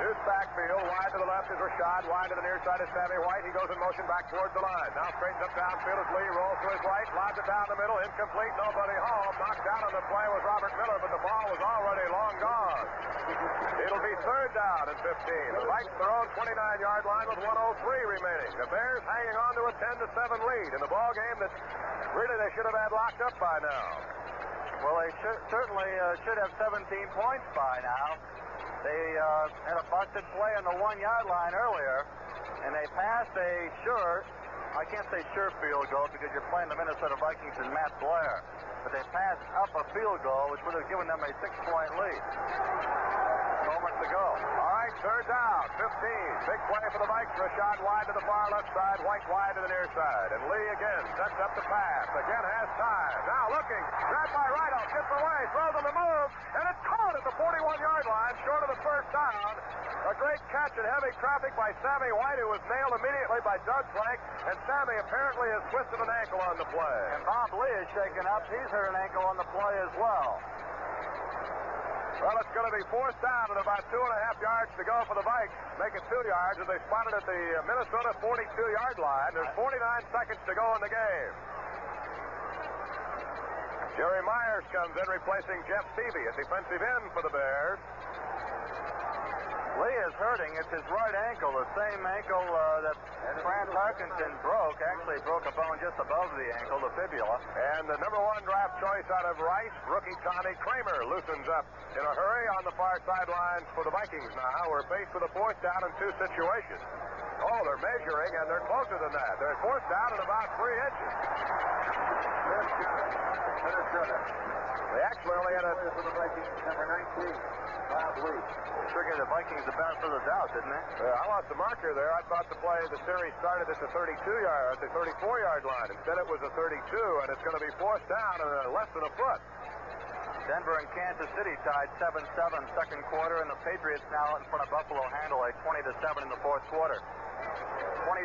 Deuce backfield, wide to the left is Rashad, wide to the near side is Sammy White. He goes in motion back towards the line. Now straightens up downfield as Lee rolls to his right, lobs it down the middle, incomplete, nobody home. Knocked down on the play was Robert Miller, but the ball was already long gone. It'll be third down and 15. The Vikes their own 29-yard line with 1:03 remaining. The Bears hanging on to a 10-7 lead in the ball game that really they should have had locked up by now. Well, they certainly should have 17 points by now. They had a busted play on the 1-yard line earlier, and they passed a I can't say sure field goal because you're playing the Minnesota Vikings and Matt Blair, but they passed up a field goal, which would have given them a 6-point lead. Moments ago. All right, third down, 15. Big play for the Vikes. Rashad wide to the far left side, White wide to the near side. And Lee again sets up the pass. Again has time. Now looking. Grabbed by Rideout. Gets away. Throws on the move. And it's caught at the 41-yard line, short of the first down. A great catch in heavy traffic by Sammy White, who was nailed immediately by Doug Plank. And Sammy apparently has twisted an ankle on the play. And Bob Lee is shaken up. He's hurt an ankle on the play as well. Well, it's going to be fourth down and about 2.5 yards to go for the Vikes. Make it 2 yards as they spotted at the Minnesota 42-yard line. There's 49 seconds to go in the game. Jerry Myers comes in replacing Jeff Seavey at defensive end for the Bears. Lee is hurting. It's his right ankle, the same ankle that Fran Tarkenton broke. Actually broke a bone just above the ankle, the fibula. And the number 1 draft choice out of Rice, rookie Tommy Kramer, loosens up in a hurry on the far sidelines for the Vikings now. We're faced with a 4th down in 2 situations. Oh, they're measuring, and they're closer than that. They're 4th down in about 3 inches. They actually only had a... Number 19, Bob Lee. Figured the Vikings the benefit of the doubt, didn't they? I lost the marker there. I thought the series started at the 34-yard line. Instead, it was a 32, and it's going to be 4th down and less than a foot. Denver and Kansas City tied 7-7 second quarter, and the Patriots now in front of Buffalo handle a 20-7 in the 4th quarter. 20-7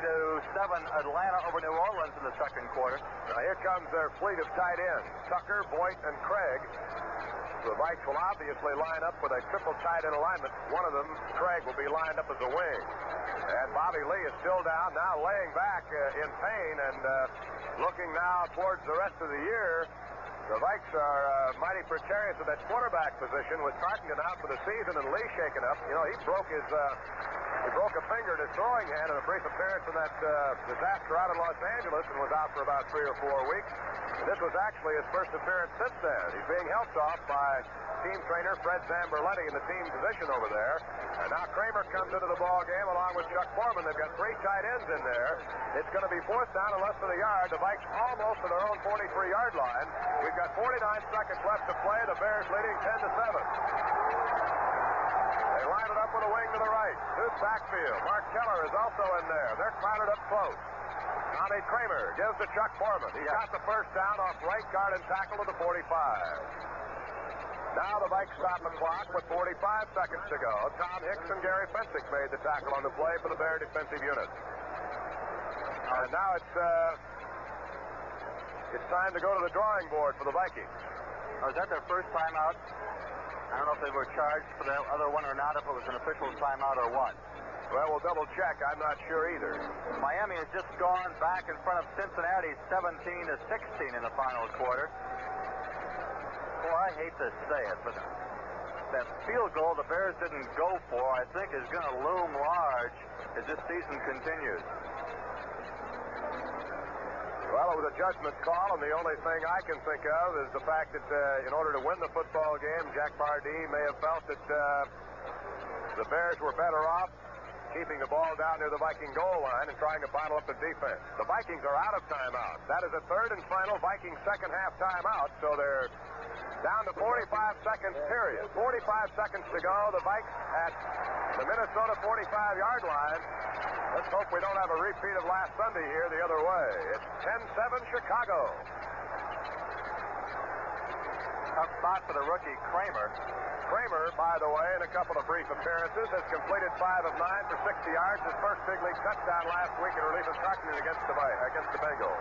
Atlanta over New Orleans in the second quarter. Now here comes their fleet of tight ends, Tucker, Boyd, and Craig. The Vikes will obviously line up with a triple tight end alignment. One of them, Craig, will be lined up as a wing. And Bobby Lee is still down, now laying back in pain and looking now towards the rest of the year. The Vikes are mighty precarious at that quarterback position with Tarkenton out for the season and Lee shaken up. You know, he broke a finger in his throwing hand in a brief appearance in that disaster out in Los Angeles and was out for about 3 or 4 weeks. And this was actually his first appearance since then. He's being helped off by team trainer Fred Zamberletti in the team position over there. And now Kramer comes into the ball game along with Chuck Foreman. They've got 3 tight ends in there. It's going to be 4th down and less than a yard. The Vikes almost to their own 43-yard line. We've got 49 seconds left to play. The Bears leading 10-7. They line it up with a wing to the right. Deuce backfield. Mark Keller is also in there. They're crowded up close. Tommy Kramer gives to Chuck Foreman. He got the first down off right guard and tackle to the 45. Now the Vikes stop the clock with 45 seconds to go. Tom Hicks and Gary Fensick made the tackle on the play for the Bear defensive unit. And now it's time to go to the drawing board for the Vikings. Was that their first timeout? I don't know if they were charged for the other one or not, if it was an official timeout or what. Well, we'll double check. I'm not sure either. Miami has just gone back in front of Cincinnati 17-16 in the final quarter. Boy, I hate to say it, but that field goal the Bears didn't go for, I think, is going to loom large as this season continues. Well, it was a judgment call, and the only thing I can think of is the fact that in order to win the football game, Jack Pardee may have felt that the Bears were better off keeping the ball down near the Viking goal line and trying to bottle up the defense. The Vikings are out of timeout. That is a 3rd and final Viking second half timeout, so they're down to 45 seconds, period. 45 seconds to go. The Vikes at the Minnesota 45-yard line. Let's hope we don't have a repeat of last Sunday here the other way. It's 10-7 Chicago. Tough spot for the rookie Kramer. Kramer, by the way, in a couple of brief appearances, has completed 5 of 9 for 60 yards. His first big league touchdown last week in relief of Tarkenton against the Bengals.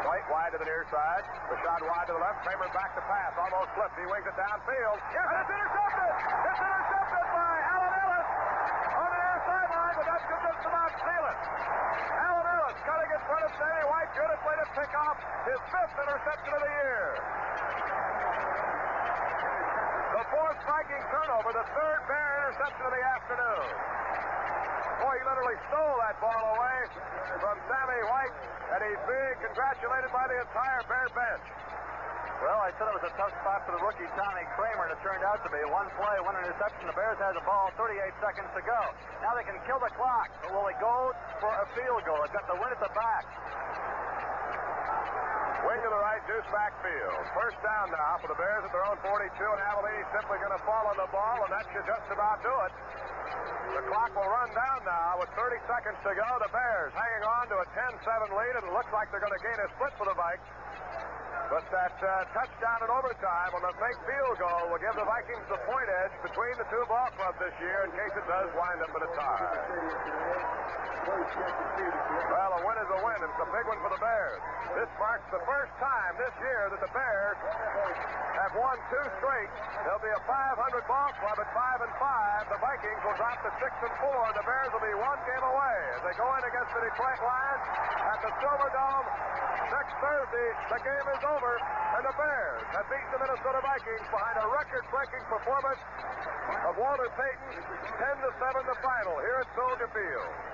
White wide to the near side. Rashad wide to the left. Kramer back to pass. Almost flipped. He wings it downfield. Yes, and it's intercepted! It's intercepted by Allen Ellis on the near sideline, but that could just about steal it. Allen Ellis cutting in front of Sammy White. Good at way to pick off his 5th interception of the year. The 4th Viking turnover, the 3rd Bear interception of the afternoon. Boy, he literally stole that ball away from Sammy White, and he's being congratulated by the entire Bear bench. Well, I said it was a tough spot for the rookie Tommy Kramer, and it turned out to be. 1 play, 1 interception. The Bears had the ball, 38 seconds to go. Now they can kill the clock, but will they go for a field goal? They've got the win at the back. Wing to the right, Deuce backfield. First down now for the Bears at their own 42, and Avellini's simply going to fall on the ball, and that should just about do it. The clock will run down now with 30 seconds to go. The Bears hanging on to a 10-7 lead, and it looks like they're going to gain a split for the Vikes. But that touchdown in overtime on the fake field goal will give the Vikings the point edge between the 2 ball clubs this year in case it does wind up in a tie. Well, a win is a win, and it's a big one for the Bears. This marks the first time this year that the Bears have won 2 straight. They'll be a 500 ball club at 5-5. The Vikings will drop to 6-4. The Bears will be 1 game away as they go in against the Detroit Lions at the Silverdome next Thursday, the game is over, and the Bears have beaten the Minnesota Vikings behind a record-breaking performance of Walter Payton, 10-7 the final here at Soldier Field.